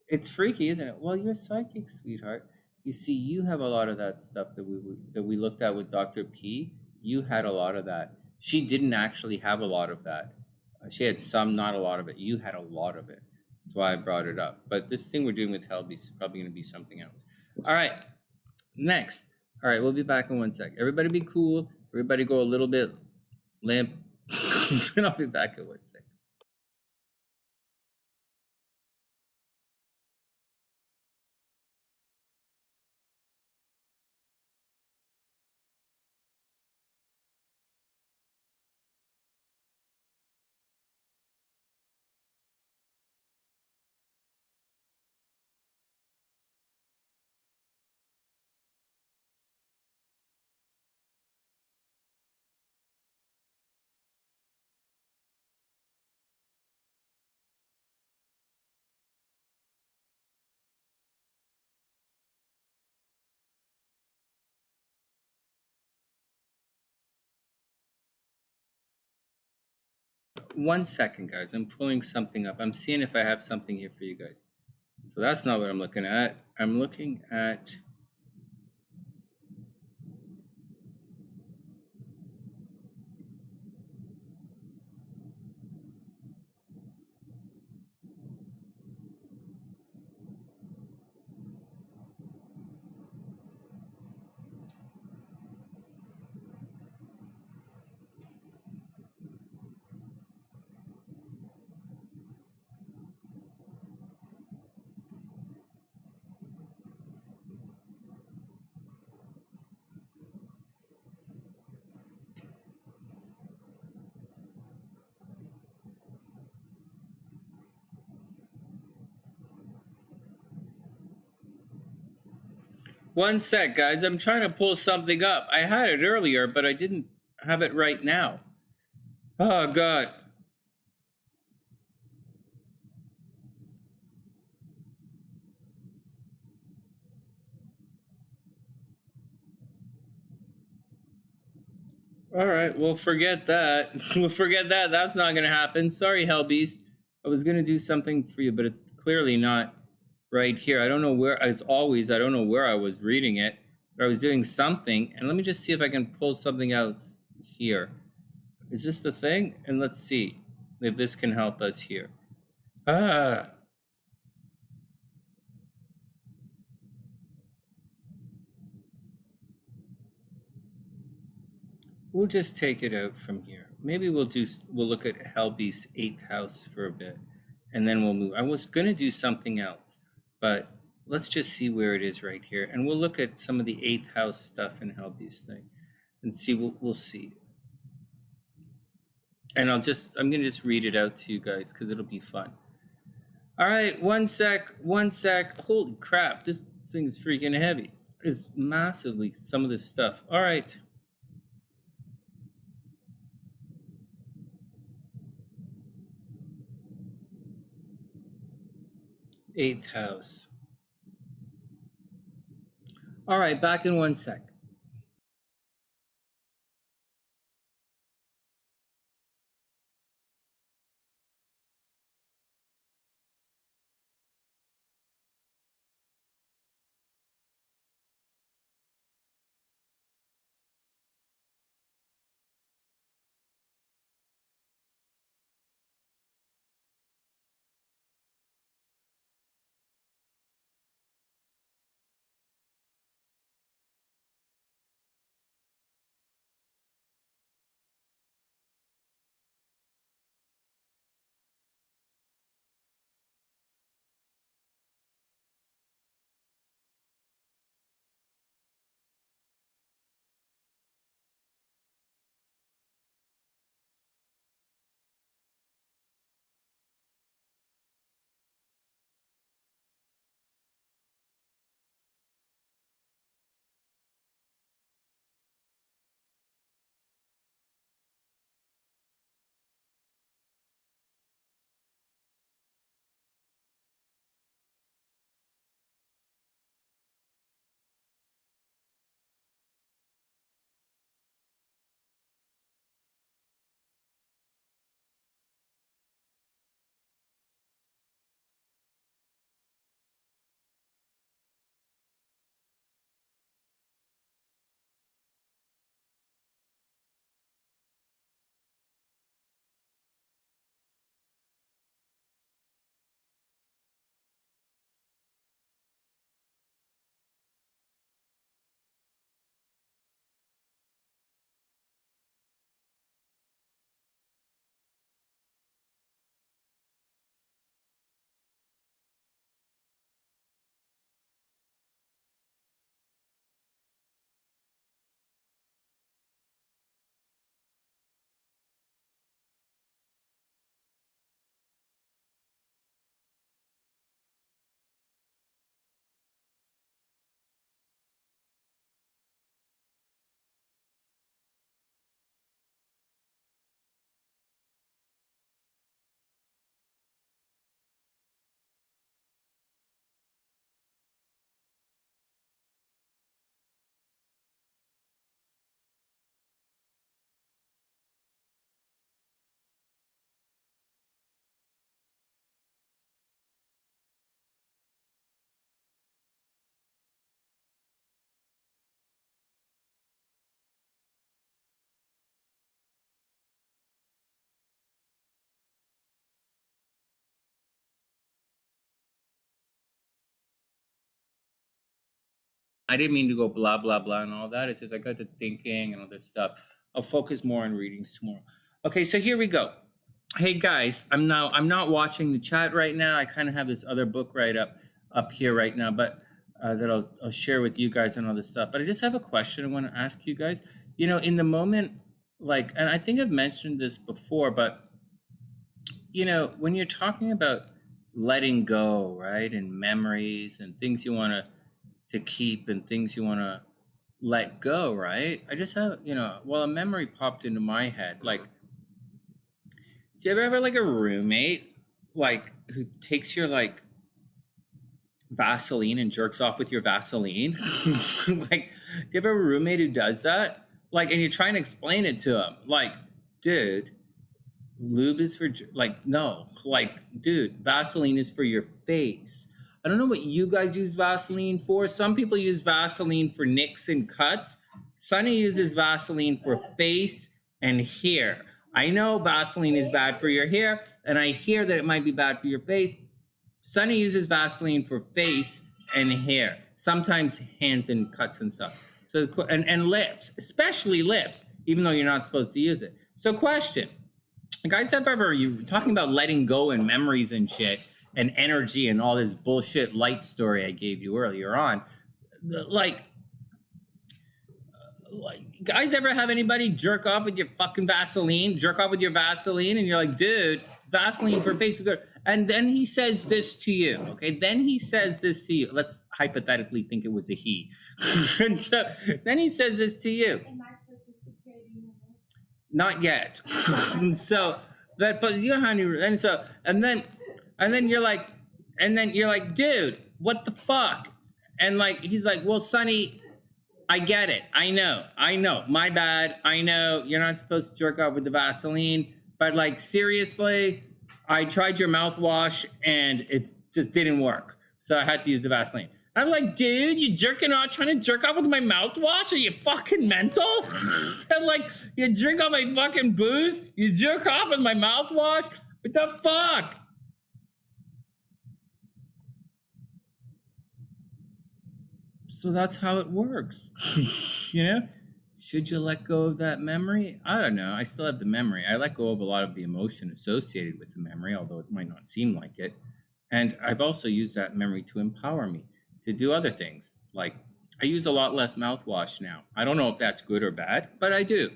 It's freaky, isn't it? Well, you're psychic, sweetheart. You see, you have a lot of that stuff that we looked at with Dr. P. You had a lot of that. She didn't actually have a lot of that. She had some, not a lot of it. You had a lot of it. That's why I brought it up. But this thing we're doing with HellBeast is probably going to be something else. All right. Next. All right, we'll be back in 1 sec. Everybody be cool. Everybody go a little bit limp. And I'll be back in 1 sec. One second, guys. I'm pulling something up. I'm seeing if I have something here for you guys. So that's not what I'm looking at. I'm looking at... One sec, guys. I'm trying to pull something up. I had it earlier, but I didn't have it right now. Oh, God. All right, well, forget that. We'll forget that. That's not going to happen. Sorry, HellBeast. I was going to do something for you, but it's clearly not right here. I don't know where, as always, I don't know where I was reading it, but I was doing something. And let me just see if I can pull something out here. Is this the thing? And let's see if this can help us here. Ah, we'll just take it out from here. Maybe we'll look at HellBeast's 8th house for a bit, and then we'll move. I was gonna do something else, but let's just see where it is right here, and we'll look at some of the 8th house stuff in HellBeast thing, and see. We'll see. And I'm gonna just read it out to you guys because it'll be fun. All right, one sec. Holy crap, this thing's freaking heavy. It's massively some of this stuff. All right. 8th house. All right, back in one sec. I didn't mean to go blah blah blah and all that. It's just I got to thinking and all this stuff. I'll focus more on readings tomorrow. Okay, so here we go. Hey guys, I'm not watching the chat right now. I kind of have this other book right up here right now, but that I'll share with you guys and all this stuff. But I just have a question I want to ask you guys. You know, in the moment, like, and I think I've mentioned this before, but you know, when you're talking about letting go, right, and memories and things you want to keep and things you want to let go, right? I just have, you know, well, a memory popped into my head. Like, do you ever have like a roommate, like, who takes your like Vaseline and jerks off with your Vaseline? Like, do you ever have a roommate who does that? Like, and you're trying to explain it to him. Like, dude, lube is for, like, no. Like, dude, Vaseline is for your face. I don't know what you guys use Vaseline for. Some people use Vaseline for nicks and cuts. Sunny uses Vaseline for face and hair. I know Vaseline is bad for your hair, and I hear that it might be bad for your face. Sunny uses Vaseline for face and hair, sometimes hands and cuts and stuff. So, and lips, especially lips, even though you're not supposed to use it. So question, guys, have ever, you talking about letting go and memories and shit and energy and all this bullshit light story I gave you earlier on, like guys ever have anybody jerk off with your fucking Vaseline, jerk off with your Vaseline, and you're like, dude, Vaseline for face, and then he says this to you, okay? Then he says this to you. Let's hypothetically think it was a he. And so then he says this to you. Am I participating in it? Not yet. So that, but you know how you, and then you're like, dude, what the fuck? And like, he's like, well, Sonny, I get it. I know. My bad. I know you're not supposed to jerk off with the Vaseline, but like, seriously, I tried your mouthwash and it just didn't work. So I had to use the Vaseline. I'm like, dude, you jerking off, trying to jerk off with my mouthwash? Are you fucking mental? I'm like, you drink all my fucking booze? You jerk off with my mouthwash? What the fuck? So that's how it works. You know? Should you let go of that memory? I don't know. I still have the memory. I let go of a lot of the emotion associated with the memory, although it might not seem like it. And I've also used that memory to empower me to do other things. Like, I use a lot less mouthwash now. I don't know if that's good or bad, but I do.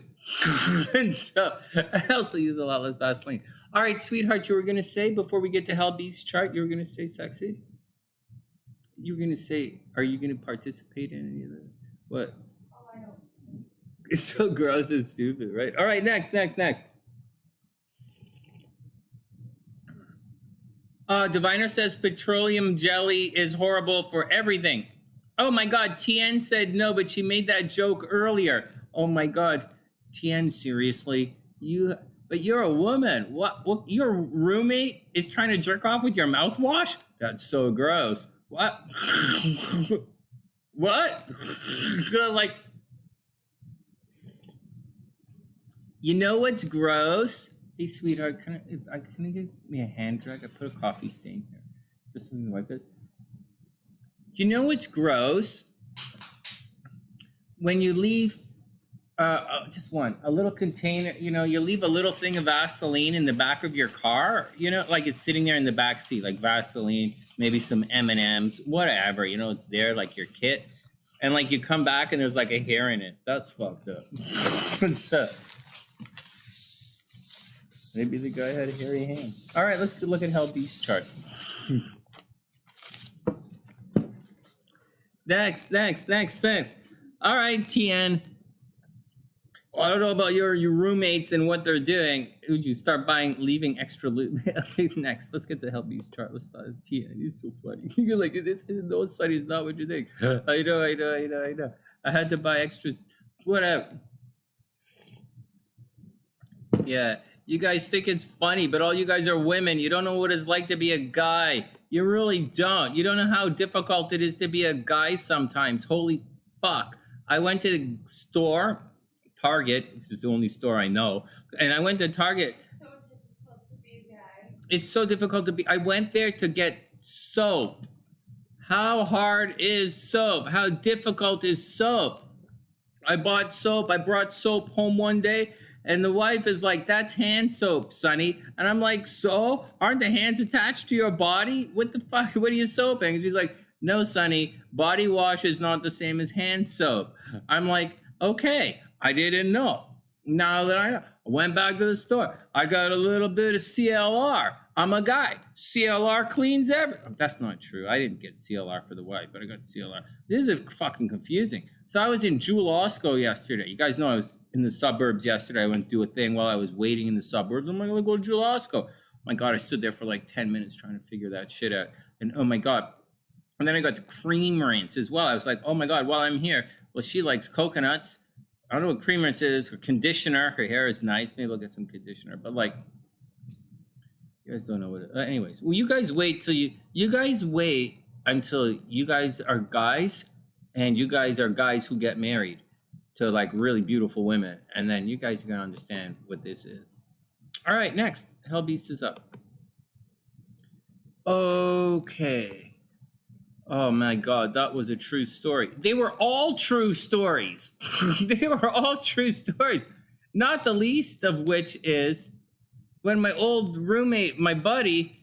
And so I also use a lot less Vaseline. All right, sweetheart, you were going to say before we get to HellBeast chart, you were going to say sexy? You were going to say, are you going to participate in any of the, what? Oh, I don't. It's so gross and stupid, right? All right, next. Diviner says petroleum jelly is horrible for everything. Oh my God, Tien said no, but she made that joke earlier. Oh my God, Tien, seriously? But you're a woman. What? Your roommate is trying to jerk off with your mouthwash? That's so gross. What? What? Like, you know what's gross? Hey, sweetheart, can you give me a hand drag? I put a coffee stain here. Just something to wipe this. Do you know what's gross? When you leave, just one, a little container, you know, you leave a little thing of Vaseline in the back of your car, you know, like it's sitting there in the back seat, like Vaseline, maybe some M&Ms, whatever, you know, it's there, like your kit. And like you come back and there's like a hair in it. That's fucked up. So, maybe the guy had a hairy hand. All right, let's look at HellBeast chart. Next. All right, Tien. Well, I don't know about your roommates and what they're doing. Would you start leaving extra loot? Next, let's get to HellBeast chart. Let's start with Tien. He's so funny. You're like, this no study is not what you think. I know. I had to buy extras. Whatever. Yeah. You guys think it's funny, but all you guys are women. You don't know what it's like to be a guy. You really don't. You don't know how difficult it is to be a guy sometimes. Holy fuck. I went to the store, Target. This is the only store I know. And I went to Target. It's so difficult to be a guy. It's so difficult to be. I went there to get soap. How hard is soap? How difficult is soap? I bought soap. I brought soap home one day. And the wife is like, that's hand soap, Sonny. And I'm like, so? Aren't the hands attached to your body? What the fuck? What are you soaping? And she's like, no, Sonny, body wash is not the same as hand soap. I'm like, okay, I didn't know. Now that I know, I went back to the store. I got a little bit of CLR. I'm a guy. CLR cleans everything. That's not true. I didn't get CLR for the wife, but I got CLR. This is fucking confusing. So I was in Jewel Osco yesterday. You guys know I was in the suburbs yesterday. I went to do a thing while I was waiting in the suburbs. I'm like, I'm gonna go to Jewel Osco. Oh my God, I stood there for like 10 minutes trying to figure that shit out. And oh my God. And then I got the cream rinse as well. I was like, oh my God, while I'm here. Well, she likes coconuts. I don't know what creamer it is. Her conditioner. Her hair is nice. Maybe I'll get some conditioner. But like, you guys don't know what it. Anyways, well, you guys wait till you guys wait until you guys are guys, and you guys are guys who get married to like really beautiful women, and then you guys are gonna understand what this is. All right, next, HellBeast is up. Okay. Oh my God, that was a true story. They were all true stories. They were all true stories. Not the least of which is when my old roommate, my buddy,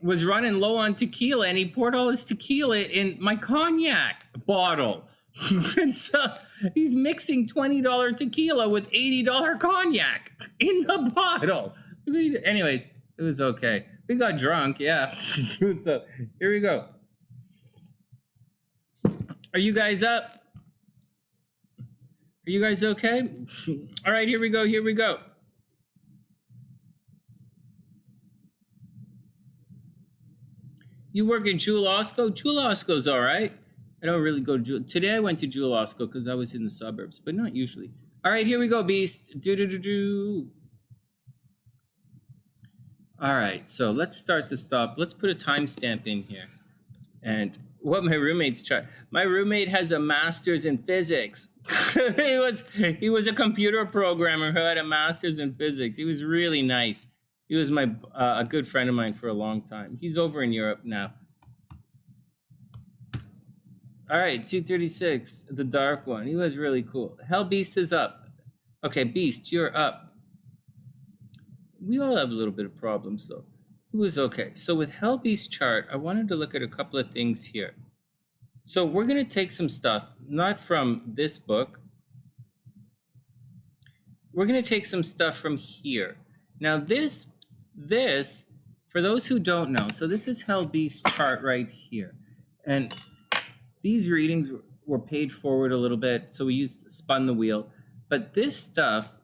was running low on tequila, and he poured all his tequila in my cognac bottle. And so he's mixing $20 tequila with $80 cognac in the bottle. Anyways, it was okay. We got drunk, yeah. So here we go. Are you guys up? Are you guys okay? All right, here we go, here we go. You work in Jewel Osco? Jewel Osco's all right. I don't really go to Jewel. Today I went to Jewel Osco because I was in the suburbs, but not usually. All right, here we go, Beast. Do. All right, so let's start to stop. Let's put a timestamp in here. And what my roommate's trying. My roommate has a master's in physics. He was a computer programmer who had a master's in physics. He was really nice. He was a good friend of mine for a long time. He's over in Europe now. All right, 236, the dark one. He was really cool. HellBeast is up. Okay, Beast, you're up. We all have a little bit of problems, though. It was okay. So with HellBeast chart, I wanted to look at a couple of things here. So we're going to take some stuff, not from this book. We're going to take some stuff from here. Now this, for those who don't know, so this is HellBeast chart right here. And these readings were paid forward a little bit, so we spun the wheel. But this stuff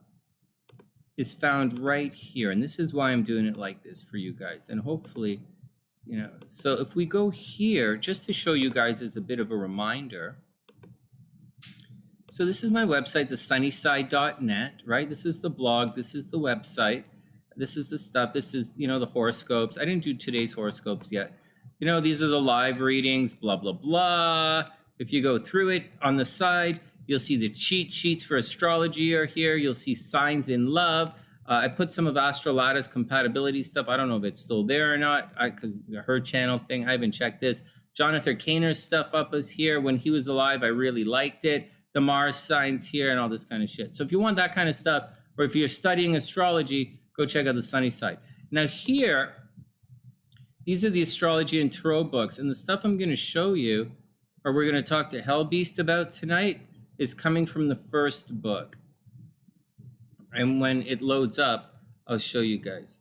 is found right here, and this is why I'm doing it like this for you guys. And hopefully, you know, so if we go here, just to show you guys as a bit of a reminder. So this is my website, TheSunnySide.net, right? This is the blog, this is the website, this is the stuff, this is, you know, the horoscopes. I didn't do today's horoscopes yet. You know, these are the live readings, blah, blah, blah. If you go through it on the side, you'll see the cheat sheets for astrology are here. You'll see signs in love. I put some of Astrolada's compatibility stuff. I don't know if it's still there or not, because her channel thing, I haven't checked this. Jonathan Kainer's stuff up is here. When he was alive, I really liked it. The Mars signs here and all this kind of shit. So if you want that kind of stuff, or if you're studying astrology, go check out the TheSunnySide. Now here, these are the astrology and tarot books. And the stuff I'm going to show you, or we're going to talk to HellBeast about tonight, is coming from the first book. And when it loads up, I'll show you guys.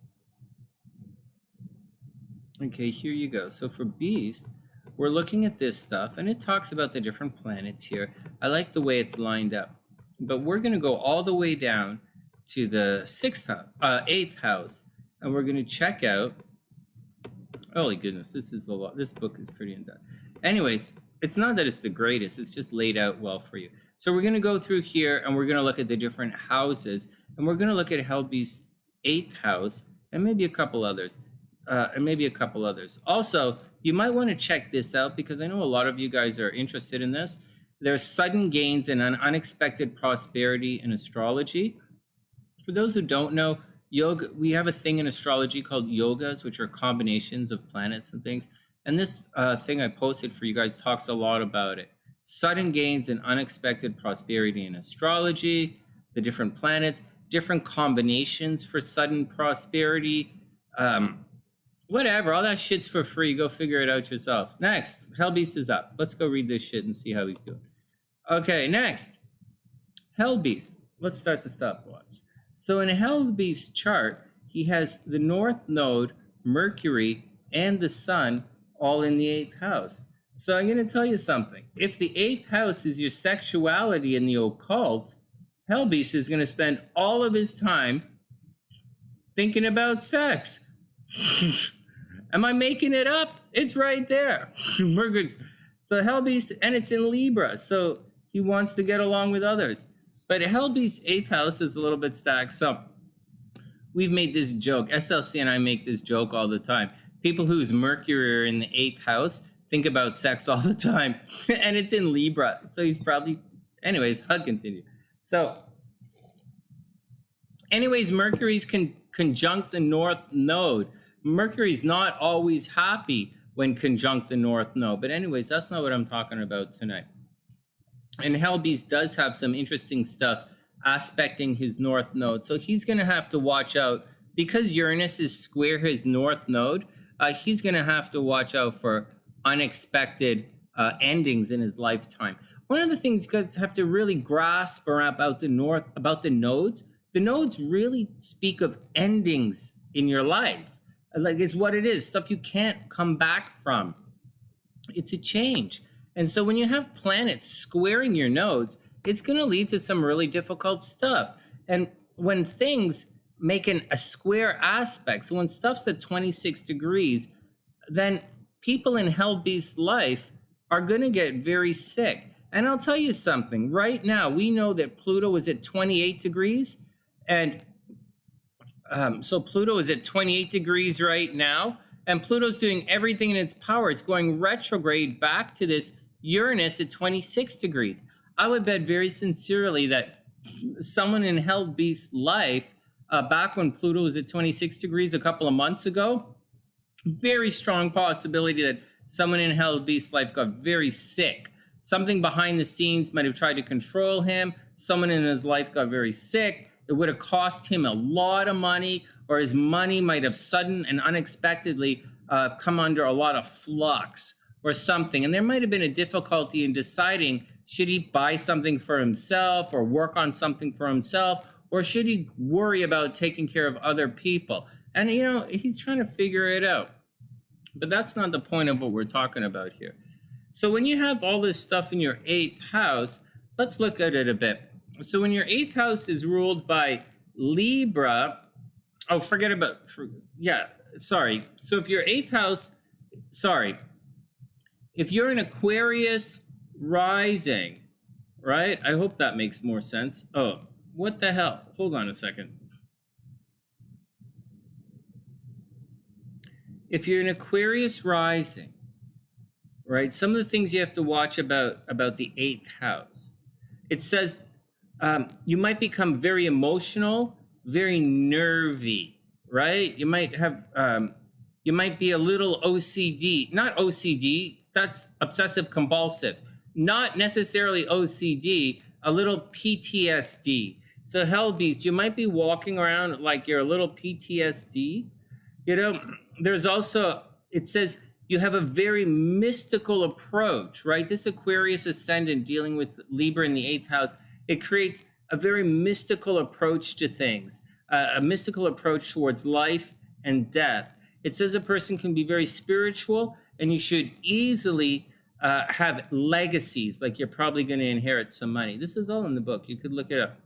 Okay, here you go. So for Beast, we're looking at this stuff, and it talks about the different planets here. I like the way it's lined up. But we're going to go all the way down to the 8th house, and we're going to check out. Holy goodness, this is a lot. This book is pretty in depth. Anyways, it's not that it's the greatest, it's just laid out well for you. So we're going to go through here, and we're going to look at the different houses, and we're going to look at HellBeast's 8th house, and maybe a couple others, Also, you might want to check this out, because I know a lot of you guys are interested in this. There's sudden gains and an unexpected prosperity in astrology. For those who don't know, yoga, we have a thing in astrology called yogas, which are combinations of planets and things. And this thing I posted for you guys talks a lot about it. Sudden gains and unexpected prosperity in astrology, the different planets, different combinations for sudden prosperity, whatever, all that shit's for free. Go figure it out yourself. Next, HellBeast is up. Let's go read this shit and see how he's doing. Okay, next, HellBeast. Let's start the stopwatch. So in a HellBeast chart, he has the North Node, Mercury, and the Sun all in the 8th house. So I'm going to tell you something. If the 8th house is your sexuality in the occult, HellBeast is going to spend all of his time thinking about sex. Am I making it up? It's right there. So HellBeast, and it's in Libra. So He wants to get along with others. But HellBeast's 8th house is a little bit stacked. So we've made this joke. SLC and I make this joke all the time. People whose Mercury are in the 8th house think about sex all the time. And it's in Libra. So he's probably... Anyways, I'll continue. So... Anyways, Mercury's conjunct the North Node. Mercury's not always happy when conjunct the North Node. But anyways, that's not what I'm talking about tonight. And HellBeast does have some interesting stuff aspecting his North Node. So he's going to have to watch out. Because Uranus is square his North Node, he's going to have to watch out for unexpected endings in his lifetime. One of the things you guys have to really grasp about the nodes, the nodes really speak of endings in your life. Like, it's what it is, stuff you can't come back from. It's a change. And so when you have planets squaring your nodes, it's going to lead to some really difficult stuff. And when things make a square aspect, so when stuff's at 26 degrees, then people in HellBeast's life are going to get very sick. And I'll tell you something. Right now, we know that Pluto is at 28 degrees. And so Pluto is at 28 degrees right now, and Pluto's doing everything in its power. It's going retrograde back to this Uranus at 26 degrees. I would bet very sincerely that someone in HellBeast's life, back when Pluto was at 26 degrees a couple of months ago, very strong possibility that someone in HellBeast's life got very sick. Something behind the scenes might have tried to control him. Someone in his life got very sick. It would have cost him a lot of money, or his money might have sudden and unexpectedly come under a lot of flux or something. And there might have been a difficulty in deciding, should he buy something for himself or work on something for himself, or should he worry about taking care of other people? And, you know, he's trying to figure it out. But that's not the point of what we're talking about here. So when you have all this stuff in your 8th house, let's look at it a bit. So when your 8th house is ruled by Libra, oh, So if your 8th house, if you're an Aquarius rising, right? I hope that makes more sense. Oh, what the hell? Hold on a second. If you're an Aquarius rising, right? Some of the things you have to watch about the 8th house. It says, you might become very emotional, very nervy, right? You might have, you might be a little OCD, not OCD, that's obsessive compulsive, not necessarily OCD, a little PTSD. So HellBeast, you might be walking around like you're a little PTSD. You know, there's also, it says you have a very mystical approach, right? This Aquarius ascendant dealing with Libra in the 8th house, it creates a very mystical approach to things, a mystical approach towards life and death. It says a person can be very spiritual, and you should easily have legacies, like you're probably going to inherit some money. This is all in the book. You could look it up.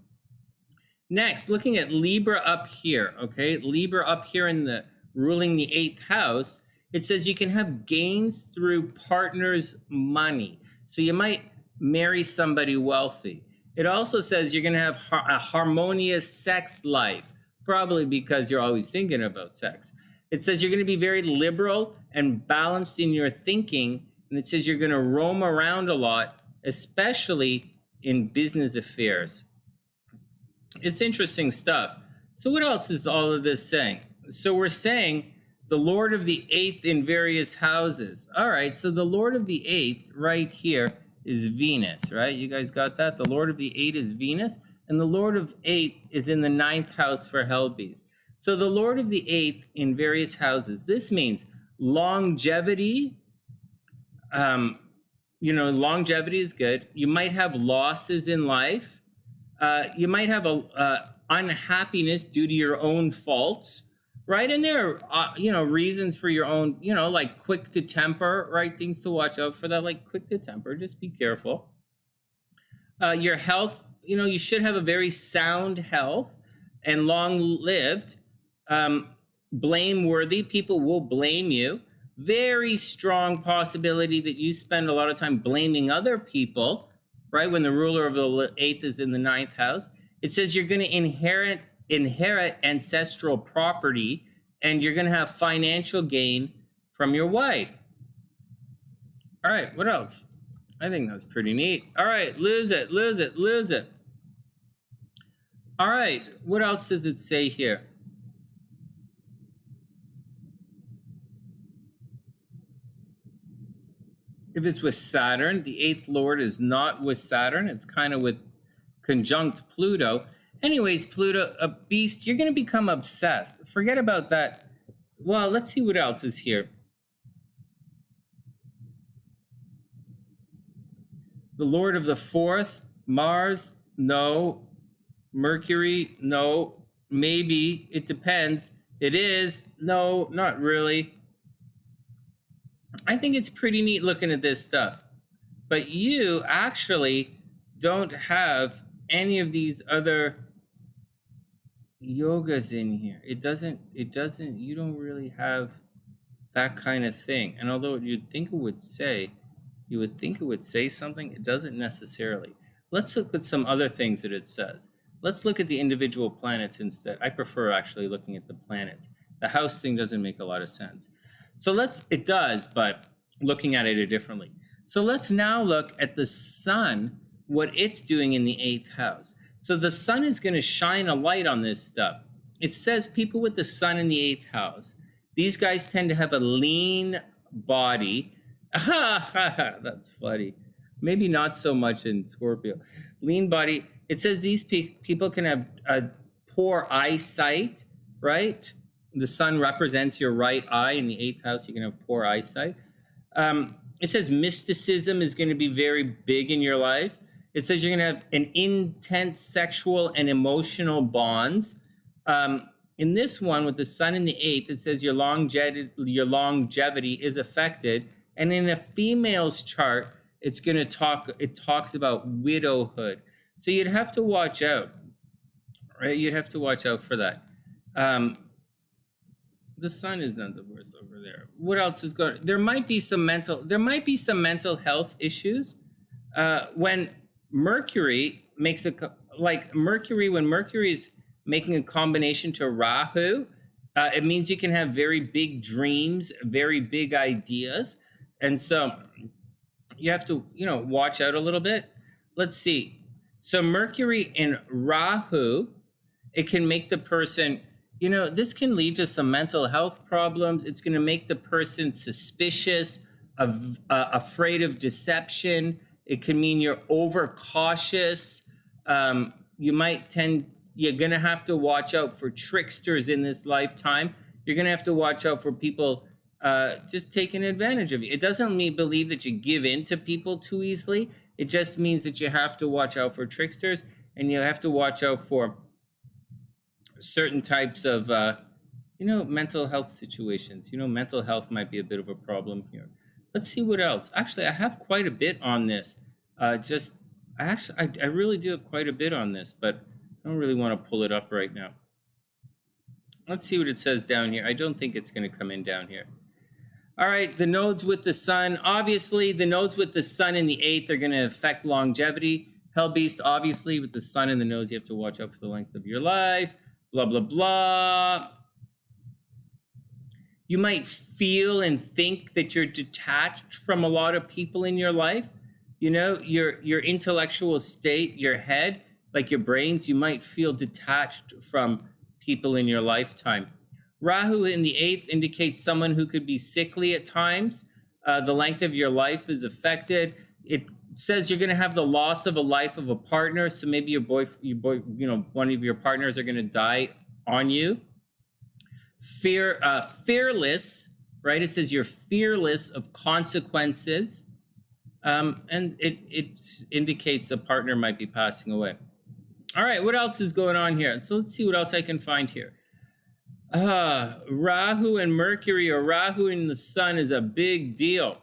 Next, looking at Libra up here, okay? Libra up here in the ruling the 8th house, it says you can have gains through partners' money. So you might marry somebody wealthy. It also says you're going to have a harmonious sex life, probably because you're always thinking about sex. It says you're going to be very liberal and balanced in your thinking. And it says you're going to roam around a lot, especially in business affairs. It's interesting stuff. So what else is all of this saying? So we're saying the Lord of the 8th in various houses. All right, so the Lord of the 8th right here is Venus, right? You guys got that? The Lord of the 8th is Venus, and the Lord of 8th is in the 9th house for HellBeast. So the Lord of the 8th in various houses, this means longevity. You know, longevity is good. You might have losses in life. You might have a unhappiness due to your own faults, right? And there are, you know, reasons for your own, you know, like quick to temper, right? Things to watch out for that, like quick to temper. Just be careful. Your health, you know, you should have a very sound health and long-lived. Blameworthy, people will blame you. Very strong possibility that you spend a lot of time blaming other people. right? When the ruler of the eighth is in the ninth house, it says you're going to inherit ancestral property, and you're going to have financial gain from your wife. All right, what else? I think that's pretty neat. All right, lose it, lose it, lose it. All right, what else does it say here? If it's with Saturn, the eighth lord is not with Saturn. It's kind of with conjunct Pluto. Anyways, Pluto, a beast, you're going to become obsessed. Forget about that. Well, let's see what else is here. The lord of the fourth, Mars, no. Mercury, no. Maybe, it depends. It is, no, not really. I think it's pretty neat looking at this stuff. But you actually don't have any of these other yogas in here. It doesn't, you don't really have that kind of thing. And although you'd think it would say, you would think it would say something, it doesn't necessarily. Let's look at some other things that it says. Let's look at the individual planets instead. I prefer actually looking at the planets. The house thing doesn't make a lot of sense. So it does, but looking at it differently. So let's now look at the sun, what it's doing in the eighth house. So the sun is going to shine a light on this stuff. It says people with the sun in the eighth house, these guys tend to have a lean body. That's funny. Maybe not so much in Scorpio. Lean body. It says these people can have a poor eyesight, right? The sun represents your right eye. In the eighth house, you can have poor eyesight. It says mysticism is going to be very big in your life. It says you're going to have an intense sexual and emotional bonds. In this one, with the sun in the eighth, it says your longevity is affected. And in a female's chart, it talks about widowhood. So you'd have to watch out, right? You'd have to watch out for that. The sun is not the worst over there. What else is going? There might be some mental health issues. When Mercury makes when Mercury is making a combination to Rahu, it means you can have very big dreams, very big ideas. And so you have to, watch out a little bit. Let's see. So Mercury in Rahu, it can make the person, this can lead to some mental health problems. It's going to make the person suspicious, afraid of deception. It can mean you're overcautious. You're going to have to watch out for tricksters in this lifetime. You're going to have to watch out for people just taking advantage of you. It doesn't believe that you give in to people too easily. It just means that you have to watch out for tricksters, and you have to watch out for certain types of, mental health situations. Mental health might be a bit of a problem here. Let's see what else. Actually, I have quite a bit on this. I really do have quite a bit on this, but I don't really want to pull it up right now. Let's see what it says down here. I don't think it's going to come in down here. All right, the nodes with the sun. Obviously, the nodes with the sun in the eighth are going to affect longevity. HellBeast, obviously, with the sun in the nodes, you have to watch out for the length of your life. Blah, blah, blah. You might feel and think that you're detached from a lot of people in your life. Your intellectual state, your head, like your brains, you might feel detached from people in your lifetime. Rahu in the eighth indicates someone who could be sickly at times. The length of your life is affected. It says you're going to have the loss of a life of a partner. So maybe one of your partners are going to die on you. Fearless, right? It says you're fearless of consequences. And it indicates a partner might be passing away. All right, what else is going on here? So let's see what else I can find here. Rahu and Mercury, or Rahu and the sun, is a big deal.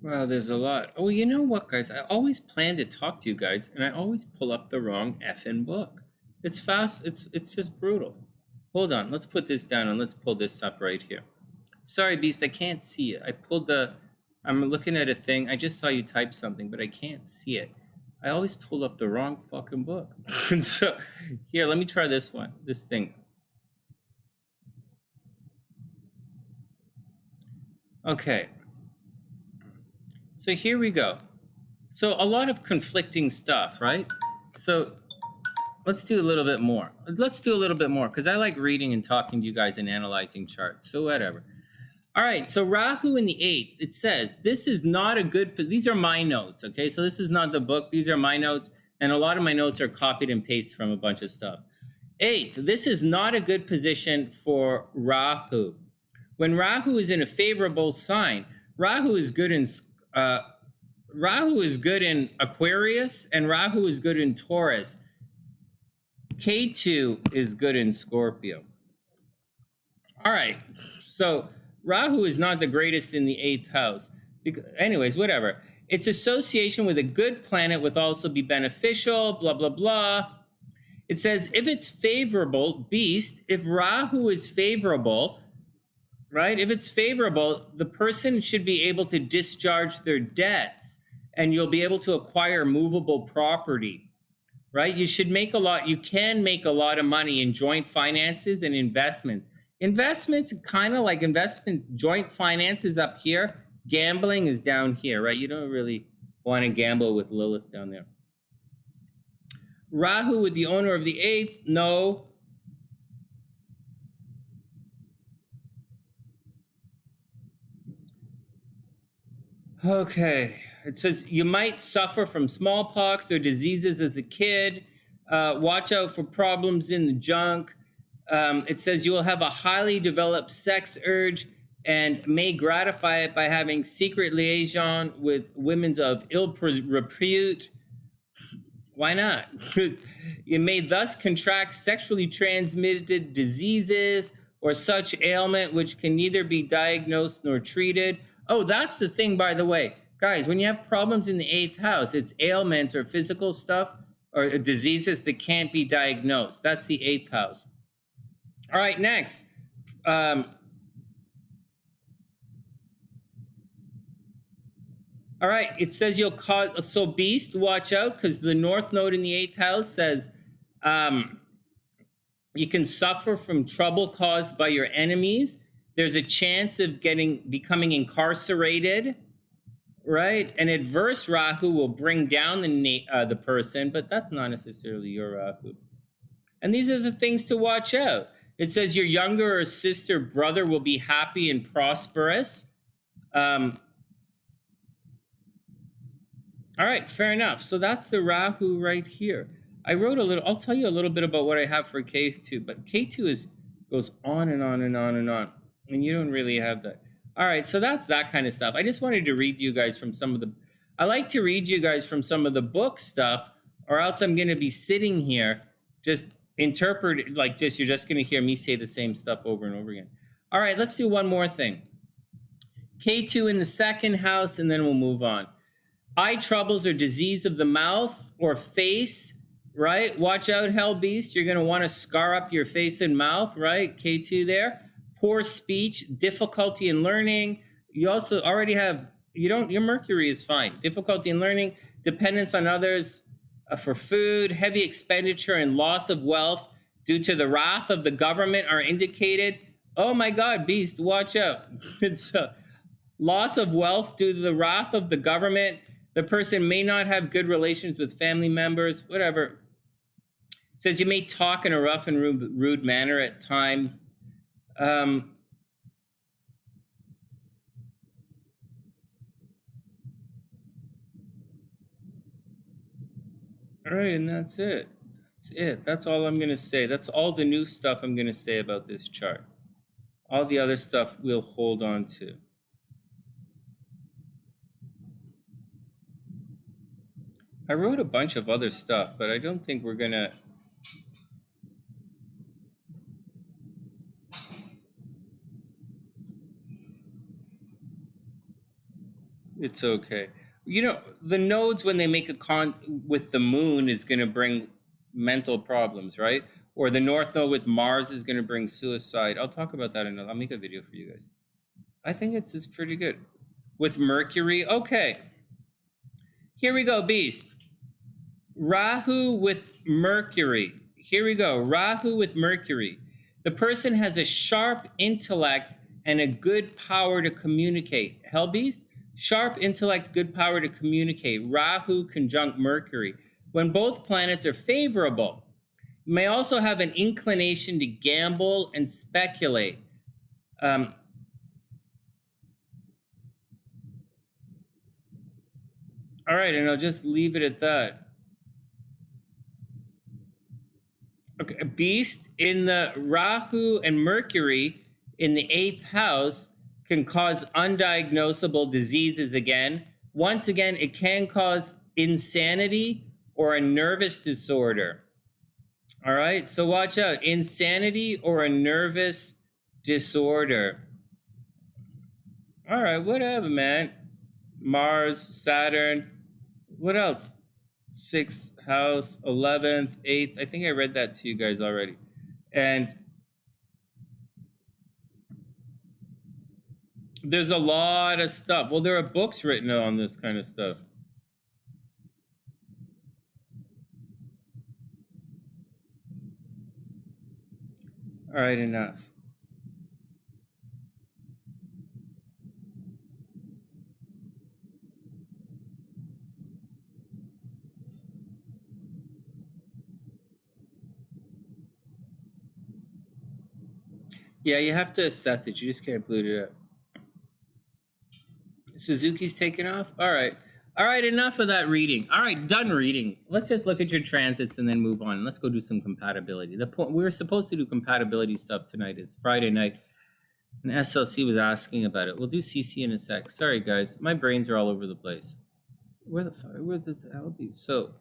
Wow, there's a lot. Oh, you know what, guys? I always plan to talk to you guys, and I always pull up the wrong effing book. It's fast. It's just brutal. Hold on. Let's put this down and let's pull this up right here. Sorry, Beast. I can't see it. I pulled the. I'm looking at a thing. I just saw you type something, but I can't see it. I always pull up the wrong fucking book. So here, let me try this one. This thing. Okay. So here we go. So a lot of conflicting stuff, right? So let's do a little bit more. Let's do a little bit more because I like reading and talking to you guys and analyzing charts. So whatever. All right. So Rahu in the 8th, it says, this is not a good, these are my notes. Okay. So this is not the book. These are my notes. And a lot of my notes are copied and pasted from a bunch of stuff. 8th, this is not a good position for Rahu. When Rahu is in a favorable sign, Rahu is good in Aquarius and Rahu is good in Taurus. K2 is good in Scorpio. All right, so Rahu is not the greatest in the 8th house. Anyways, whatever. Its association with a good planet would also be beneficial, blah, blah, blah. It says if it's favorable, Beast, if Rahu is favorable, right? If it's favorable, the person should be able to discharge their debts and you'll be able to acquire movable property, right? You should make a lot, you can make a lot of money in joint finances and investments. Investments, kind of like investments, joint finances up here, gambling is down here, right? You don't really want to gamble with Lilith down there. Rahu with the owner of the 8th, no. Okay, it says you might suffer from smallpox or diseases as a kid. Watch out for problems in the junk. It says you will have a highly developed sex urge and may gratify it by having secret liaison with women of ill repute. Why not? You may thus contract sexually transmitted diseases or such ailment which can neither be diagnosed nor treated. Oh, that's the thing, by the way. Guys, when you have problems in the 8th house, it's ailments or physical stuff or diseases that can't be diagnosed. That's the 8th house. All right, next. All right, it says you'll cause, so Beast, watch out, because the North Node in the 8th house says you can suffer from trouble caused by your enemies. There's a chance of becoming incarcerated, right? An adverse Rahu will bring down the person, but that's not necessarily your Rahu. And these are the things to watch out. It says your younger or sister brother will be happy and prosperous. All right, fair enough. So that's the Rahu right here. I wrote a little, I'll tell you a little bit about what I have for K2, but K2 goes on and on and on and on, and you don't really have that. All right, so that's that kind of stuff. I just wanted to read you guys from some of the, I like to read you guys from some of the book stuff, or else I'm going to be sitting here just interpret, like just, you're just going to hear me say the same stuff over and over again. All right, let's do one more thing. K2 in the 2nd house, and then we'll move on. Eye troubles or disease of the mouth or face, right? Watch out, HellBeast. You're going to want to scar up your face and mouth, right? K2 there. Poor speech, difficulty in learning. You also already have, your Mercury is fine. Difficulty in learning, dependence on others for food, heavy expenditure and loss of wealth due to the wrath of the government are indicated. Oh my God, Beast, watch out. It's loss of wealth due to the wrath of the government. The person may not have good relations with family members, whatever. It says you may talk in a rough and rude manner at times. All right, and that's it. That's it. That's all I'm going to say. That's all the new stuff I'm going to say about this chart. All the other stuff we'll hold on to. I wrote a bunch of other stuff, but I don't think we're going to... It's okay. You know, the nodes, when they make a with the moon, is going to bring mental problems, right? Or the north node with Mars is going to bring suicide. I'll talk about that I'll make a video for you guys. I think it's pretty good. With Mercury, okay. Here we go, Beast. Rahu with Mercury. Here we go. Rahu with Mercury. The person has a sharp intellect and a good power to communicate. HellBeast, sharp intellect, good power to communicate. Rahu conjunct Mercury. When both planets are favorable, you may also have an inclination to gamble and speculate. All right, and I'll just leave it at that. Okay, Beast in the Rahu and Mercury in the 8th house can cause undiagnosable diseases again. Once again, it can cause insanity or a nervous disorder. All right, so watch out. Insanity or a nervous disorder. All right, whatever, man. Mars, Saturn. What else? 6th house, 11th, 8th. I think I read that to you guys already. And there's a lot of stuff. Well, there are books written on this kind of stuff. All right, enough. Yeah, you have to assess it. You just can't boot it up. Suzuki's taken off? All right. All right, enough of that reading. All right, done reading. Let's just look at your transits and then move on. Let's go do some compatibility. The point we were supposed to do compatibility stuff tonight. Is Friday night, and SLC was asking about it. We'll do CC in a sec. Sorry, guys. My brains are all over the place. Where the hell be? So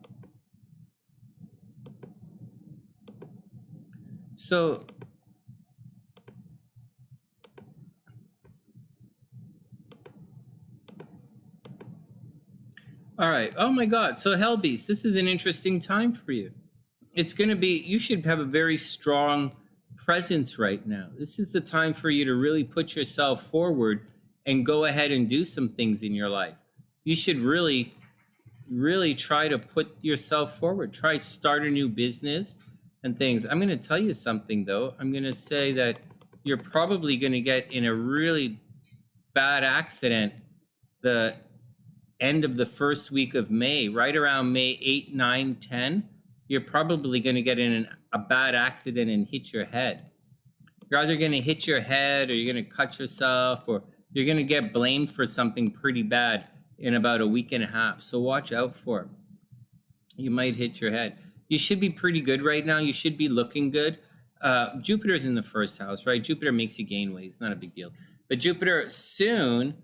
all right. Oh my God. So HellBeast, this is an interesting time for you. It's going to be, you should have a very strong presence right now. This is the time for you to really put yourself forward and go ahead and do some things in your life. You should really try to put yourself forward. Try start a new business and things. I'm going to tell you something though. I'm going to say that you're probably going to get in a really bad accident the end of the first week of May, right around May 8, 9, 10, you're probably going to get in a bad accident and hit your head. You're either going to hit your head or you're going to cut yourself or you're going to get blamed for something pretty bad in about a week and a half. So watch out for it. You might hit your head. You should be pretty good right now. You should be looking good. Jupiter's in the 1st house, right? Jupiter makes you gain weight. It's not a big deal. But Jupiter soon,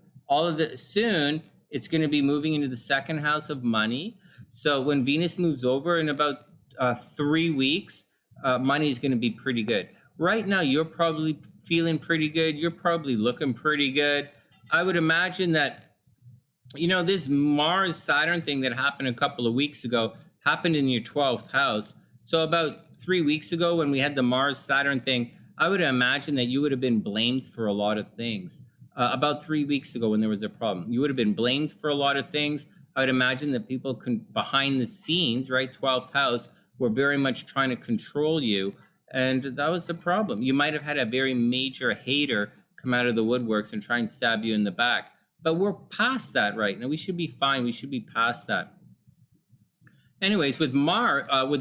it's going to be moving into the 2nd house of money. So when Venus moves over in about 3 weeks, money is going to be pretty good. Right now, you're probably feeling pretty good. You're probably looking pretty good. I would imagine that, you know, this Mars-Saturn thing that happened a couple of weeks ago happened in your 12th house. So about 3 weeks ago when we had the Mars-Saturn thing, I would imagine that you would have been blamed for a lot of things. About 3 weeks ago when there was a problem, you would have been blamed for a lot of things. I would imagine that people behind the scenes, right, 12th house, were very much trying to control you. And that was the problem. You might have had a very major hater come out of the woodworks and try and stab you in the back. But we're past that right now. We should be fine. We should be past that. Anyways, with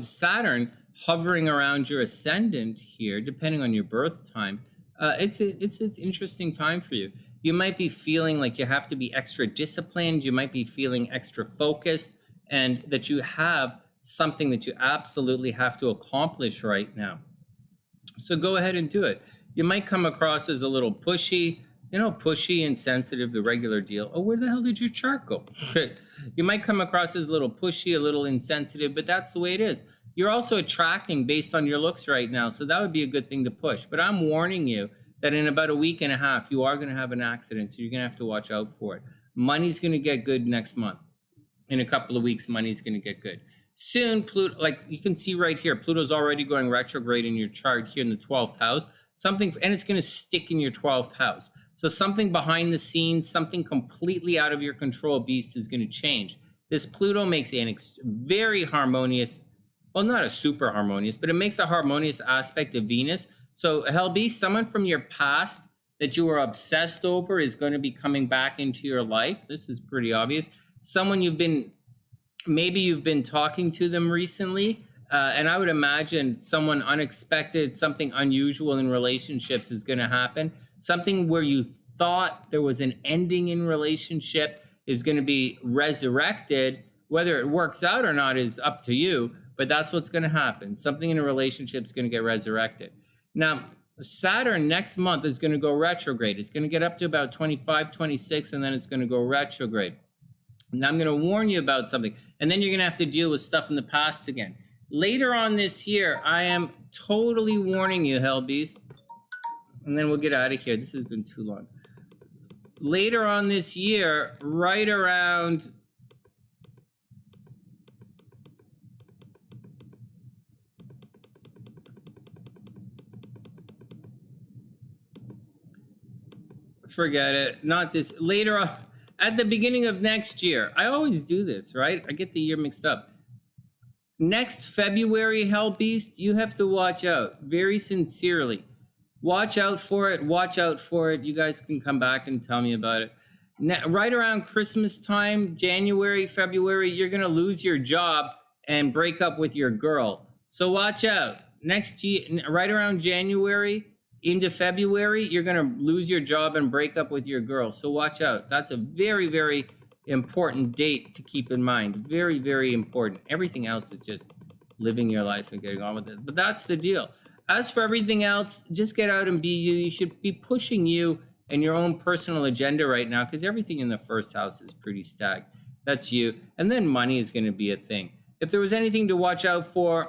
Saturn hovering around your ascendant here, depending on your birth time, it's an interesting time for you. You might be feeling like you have to be extra disciplined. You might be feeling extra focused and that you have something that you absolutely have to accomplish right now. So go ahead and do it. You might come across as a little pushy, pushy and sensitive, the regular deal. Oh, where the hell did your chart go? You might come across as a little pushy, a little insensitive, but that's the way it is. You're also attracting based on your looks right now, so that would be a good thing to push. But I'm warning you that in about a week and a half, you are going to have an accident, so you're going to have to watch out for it. Money's going to get good next month. In a couple of weeks, money's going to get good. Soon, Pluto, like you can see right here, Pluto's already going retrograde in your chart here in the 12th house. Something, and it's going to stick in your 12th house. So something behind the scenes, something completely out of your control, Beast, is going to change. This Pluto makes a very harmonious, well, not a super harmonious, but it makes a harmonious aspect of Venus. So HellBeast, someone from your past that you were obsessed over is going to be coming back into your life. This is pretty obvious. Someone maybe you've been talking to them recently, and I would imagine someone unexpected, something unusual in relationships is going to happen. Something where you thought there was an ending in relationship is going to be resurrected. Whether it works out or not is up to you, but that's what's going to happen. Something in a relationship is going to get resurrected. Now, Saturn next month is going to go retrograde. It's going to get up to about 25, 26, and then it's going to go retrograde. Now, I'm going to warn you about something, and then you're going to have to deal with stuff in the past again. Later on this year, I am totally warning you, HellBeast, and then we'll get out of here. This has been too long. Later on this year, right around forget it, not this, later on, at the beginning of next year. I always do this, right? I get the year mixed up. Next February, HellBeast, you have to watch out, very sincerely. Watch out for it, watch out for it. You guys can come back and tell me about it. Right around Christmas time, January, February, you're gonna lose your job and break up with your girl. So watch out. Next year, right around January into February, you're gonna lose your job and break up with your girl. So watch out. That's a very, very important date to keep in mind. Very, very important. Everything else is just living your life and getting on with it. But that's the deal. As for everything else, just get out and be you. You should be pushing you and your own personal agenda right now, because everything in the first house is pretty stacked. That's you. And then money is going to be a thing. If there was anything to watch out for,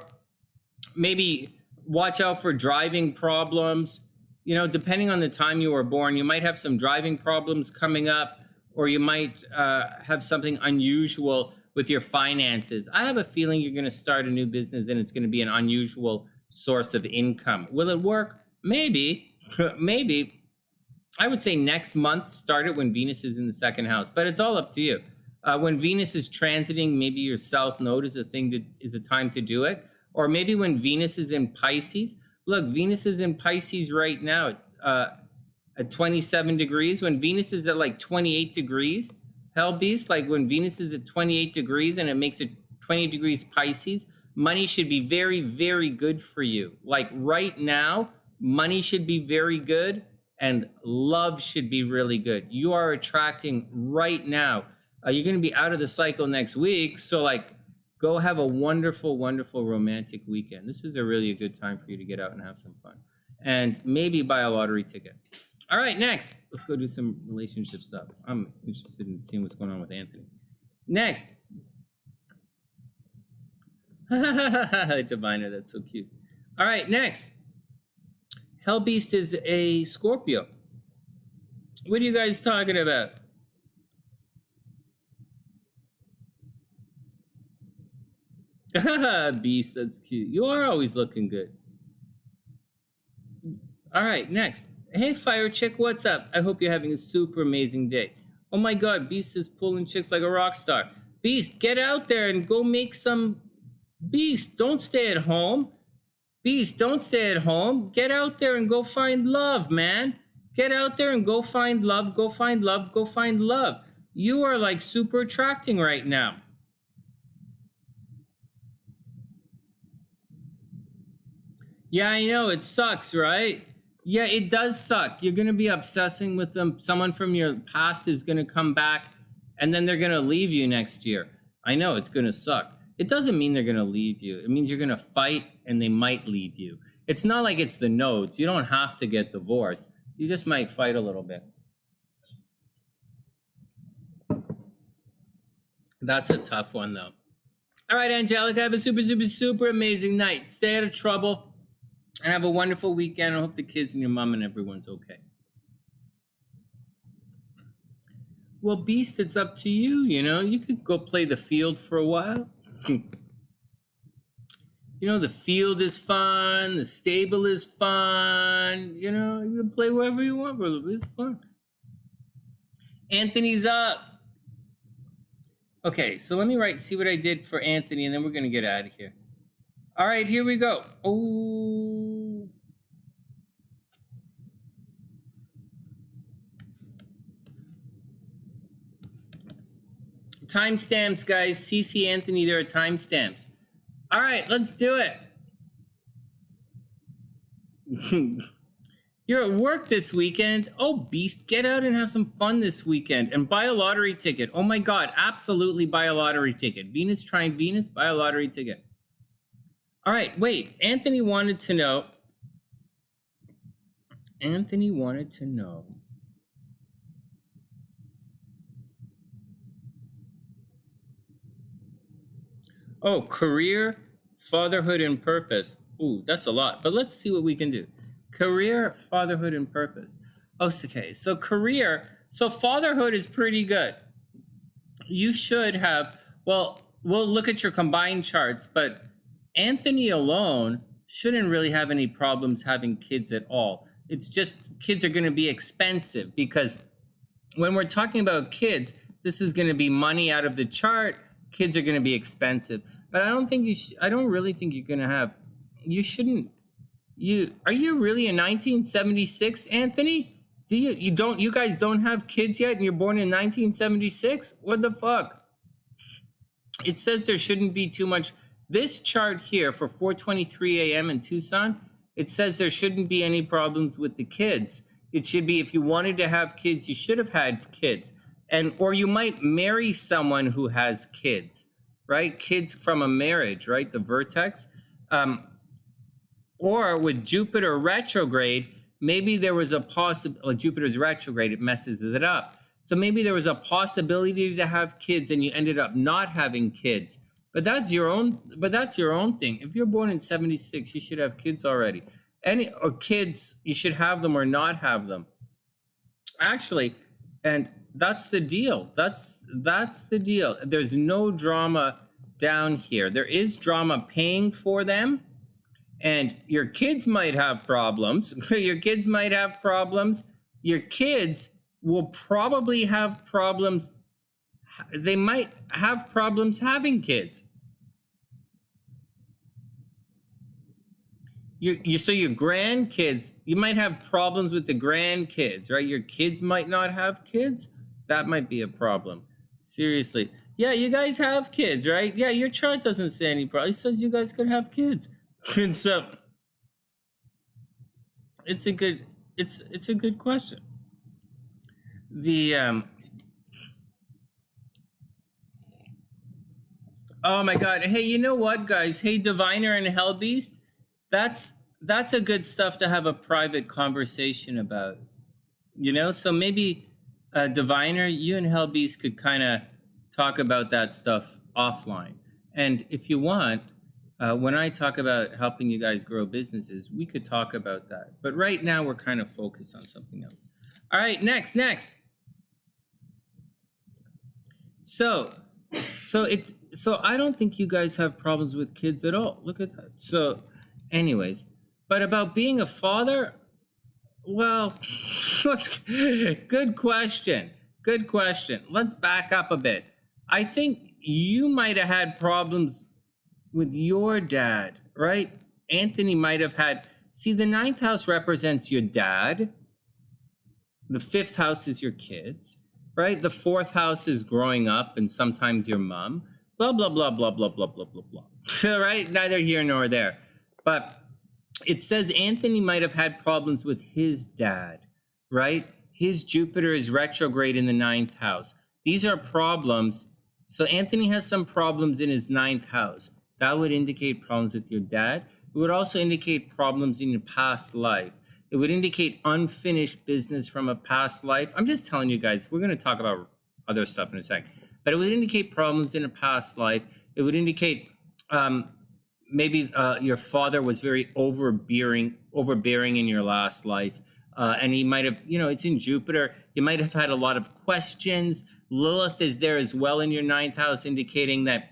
maybe watch out for driving problems. You know, depending on the time you were born, you might have some driving problems coming up, or you might have something unusual with your finances. I have a feeling you're going to start a new business and it's going to be an unusual source of income. Will it work? Maybe. Maybe. I would say next month, start it when Venus is in the second house, but it's all up to you. When Venus is transiting, maybe your South Node is a time to do it. Or maybe when Venus is in Pisces. Look, Venus is in Pisces right now at 27 degrees. When Venus is at like 28 degrees, HellBeast, like when Venus is at 28 degrees and it makes it 20 degrees Pisces, money should be very, very good for you. Like right now, money should be very good and love should be really good. You are attracting right now. You're going to be out of the cycle next week. So like, go have a wonderful, wonderful romantic weekend. This is a really good time for you to get out and have some fun. And maybe buy a lottery ticket. All right, next. Let's go do some relationship stuff. I'm interested in seeing what's going on with Anthony. Next. Diviner, that's so cute. All right, next. HellBeast is a Scorpio. What are you guys talking about? Beast, that's cute. You are always looking good. All right, next. Hey, Fire Chick, what's up? I hope you're having a super amazing day. Oh my God, Beast is pulling chicks like a rock star. Beast, get out there and go make some... Beast, don't stay at home. Beast, don't stay at home. Get out there and go find love, man. Get out there and go find love, go find love, go find love. You are like super attracting right now. Yeah, I know, it sucks, right? Yeah, it does suck. You're going to be obsessing with them. Someone from your past is going to come back, and then they're going to leave you next year. I know, it's going to suck. It doesn't mean they're going to leave you. It means you're going to fight, and they might leave you. It's not like it's the nodes. You don't have to get divorced. You just might fight a little bit. That's a tough one, though. All right, Angelica, have a super, super, super amazing night. Stay out of trouble. And have a wonderful weekend. I hope the kids and your mom and everyone's okay. Well, Beast, it's up to you. You know, you could go play the field for a while. You know, the field is fun. The stable is fun. You know, you can play wherever you want for a little bit. It's fun. Anthony's up. Okay, so let me see what I did for Anthony, and then we're going to get out of here. All right, here we go. Oh. Timestamps, guys. CC Anthony, there are timestamps. All right, let's do it. You're at work this weekend. Oh, Beast, get out and have some fun this weekend and buy a lottery ticket. Oh my God, absolutely buy a lottery ticket. Venus trine Venus, buy a lottery ticket. All right, wait. Anthony wanted to know. Oh, career, fatherhood, and purpose. Ooh, that's a lot, but let's see what we can do. Career, fatherhood, and purpose. Oh, okay, so career, so fatherhood is pretty good. You should have, well, we'll look at your combined charts, but Anthony alone shouldn't really have any problems having kids at all. It's just kids are going to be expensive because when we're talking about kids, this is going to be money out of the chart. Kids are going to be expensive, but I don't think I don't really think you're going to have. You shouldn't. Are you really in 1976, Anthony? You guys don't have kids yet, and you're born in 1976? What the fuck? It says there shouldn't be too much. This chart here for 4:23 a.m. in Tucson, it says there shouldn't be any problems with the kids. It should be if you wanted to have kids, you should have had kids. Or you might marry someone who has kids, right? Kids from a marriage, right? The vertex. Or with Jupiter retrograde, maybe there was a possibility, Jupiter's retrograde, it messes it up. So maybe there was a possibility to have kids and you ended up not having kids. But that's your own thing. If you're born in 76, you should have kids already. Or kids, you should have them or not have them. Actually, and that's the deal. That's the deal. There's no drama down here. There is drama paying for them. And your kids might have problems. Your kids might have problems. Your kids will probably have problems. They might have problems having kids. So your grandkids, you might have problems with the grandkids, right? Your kids might not have kids. That might be a problem. Seriously. Yeah, you guys have kids, right? Yeah, your chart doesn't say any problem. It says you guys could have kids. And so it's a good question. Oh my God. Hey, you know what, guys? Hey, Diviner and HellBeast, that's a good stuff to have a private conversation about. You know, so maybe Diviner, you and HellBeast could kind of talk about that stuff offline. And if you want, when I talk about helping you guys grow businesses, we could talk about that. But right now, we're kind of focused on something else. All right, next. So I don't think you guys have problems with kids at all. Look at that. So anyways, but about being a father, well, good question. Let's back up a bit. I think you might have had problems with your dad, right? Anthony might have had, see, the 9th house represents your dad. The 5th house is your kids, right? The 4th house is growing up and sometimes your mom, blah, blah, blah, blah, blah, blah, blah, blah, blah. Right? Neither here nor there. But it says Anthony might have had problems with his dad, right? His Jupiter is retrograde in the 9th house. These are problems. So Anthony has some problems in his 9th house. That would indicate problems with your dad. It would also indicate problems in your past life. It would indicate unfinished business from a past life. I'm just telling you guys, we're going to talk about other stuff in a sec. But it would indicate problems in a past life. It would indicate maybe your father was very overbearing in your last life. And he might have, it's in Jupiter. You might have had a lot of questions. Lilith is there as well in your 9th house, indicating that,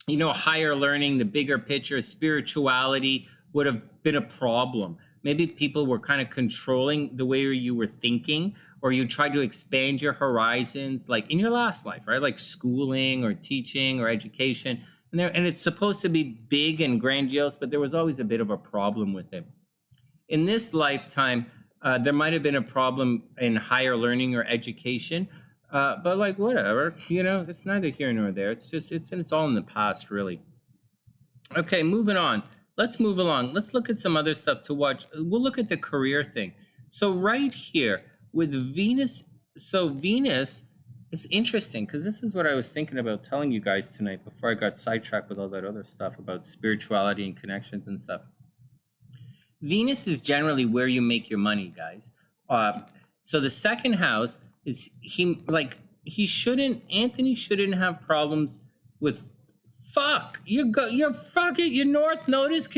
higher learning, the bigger picture, spirituality would have been a problem. Maybe people were kind of controlling the way you were thinking, or you tried to expand your horizons, like in your last life, right? Like schooling or teaching or education. And it's supposed to be big and grandiose, but there was always a bit of a problem with it. In this lifetime, there might have been a problem in higher learning or education, but like whatever, it's neither here nor there. It's all in the past, really. Okay, moving on. Let's move along. Let's look at some other stuff to watch. We'll look at the career thing. So right here with Venus, so Venus, it's interesting because this is what I was thinking about telling you guys tonight before I got sidetracked with all that other stuff about spirituality and connections and stuff. Venus is generally where you make your money, guys. So the second house is Anthony shouldn't have problems with your North Node is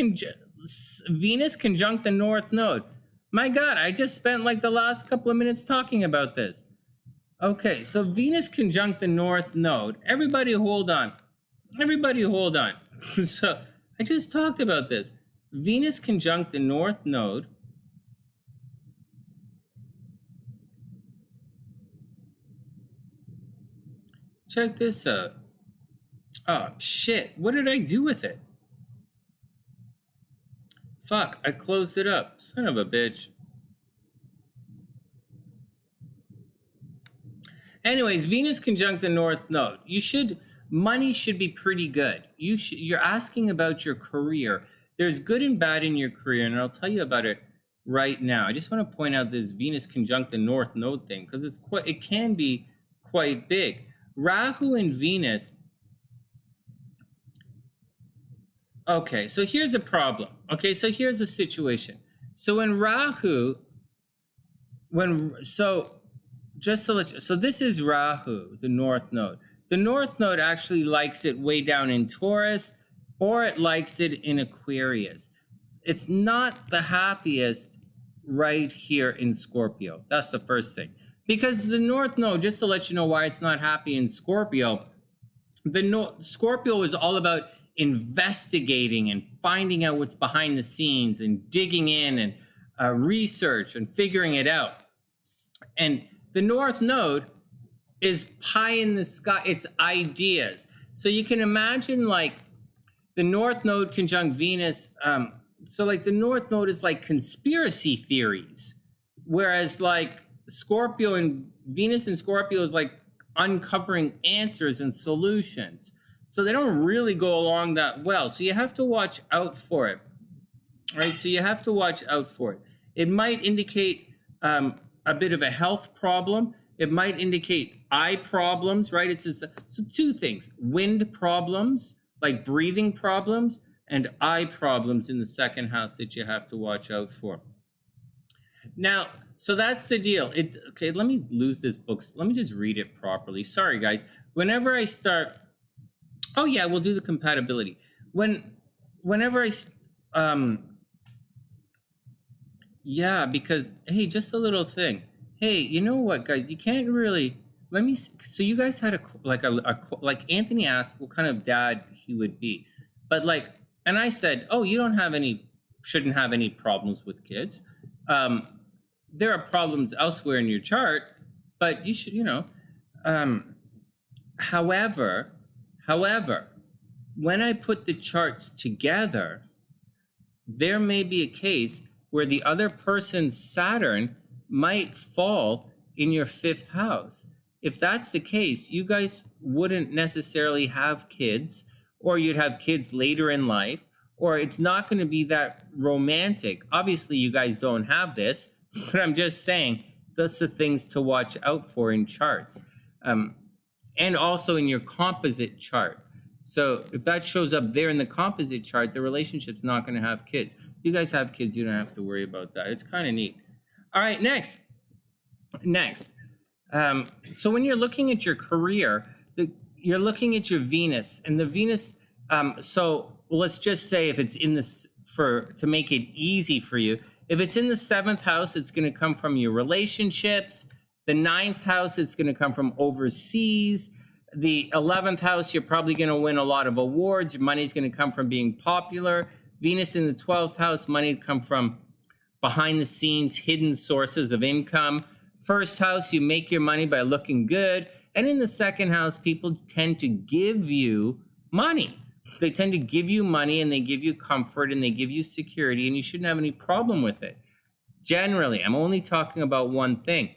Venus conjunct the North Node. My God, I just spent like the last couple of minutes talking about this. Okay, so Venus conjunct the North Node. Everybody hold on. So I just talked about this. Venus conjunct the North Node. Check this out. Oh, shit. What did I do with it? Fuck, I closed it up. Son of a bitch. Anyways, Venus conjunct the North Node. Money should be pretty good. You're asking about your career. There's good and bad in your career, and I'll tell you about it right now. I just want to point out this Venus conjunct the North Node thing because it can be quite big. Rahu and Venus. Okay, so here's a problem. Okay, so here's a situation. So when Rahu, just to let you, so this is Rahu, the North Node. The North Node actually likes it way down in Taurus, or it likes it in Aquarius. It's not the happiest right here in Scorpio. That's the first thing. Because the North Node, just to let you know why it's not happy in Scorpio, Scorpio is all about investigating and finding out what's behind the scenes and digging in and research and figuring it out. And the North Node is pie in the sky. It's ideas. So you can imagine like the North Node conjunct Venus. So like the North Node is like conspiracy theories, whereas like Scorpio and Venus and Scorpio is like uncovering answers and solutions. So they don't really go along that well. So you have to watch out for it, right? So you have to watch out for it. It might indicate a bit of a health problem. It might indicate eye problems, right? So two things: wind problems, like breathing problems, and eye problems in the second house that you have to watch out for. Now, so that's the deal. Okay, let me lose this book. Let me just read it properly. Sorry, guys. Whenever I start, oh yeah, we'll do the compatibility. Whenever yeah, because hey, just a little thing. Hey, you know what, guys? You can't really. Let me. So you guys had like Anthony asked what kind of dad he would be, but like, and I said, oh, you shouldn't have any problems with kids. There are problems elsewhere in your chart, but you should, however, when I put the charts together, there may be a case where the other person's Saturn might fall in your 5th house. If that's the case, you guys wouldn't necessarily have kids, or you'd have kids later in life, or it's not going to be that romantic. Obviously, you guys don't have this, but I'm just saying that's the things to watch out for in charts. And also in your composite chart. So if that shows up there in the composite chart, the relationship's not going to have kids. You guys have kids, you don't have to worry about that. It's kind of neat. All right, next. So when you're looking at your career, you're looking at your Venus, and the Venus, so let's just say if it's in this, to make it easy for you, If it's in the 7th house, it's going to come from your relationships. The 9th house, it's going to come from overseas. The 11th house, you're probably going to win a lot of awards. Your money's going to come from being popular. Venus in the 12th house, money come from behind the scenes, hidden sources of income. 1st house, you make your money by looking good. And in the 2nd house, people tend to give you money. They tend to give you money, and they give you comfort, and they give you security, and you shouldn't have any problem with it. Generally, I'm only talking about one thing.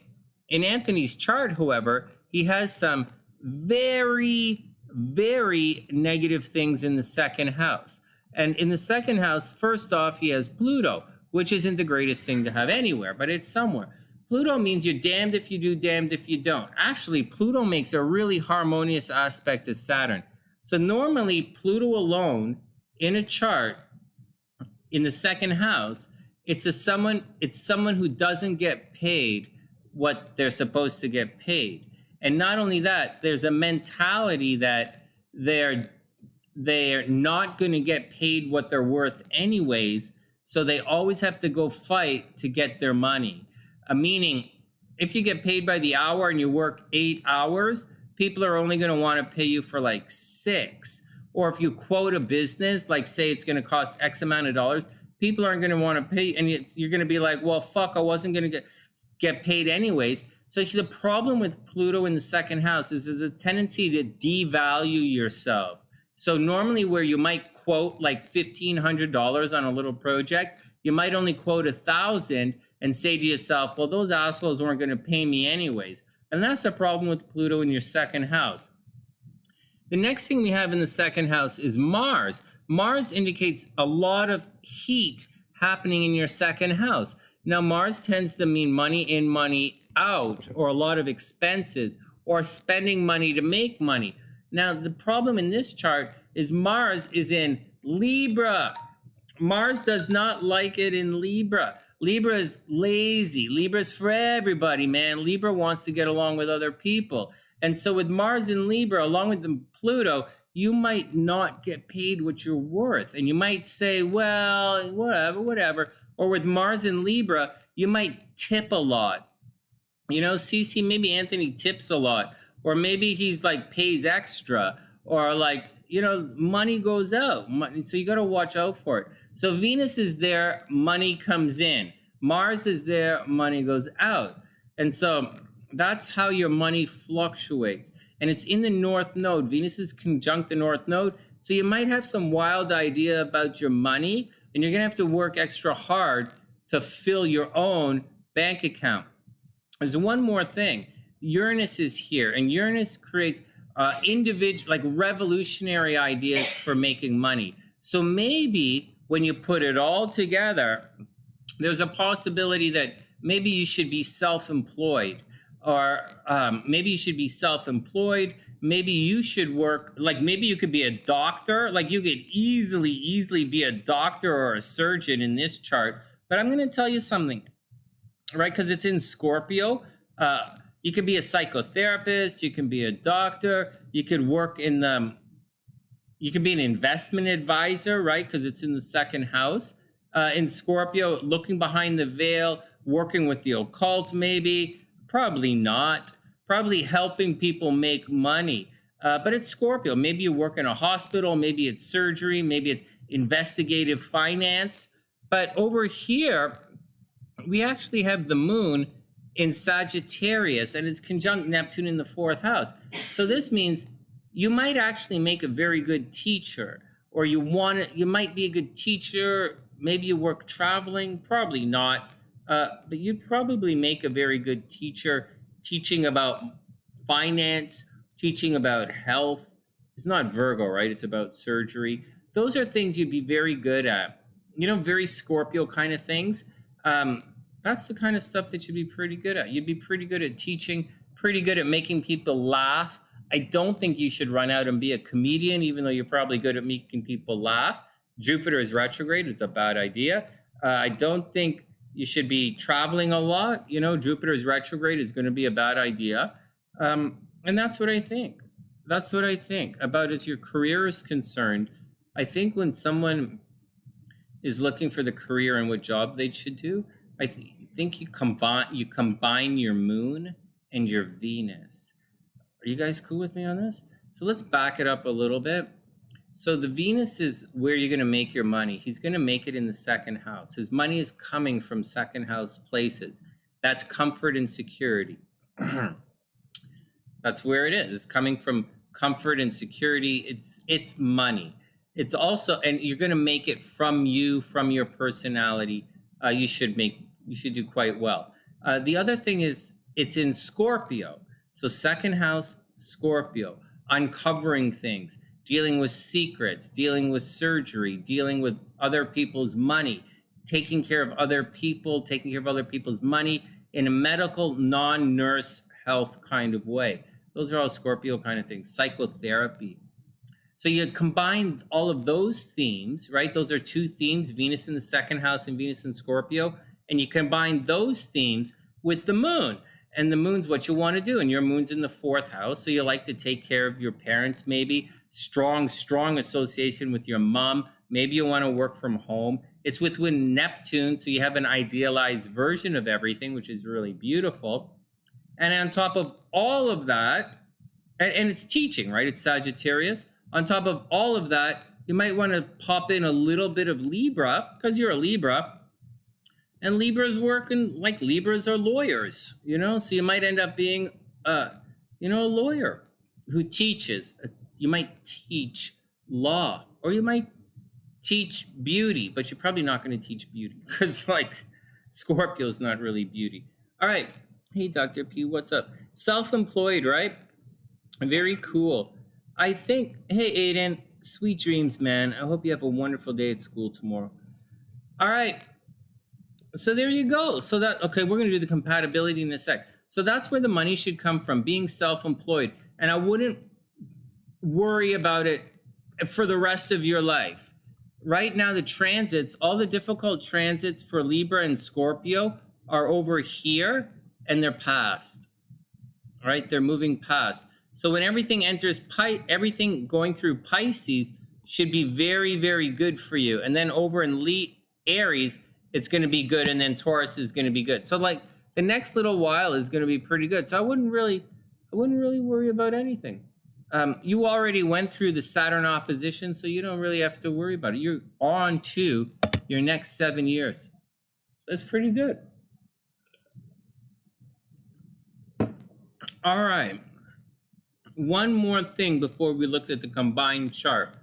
In Anthony's chart, however, he has some very, very negative things in the 2nd house. And in the 2nd house, first off, he has Pluto, which isn't the greatest thing to have anywhere, but it's somewhere. Pluto means you're damned if you do, damned if you don't. Actually, Pluto makes a really harmonious aspect to Saturn. So normally, Pluto alone in a chart in the 2nd house, it's someone who doesn't get paid what they're supposed to get paid. And not only that, there's a mentality that they're not going to get paid what they're worth anyways, so they always have to go fight to get their money. Meaning, if you get paid by the hour and you work 8 hours, people are only going to want to pay you for like 6. Or if you quote a business, like say it's going to cost X amount of dollars, people aren't going to want to pay, and you're going to be like, well, fuck, I wasn't going to get paid anyways. So the problem with Pluto in the 2nd house is the tendency to devalue yourself. So normally where you might quote like $1,500 on a little project, you might only quote 1,000 and say to yourself, well, those assholes weren't going to pay me anyways. And that's a problem with Pluto in your 2nd house. The next thing we have in the 2nd house is Mars. Mars indicates a lot of heat happening in your 2nd house. Now, Mars tends to mean money in, money out, or a lot of expenses, or spending money to make money. Now, the problem in this chart is Mars is in Libra. Mars does not like it in Libra. Libra is lazy. Libra's for everybody, man. Libra wants to get along with other people. And so with Mars in Libra, along with the Pluto, you might not get paid what you're worth. And you might say, well, whatever. Or with Mars in Libra, you might tip a lot. You know, CecI, maybe Anthony tips a lot. Or maybe he's like pays extra. Or like, you know, money goes out. So you got to watch out for it. So Venus is there, money comes in. Mars is there, money goes out. And so that's how your money fluctuates. And it's in the North Node. Venus is conjunct the North Node. So you might have some wild idea about your money, and you're going to have to work extra hard to fill your own bank account. There's one more thing. Uranus is here, and Uranus creates individual, like revolutionary ideas for making money. So maybe when you put it all together, there's a possibility that maybe you should be self-employed, or maybe you should be self-employed. Maybe you should work, like maybe you could be a doctor. Like you could easily be a doctor or a surgeon in this chart. But I'm going to tell you something, right? Because it's in Scorpio. You could be a psychotherapist. You can be a doctor. You could work in the, you could be an investment advisor, right? Because it's in the 2nd house. In Scorpio, looking behind the veil, working with the occult, maybe. Probably not. Probably helping people make money. But it's Scorpio. Maybe you work in a hospital. Maybe it's surgery. Maybe it's investigative finance. But over here, we actually have the moon in Sagittarius, and it's conjunct Neptune in the 4th house. So this means you might actually make a very good teacher, or you might be a good teacher. Maybe you work traveling, probably not. But you'd probably make a very good teacher, teaching about finance, teaching about health. It's not Virgo, right? It's about surgery. Those are things you'd be very good at. You know, very Scorpio kind of things. That's the kind of stuff that you'd be pretty good at. You'd be pretty good at teaching, pretty good at making people laugh. I don't think you should run out and be a comedian, even though you're probably good at making people laugh. Jupiter is retrograde. It's a bad idea. I don't think you should be traveling a lot. You know, Jupiter is retrograde. It's going to be a bad idea. And that's what I think. That's what I think about as your career is concerned. I think when someone is looking for the career and what job they should do, I think you combine your moon and your Venus. Are you guys cool with me on this? So let's back it up a little bit. So the Venus is where you're going to make your money. He's going to make it in the second house. His money is coming from second house places. That's comfort and security. That's where it is. It's coming from comfort and security. It's money. It's also, and you're going to make it from you, from your personality. You should do quite well. The other thing is it's in Scorpio. So second house, Scorpio, uncovering things, dealing with secrets, dealing with surgery, dealing with other people's money, taking care of other people, taking care of other people's money in a medical, non-nurse health kind of way. Those are all Scorpio kind of things. Psychotherapy. So you combine all of those themes, right? Those are two themes, Venus in the second house and Venus in Scorpio. And you combine those themes with the moon. And the moon's what you want to do. And your moon's in the fourth house. So you like to take care of your parents, maybe. Strong association with your mom. Maybe you want to work from home. It's within Neptune. So you have an idealized version of everything, which is really beautiful. And on top of all of that, and it's teaching, right? It's Sagittarius. On top of all of that, you might want to pop in a little bit of Libra, because you're a Libra. And Libra's working, like Libras are lawyers, you know? So you might end up being, a lawyer who teaches. You might teach law, or you might teach beauty, but you're probably not going to teach beauty, because, like, Scorpio's not really beauty. All right. Hey, Dr. P, what's up? Self-employed, right? Very cool. I think, hey, Aiden, sweet dreams, man. I hope you have a wonderful day at school tomorrow. All right. So there you go. So okay, we're going to do the compatibility in a sec. So that's where the money should come from, being self-employed. And I wouldn't worry about it for the rest of your life. Right now, the transits, all the difficult transits for Libra and Scorpio are over here, and they're past. All right, they're moving past. So when everything enters, everything going through Pisces should be very, very good for you. And then over in Aries, it's going to be good. And then Taurus is going to be good. So like the next little while is going to be pretty good. So I wouldn't really worry about anything. You already went through the Saturn opposition, so you don't really have to worry about it. You're on to your next 7 years. That's pretty good. All right. One more thing before we look at the combined chart.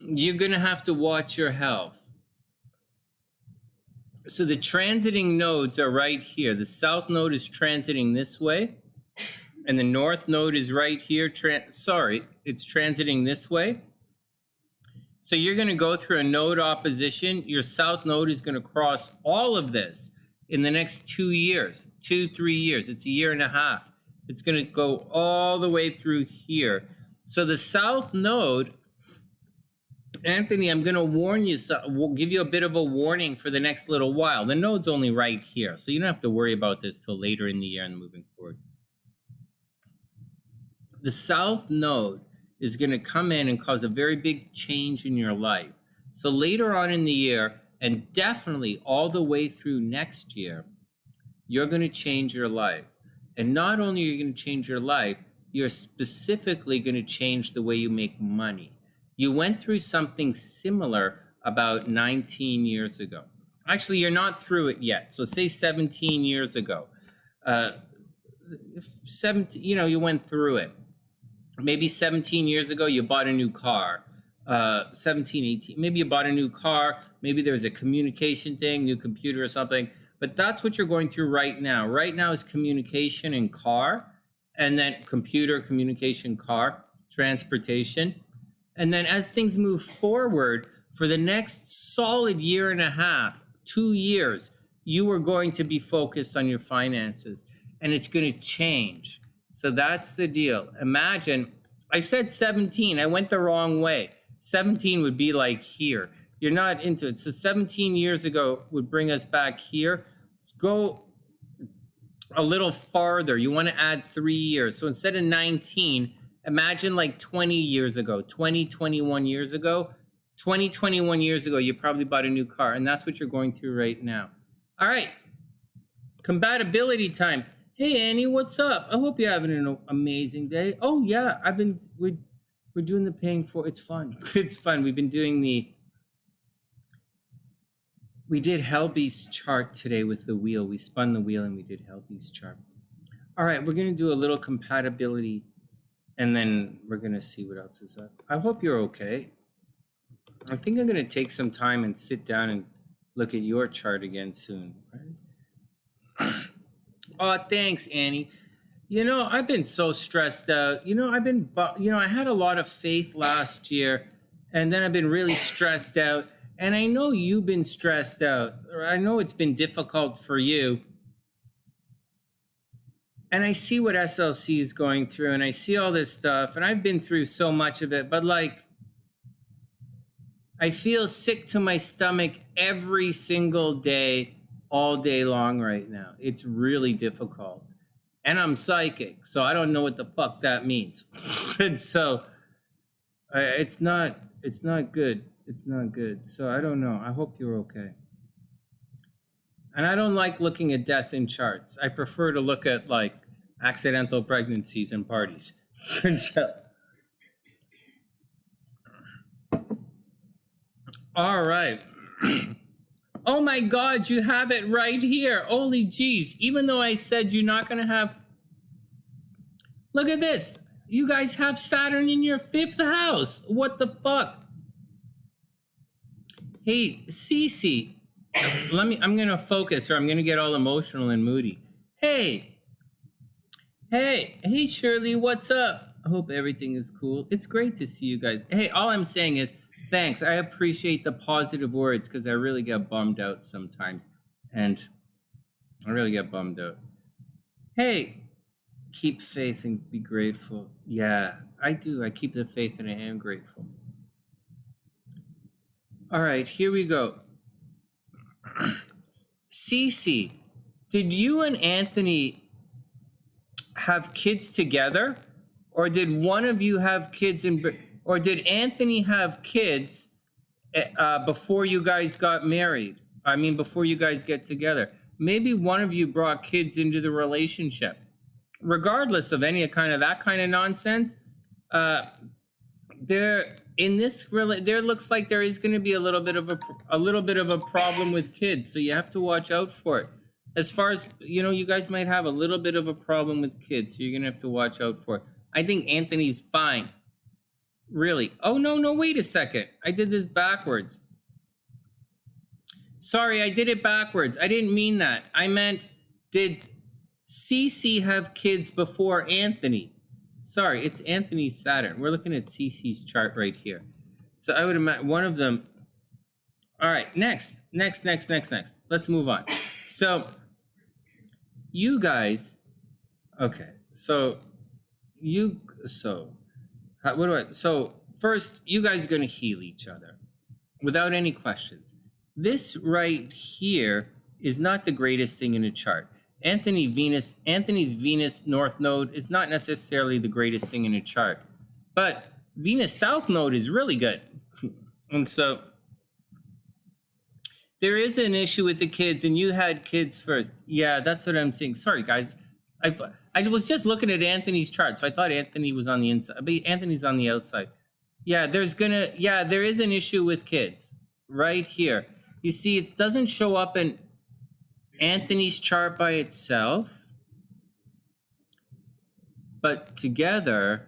You're going to have to watch your health. So the transiting nodes are right here. The south node is transiting this way. And the north node is right here. It's transiting this way. So you're going to go through a node opposition. Your south node is going to cross all of this in the next 2 years, 3 years. It's a year and a half. It's going to go all the way through here. So the south node, Anthony, I'm going to warn you, we'll give you a bit of a warning for the next little while. The node's only right here, so you don't have to worry about this till later in the year and moving forward. The south node is going to come in and cause a very big change in your life. So later on in the year, and definitely all the way through next year, you're going to change your life. And not only are you going to change your life, you're specifically going to change the way you make money. You went through something similar about 19 years ago. Actually, you're not through it yet. So say 17 years ago. 17, you went through it. Maybe 17 years ago, you bought a new car. 17, 18, maybe you bought a new car. Maybe there's a communication thing, new computer or something. But that's what you're going through right now. Right now is communication and car, and then computer, communication, car, transportation. And then as things move forward, for the next solid year and a half, 2 years, you are going to be focused on your finances, and it's going to change. So that's the deal. Imagine, I said 17, I went the wrong way. 17 would be like here. You're not into it. So 17 years ago would bring us back here. Let's go a little farther. You want to add 3 years. So instead of 19, imagine like 20 years ago, 20, 21 years ago, 20, 21 years ago, you probably bought a new car, and that's what you're going through right now. All right. Compatibility time. Hey, Annie, what's up? I hope you're having an amazing day. Oh, yeah, we're doing the paying for. It's fun. It's fun. We've been doing we did HellBeast chart today with the wheel. We spun the wheel and we did HellBeast chart. All right, we're going to do a little compatibility, and then we're going to see what else is up. I hope you're okay. I think I'm going to take some time and sit down and look at your chart again soon. Right? Oh, thanks, Annie. You know, I've been so stressed out. You know, I had a lot of faith last year, and then I've been really stressed out. And I know you've been stressed out. Or I know it's been difficult for you. And I see what SLC is going through, and I see all this stuff, and I've been through so much of it, but like, I feel sick to my stomach every single day, all day long right now. It's really difficult. And I'm psychic, so I don't know what the fuck that means. And so it's not good. It's not good. So I don't know. I hope you're okay. And I don't like looking at death in charts. I prefer to look at like accidental pregnancies and parties. And so, all right. Oh my God, you have it right here. Holy geez. Even though I said you're not going to have... Look at this. You guys have Saturn in your 5th house. What the fuck? Hey, CecI. I'm going to focus or I'm going to get all emotional and moody. Hey, Shirley, what's up? I hope everything is cool. It's great to see you guys. Hey, all I'm saying is, thanks. I appreciate the positive words because I really get bummed out sometimes. And I really get bummed out. Hey, keep faith and be grateful. Yeah, I do. I keep the faith and I am grateful. All right, here we go. CecI, did you and Anthony have kids together? Or did one of you have kids or did Anthony have kids before you guys got married? I mean, before you guys get together. Maybe one of you brought kids into the relationship. Regardless of any kind of that kind of nonsense, there looks like there is going to be a little bit of a problem with kids. So you have to watch out for it. As far as, you know, you guys might have a little bit of a problem with kids. So you're going to have to watch out for it. I think Anthony's fine. Really? Oh, no, wait a second. I did this backwards. Sorry, I did it backwards. I didn't mean that. I meant, did CecI have kids before Anthony? Sorry, it's Anthony's Saturn. We're looking at CecI's chart right here. So I would imagine one of them. All right, next. Let's move on. So you guys, okay. So first, you guys are going to heal each other without any questions. This right here is not the greatest thing in a chart. Anthony's Venus North Node is not necessarily the greatest thing in a chart, but Venus South Node is really good. And so there is an issue with the kids, and you had kids first. Yeah, that's what I'm saying. Sorry, guys. I was just looking at Anthony's chart, so I thought Anthony was on the inside, but Anthony's on the outside. Yeah, there is an issue with kids right here. You see, it doesn't show up in Anthony's chart by itself, but together,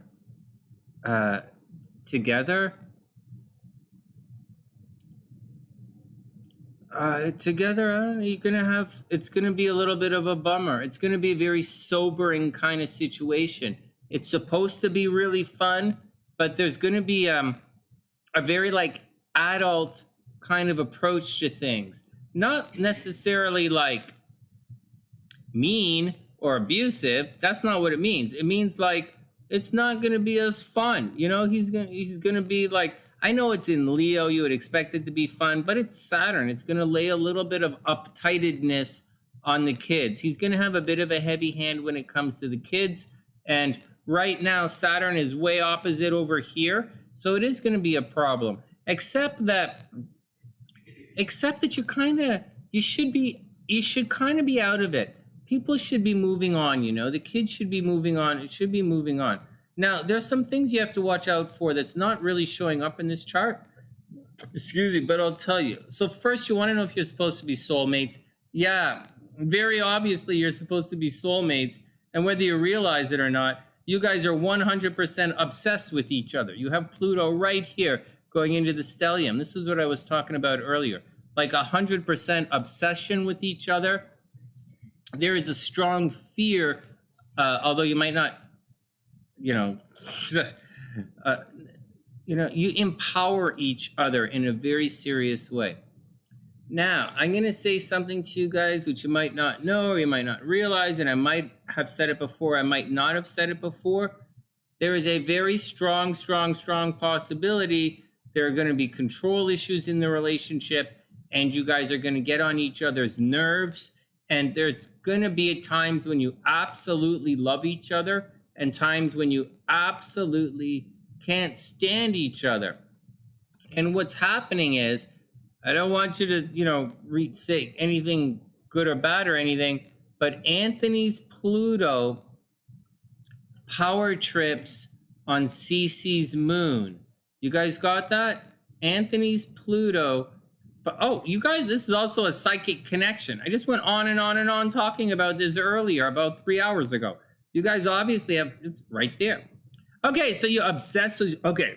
it's gonna be a little bit of a bummer. It's gonna be a very sobering kind of situation. It's supposed to be really fun, but there's gonna be a very like adult kind of approach to things. Not necessarily like mean or abusive. That's not what it means. It means like it's not gonna be as fun. You know, he's gonna be like, I know it's in Leo, you would expect it to be fun, but it's Saturn. It's going to lay a little bit of uptightedness on the kids. He's going to have a bit of a heavy hand when it comes to the kids. And right now, Saturn is way opposite over here. So it is going to be a problem. except that you should kind of be out of it. People should be moving on, you know. The kids should be moving on. It should be moving on. Now, there's some things you have to watch out for that's not really showing up in this chart. Excuse me, but I'll tell you. So first, you want to know if you're supposed to be soulmates. Yeah, very obviously you're supposed to be soulmates. And whether you realize it or not, you guys are 100% obsessed with each other. You have Pluto right here going into the stellium. This is what I was talking about earlier. Like 100% obsession with each other. There is a strong fear, although you might not, you know, you empower each other in a very serious way. Now, I'm going to say something to you guys which you might not know or you might not realize, and I might have said it before, I might not have said it before. There is a very strong possibility there are going to be control issues in the relationship, and you guys are going to get on each other's nerves, and there's going to be times when you absolutely love each other and times when you absolutely can't stand each other. And what's happening is, I don't want you to, say anything good or bad or anything, but Anthony's Pluto power trips on CecI's moon. You guys got that? Anthony's Pluto. But, oh, you guys, this is also a psychic connection. I just went on and on and on talking about this earlier, about 3 hours ago. You guys obviously have, it's right there. Okay, so you're obsessed with, okay.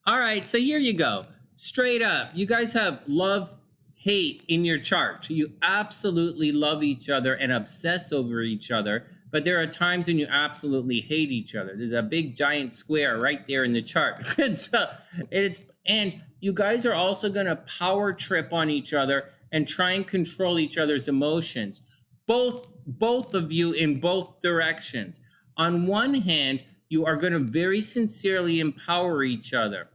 All right, so here you go. Straight up, you guys have love, hate in your chart. You absolutely love each other and obsess over each other, but there are times when you absolutely hate each other. There's a big giant square right there in the chart. And you guys are also going to power trip on each other and try and control each other's emotions. Both of you in both directions. On one hand, you are going to very sincerely empower each other.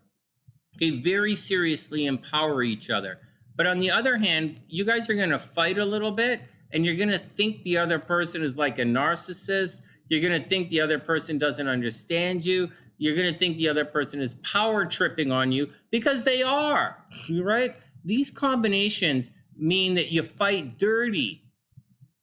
Okay, very seriously empower each other. But on the other hand, you guys are going to fight a little bit, and you're going to think the other person is like a narcissist. You're going to think the other person doesn't understand you. You're going to think the other person is power tripping on you, because they are, right? These combinations mean that you fight dirty.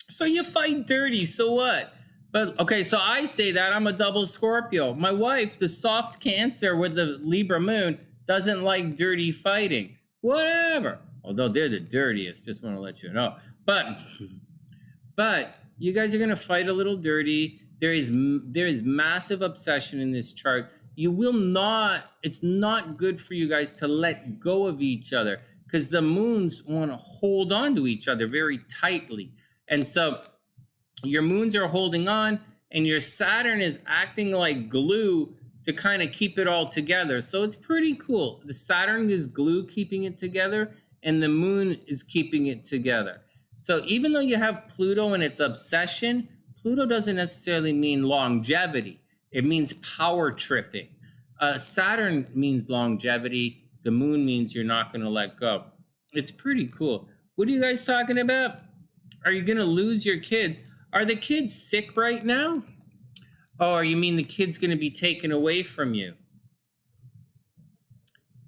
So you fight dirty, so what? But, okay, so I say that I'm a double Scorpio. My wife, the soft Cancer with the Libra moon, doesn't like dirty fighting. Whatever. Although they're the dirtiest, just want to let you know. But you guys are going to fight a little dirty. There is massive obsession in this chart. You will not, it's not good for you guys to let go of each other, because the moons want to hold on to each other very tightly. And so your moons are holding on, and your Saturn is acting like glue to kind of keep it all together. So it's pretty cool. The Saturn is glue keeping it together, and the moon is keeping it together. So even though you have Pluto and its obsession, Pluto doesn't necessarily mean longevity. It means power tripping. Saturn means longevity. The moon means you're not going to let go. It's pretty cool. What are you guys talking about? Are you going to lose your kids? Are the kids sick right now? Oh, you mean the kid's going to be taken away from you?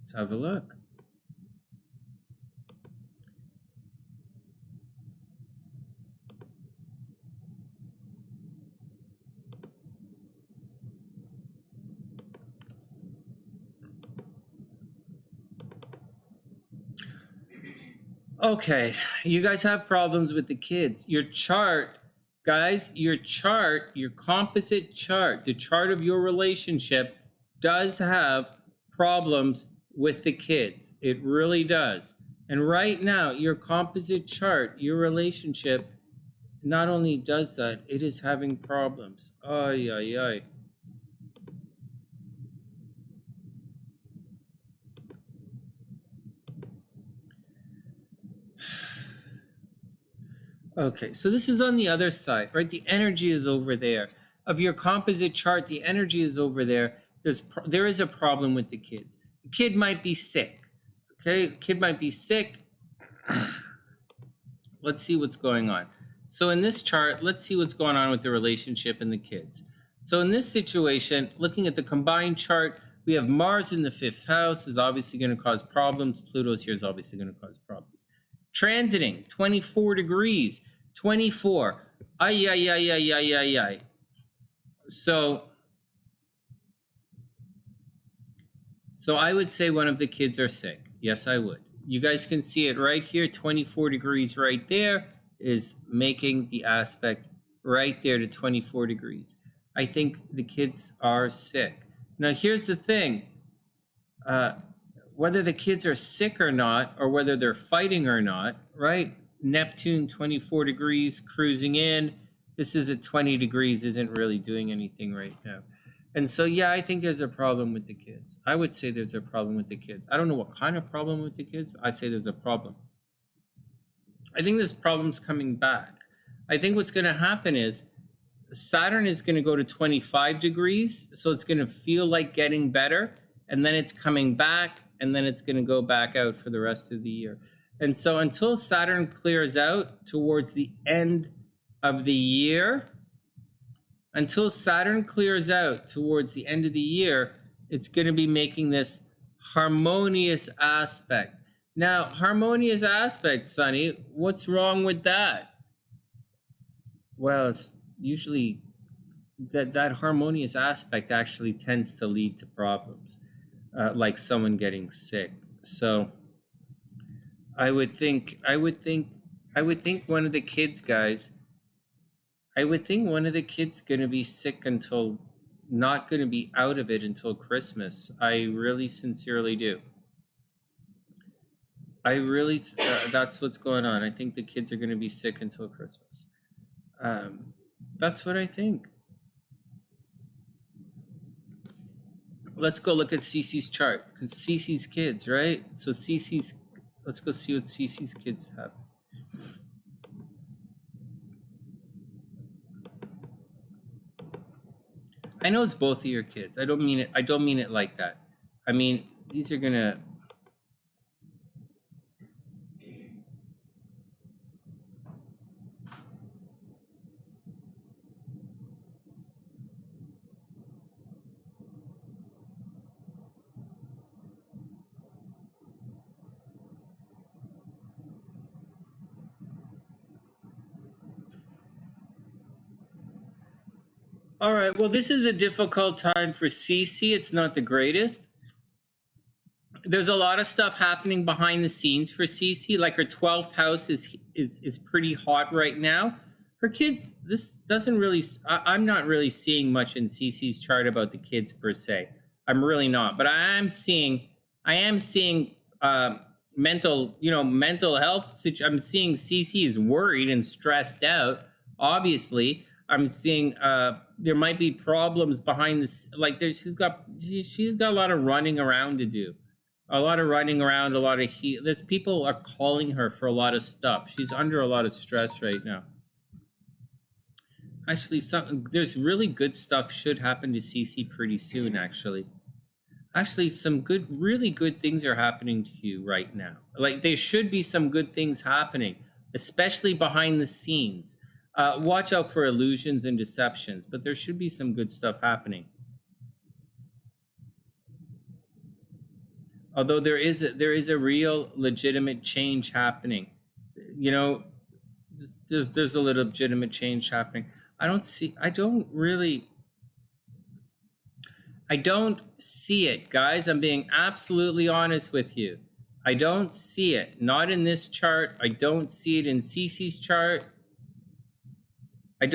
Let's have a look. Okay, you guys have problems with the kids. Your chart, guys, your composite chart, the chart of your relationship does have problems with the kids. It really does. And right now, your composite chart, your relationship, not only does that, it is having problems. Ay, ay, ay. Okay, so this is on the other side, right? The energy is over there. Of your composite chart, the energy is over there. There is a problem with the kids. The kid might be sick, okay? The kid might be sick. Let's see what's going on. So in this chart, let's see what's going on with the relationship and the kids. So in this situation, looking at the combined chart We have Mars in the 5th house is obviously going to cause problems. Pluto's here is obviously going to cause problems. Transiting 24 degrees, 24. Ay, ay, ay, ay, ay, ay, ay. So I would say one of the kids are sick. Yes, I would. You guys can see it right here. 24 degrees right there is making the aspect right there to 24 degrees. I think the kids are sick. Now, here's the thing. Whether the kids are sick or not, or whether they're fighting or not, right? Neptune, 24 degrees, cruising in. This is at 20 degrees, isn't really doing anything right now. And so, yeah, I think there's a problem with the kids. I would say there's a problem with the kids. I don't know what kind of problem with the kids, but I'd say there's a problem. I think this problem's coming back. I think what's going to happen is Saturn is going to go to 25 degrees, so it's going to feel like getting better, and then it's coming back, and then it's going to go back out for the rest of the year. And so until Saturn clears out towards the end of the year, until Saturn clears out towards the end of the year, it's going to be making this harmonious aspect. Now, harmonious aspect, Sonny, what's wrong with that? Well, it's usually that harmonious aspect actually tends to lead to problems, like someone getting sick. So I would think one of the kids, guys, I would think one of the kids gonna be sick until, not gonna be out of it until Christmas. I really sincerely do. I really, that's what's going on. I think the kids are gonna be sick until Christmas. That's what I think. Let's go look at CecI's chart, because CecI's kids, right? So CecI's, let's go see what CecI's kids have. I know it's both of your kids. I don't mean it like that. I mean, these are gonna, all right, well, this is a difficult time for CecI. It's not the greatest. There's a lot of stuff happening behind the scenes for CecI. Like her 12th house is pretty hot right now. Her kids, this doesn't really, I'm not really seeing much in CecI's chart about the kids per se. I'm really not, but I am seeing mental health. I'm seeing CecI is worried and stressed out. Obviously, I'm seeing there might be problems behind this. Like she's got a lot of running around to do, a lot of running around, a lot of heat. There's people are calling her for a lot of stuff. She's under a lot of stress right now. Actually, there's really good stuff should happen to CecI pretty soon. Actually, some really good things are happening to you right now. Like there should be some good things happening, especially behind the scenes. Watch out for illusions and deceptions, but there should be some good stuff happening. Although there is a real legitimate change happening. You know, there's a little legitimate change happening. I don't see it, guys. I'm being absolutely honest with you. I don't see it. Not in this chart. I don't see it in CecI's chart. I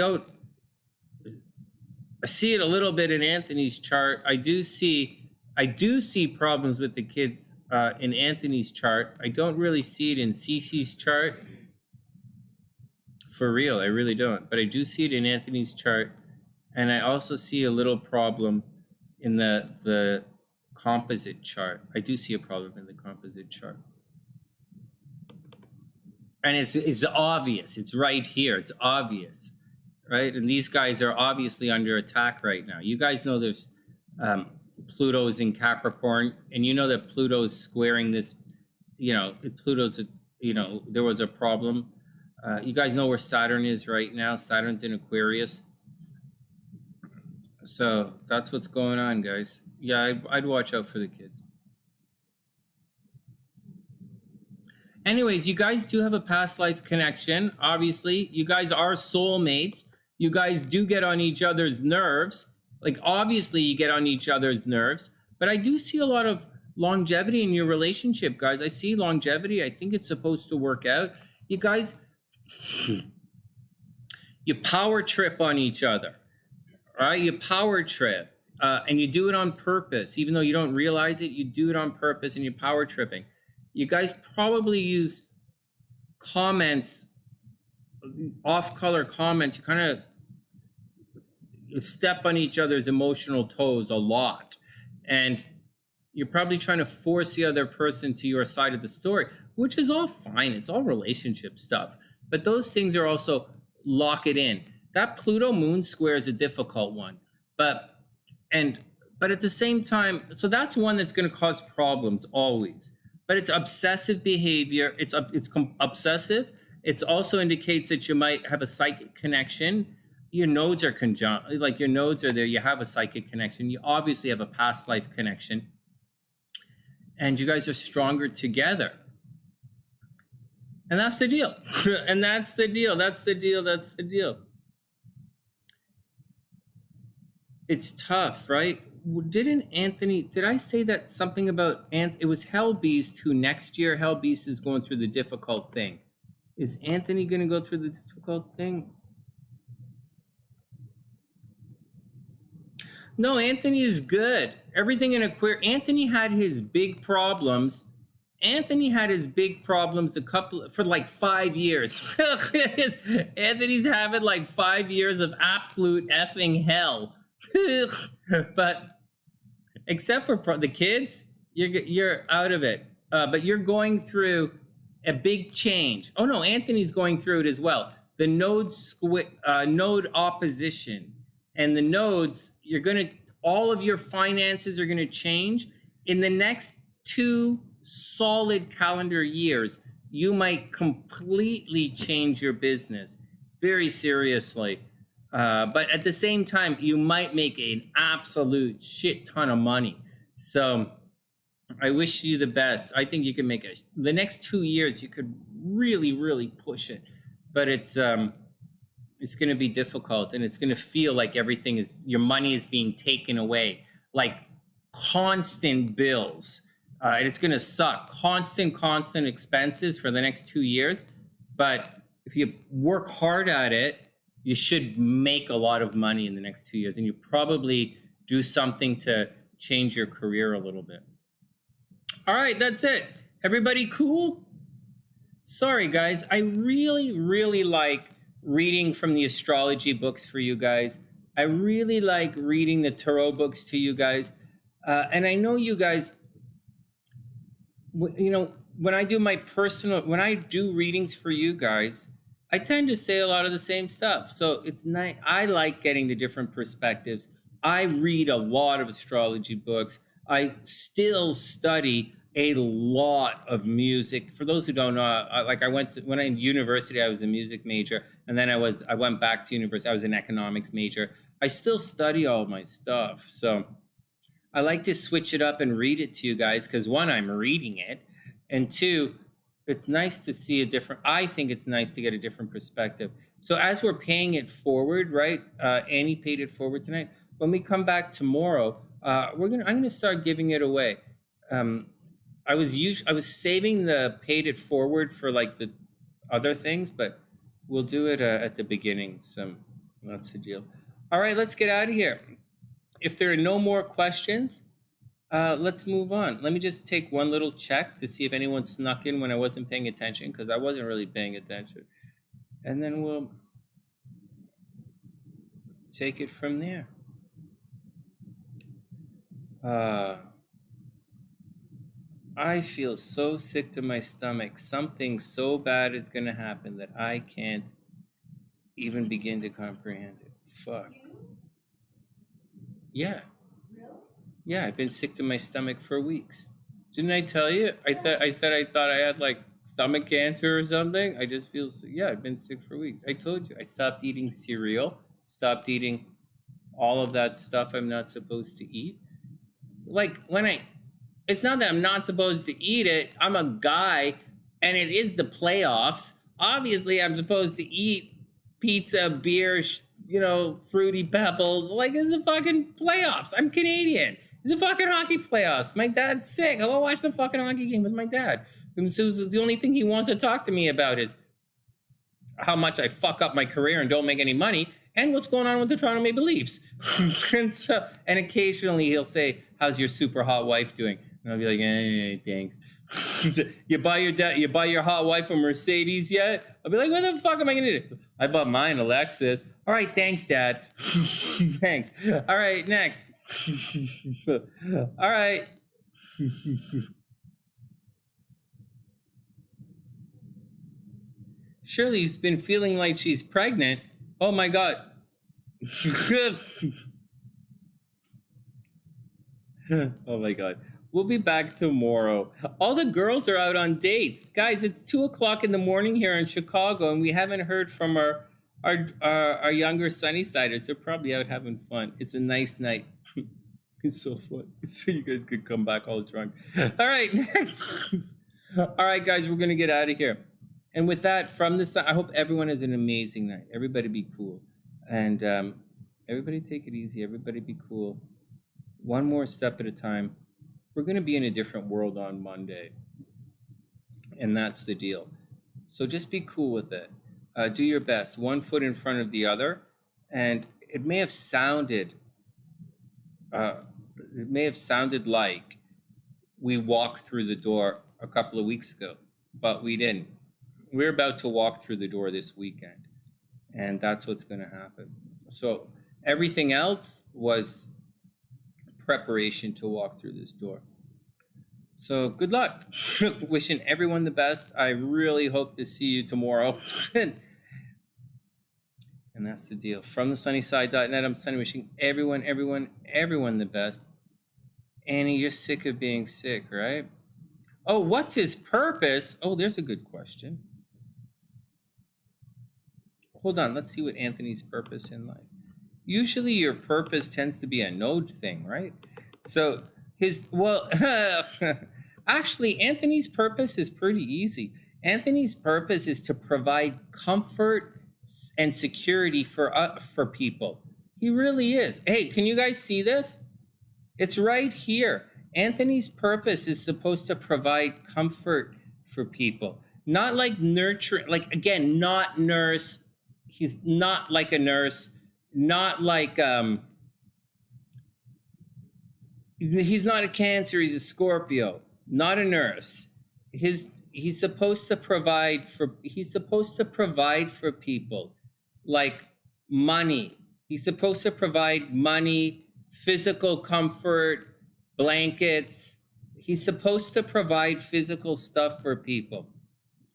see it a little bit in Anthony's chart. I do see problems with the kids in Anthony's chart. I don't really see it in CecI's chart. For real, I really don't. But I do see it in Anthony's chart. And I also see a little problem in the composite chart. I do see a problem in the composite chart. And it's obvious. It's right here. It's obvious. Right? And these guys are obviously under attack right now. You guys know there's Pluto's in Capricorn, and you know that Pluto's squaring this, Pluto's, there was a problem. You guys know where Saturn is right now. Saturn's in Aquarius. So that's what's going on, guys. Yeah, I'd watch out for the kids. Anyways, you guys do have a past life connection. Obviously, you guys are soulmates. You guys do get on each other's nerves. Like, obviously, you get on each other's nerves. But I do see a lot of longevity in your relationship, guys. I see longevity. I think it's supposed to work out. You guys, you power trip on each other. All right, you power trip. And you do it on purpose. Even though you don't realize it, you do it on purpose and you're power tripping. You guys probably use comments, off-color comments. You kind of step on each other's emotional toes a lot. And you're probably trying to force the other person to your side of the story, which is all fine. It's all relationship stuff. But those things are also lock it in. That Pluto moon square is a difficult one. But at the same time, so that's one that's going to cause problems always. But it's obsessive behavior. It's obsessive. It also indicates that you might have a psychic connection. Your nodes are conjunct, like your nodes are there. You have a psychic connection. You obviously have a past life connection. And you guys are stronger together. And that's the deal. And that's the deal. That's the deal. That's the deal. It's tough, right? Did I say that something about it was HellBeast who next year HellBeast is going through the difficult thing. Is Anthony going to go through the difficult thing? No, Anthony is good. Everything in Aquarius. Anthony had his big problems. Anthony had his big problems for like 5 years. Anthony's having like 5 years of absolute effing hell. But except for the kids, you're out of it. But you're going through a big change. Oh no, Anthony's going through it as well. The node opposition, and the nodes. All of your finances are gonna change in the next 2 solid calendar years. You might completely change your business, very seriously. But at the same time, you might make an absolute shit ton of money. So I wish you the best. I think you can make it. The next 2 years, you could really, really push it. But it's going to be difficult, and it's going to feel like your money is being taken away, like constant bills. And it's going to suck. Constant expenses for the next 2 years. But if you work hard at it, you should make a lot of money in the next 2 years, and you probably do something to change your career a little bit. All right, that's it. Everybody cool? Sorry, guys. I really, really like reading from the astrology books for you guys. I really like reading the tarot books to you guys. And I know you guys, when I do readings for you guys, I tend to say a lot of the same stuff. So it's nice. I like getting the different perspectives. I read a lot of astrology books. I still study a lot of music. For those who don't know, when I in university, I was a music major, and then I went back to university. I was an economics major. I still study all my stuff. So I like to switch it up and read it to you guys because, one, I'm reading it, and two, it's nice to see I think it's nice to get a different perspective. So as we're paying it forward, right? Annie paid it forward tonight. When we come back tomorrow, I'm gonna start giving it away. I was saving the paid it forward for like the other things, but we'll do it at the beginning. So that's the deal. All right, let's get out of here. If there are no more questions, let's move on. Let me just take one little check to see if anyone snuck in when I wasn't paying attention, because I wasn't really paying attention. And then we'll take it from there. I feel so sick to my stomach. Something so bad is going to happen that I can't even begin to comprehend it. Fuck. Yeah. Yeah, I've been sick to my stomach for weeks. Didn't I tell you? I said I thought I had like stomach cancer or something. I just feel sick. Yeah, I've been sick for weeks. I told you. I stopped eating cereal, stopped eating all of that stuff I'm not supposed to eat. Like it's not that I'm not supposed to eat it. I'm a guy and it is the playoffs. Obviously, I'm supposed to eat pizza, beer, fruity pebbles. Like, it's the fucking playoffs. I'm Canadian. It's the fucking hockey playoffs. My dad's sick. I want to watch the fucking hockey game with my dad. And so the only thing he wants to talk to me about is how much I fuck up my career and don't make any money, and what's going on with the Toronto Maple Leafs. And occasionally he'll say, "How's your super hot wife doing?" And I'll be like, "Hey, thanks." You buy your hot wife a Mercedes yet? I'll be like, "What the fuck am I gonna do?" I bought mine a Lexus. All right, thanks, Dad. Thanks. All right, next. All right. Shirley's been feeling like she's pregnant. Oh my God. Oh my God. We'll be back tomorrow. All the girls are out on dates. Guys, it's 2:00 in the morning here in Chicago, and we haven't heard from our younger Sunnysiders. They're probably out having fun. It's a nice night. It's so fun. So you guys could come back all drunk. All right, next. All right, guys, we're going to get out of here. And with that, from the side, I hope everyone has an amazing night. Everybody be cool. And everybody take it easy. Everybody be cool. One more step at a time. We're going to be in a different world on Monday. And that's the deal. So just be cool with it. Do your best. One foot in front of the other. And it may have sounded like we walked through the door a couple of weeks ago, but we didn't. We're about to walk through the door this weekend, and that's what's going to happen. So everything else was preparation to walk through this door. So good luck. Wishing everyone the best. I really hope to see you tomorrow. And that's the deal. From TheSunnySide.net, I'm Sunny, wishing everyone the best. Annie, you're sick of being sick, right? Oh, what's his purpose? Oh, there's a good question. Hold on, let's see what Anthony's purpose in life. Usually your purpose tends to be a node thing, right? So actually, Anthony's purpose is pretty easy. Anthony's purpose is to provide comfort and security for people. He really is. Hey, can you guys see this? It's right here. Anthony's purpose is supposed to provide comfort for people. Not like nurturing, like, again, not nurse. He's not like a nurse. Not like, he's not a Cancer, he's a Scorpio. Not a nurse. He's supposed to provide for people, like money. He's supposed to provide money, physical comfort, blankets. He's supposed to provide physical stuff for people.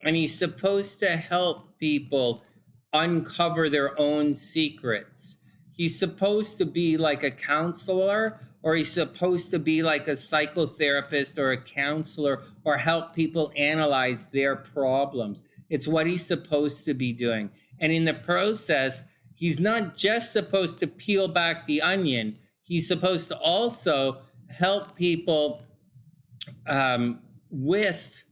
And he's supposed to help people uncover their own secrets. He's supposed to be like a counselor, or he's supposed to be like a psychotherapist or a counselor, or help people analyze their problems. It's what he's supposed to be doing. And in the process, he's not just supposed to peel back the onion. He's supposed to also help people with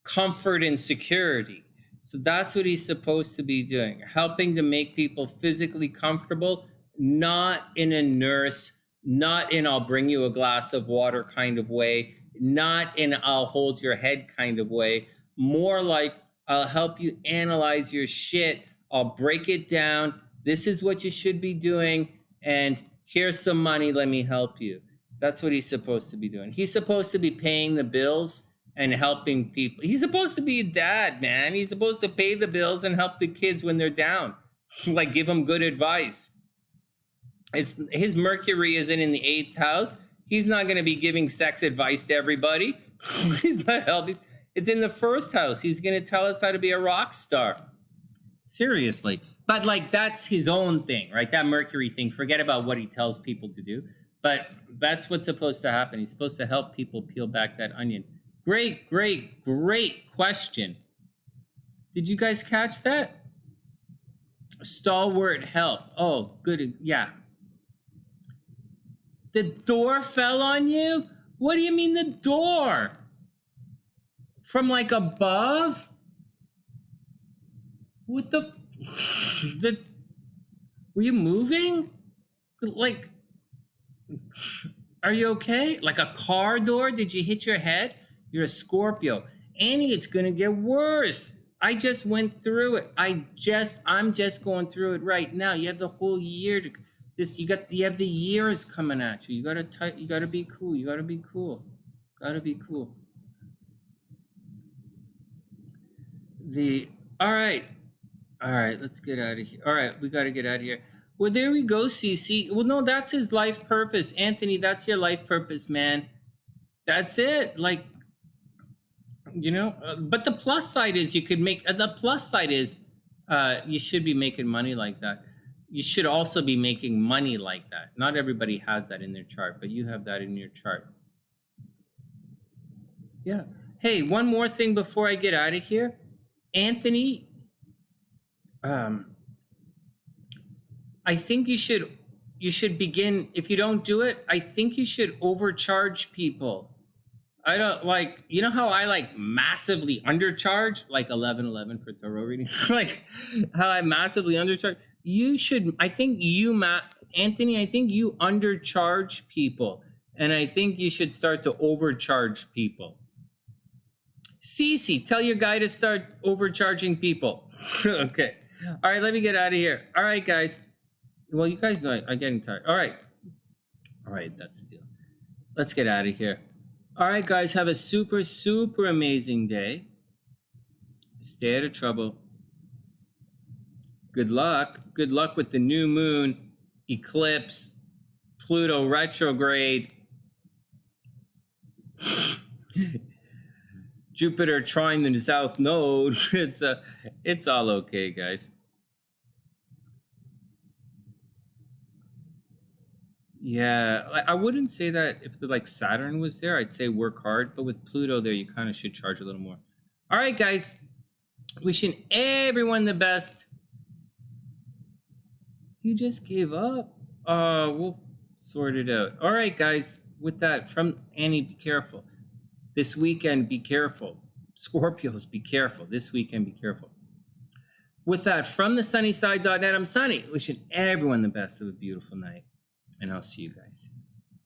comfort and security. So that's what he's supposed to be doing, helping to make people physically comfortable, not in a nurse, not in I'll bring you a glass of water kind of way, not in I'll hold your head kind of way, more like I'll help you analyze your shit. I'll break it down. This is what you should be doing. And here's some money. Let me help you. That's what he's supposed to be doing. He's supposed to be paying the bills and helping people. He's supposed to be a dad, man. He's supposed to pay the bills and help the kids when they're down. Like, give them good advice. His Mercury isn't in the 8th house. He's not going to be giving sex advice to everybody. He's not helping. It's in the 1st house. He's going to tell us how to be a rock star. Seriously. But like, that's his own thing, right? That Mercury thing. Forget about what he tells people to do. But that's what's supposed to happen. He's supposed to help people peel back that onion. Great, great, great question. Did you guys catch that? Stalwart help. Oh, good. Yeah. The door fell on you? What do you mean the door? From like above? What the were you moving? Like, are you okay? Like a car door? Did you hit your head? You're a Scorpio. Annie, it's gonna get worse. I just went through it. I'm just going through it right now. You have the whole year to you have the years coming at you. You gotta be cool. You gotta be cool. Gotta be cool. All right. All right, let's get out of here. All right, we got to get out of here. Well, there we go, CecI. Well, no, that's his life purpose. Anthony, that's your life purpose, man. That's it. Like, but the plus side is you should be making money like that. You should also be making money like that. Not everybody has that in their chart, but you have that in your chart. Yeah. Hey, one more thing before I get out of here. Anthony, I think you should begin, if you don't do it, I think you should overcharge people. I don't like, you know how I like massively undercharge, like 1111 for tarot reading, like how I massively undercharge. You should, Anthony, I think you undercharge people, and I think you should start to overcharge people. CecI, tell your guy to start overcharging people. Okay. All right, let me get out of here. All right, guys. Well, you guys know I'm getting tired. All right. All right, that's the deal. Let's get out of here. All right, guys, have a super, super amazing day. Stay out of trouble. Good luck. Good luck with the new moon, eclipse, Pluto retrograde, Jupiter trine the south node. It's all okay, guys. Yeah, I wouldn't say that if like Saturn was there, I'd say work hard, but with Pluto there, you kind of should charge a little more. All right, guys, wishing everyone the best. You just gave up. We'll sort it out. All right, guys, with that, from Annie, be careful. This weekend, be careful. Scorpios, be careful. This weekend, be careful. With that, from TheSunnySide.net, I'm Sunny, wishing everyone the best of a beautiful night. And I'll see you guys.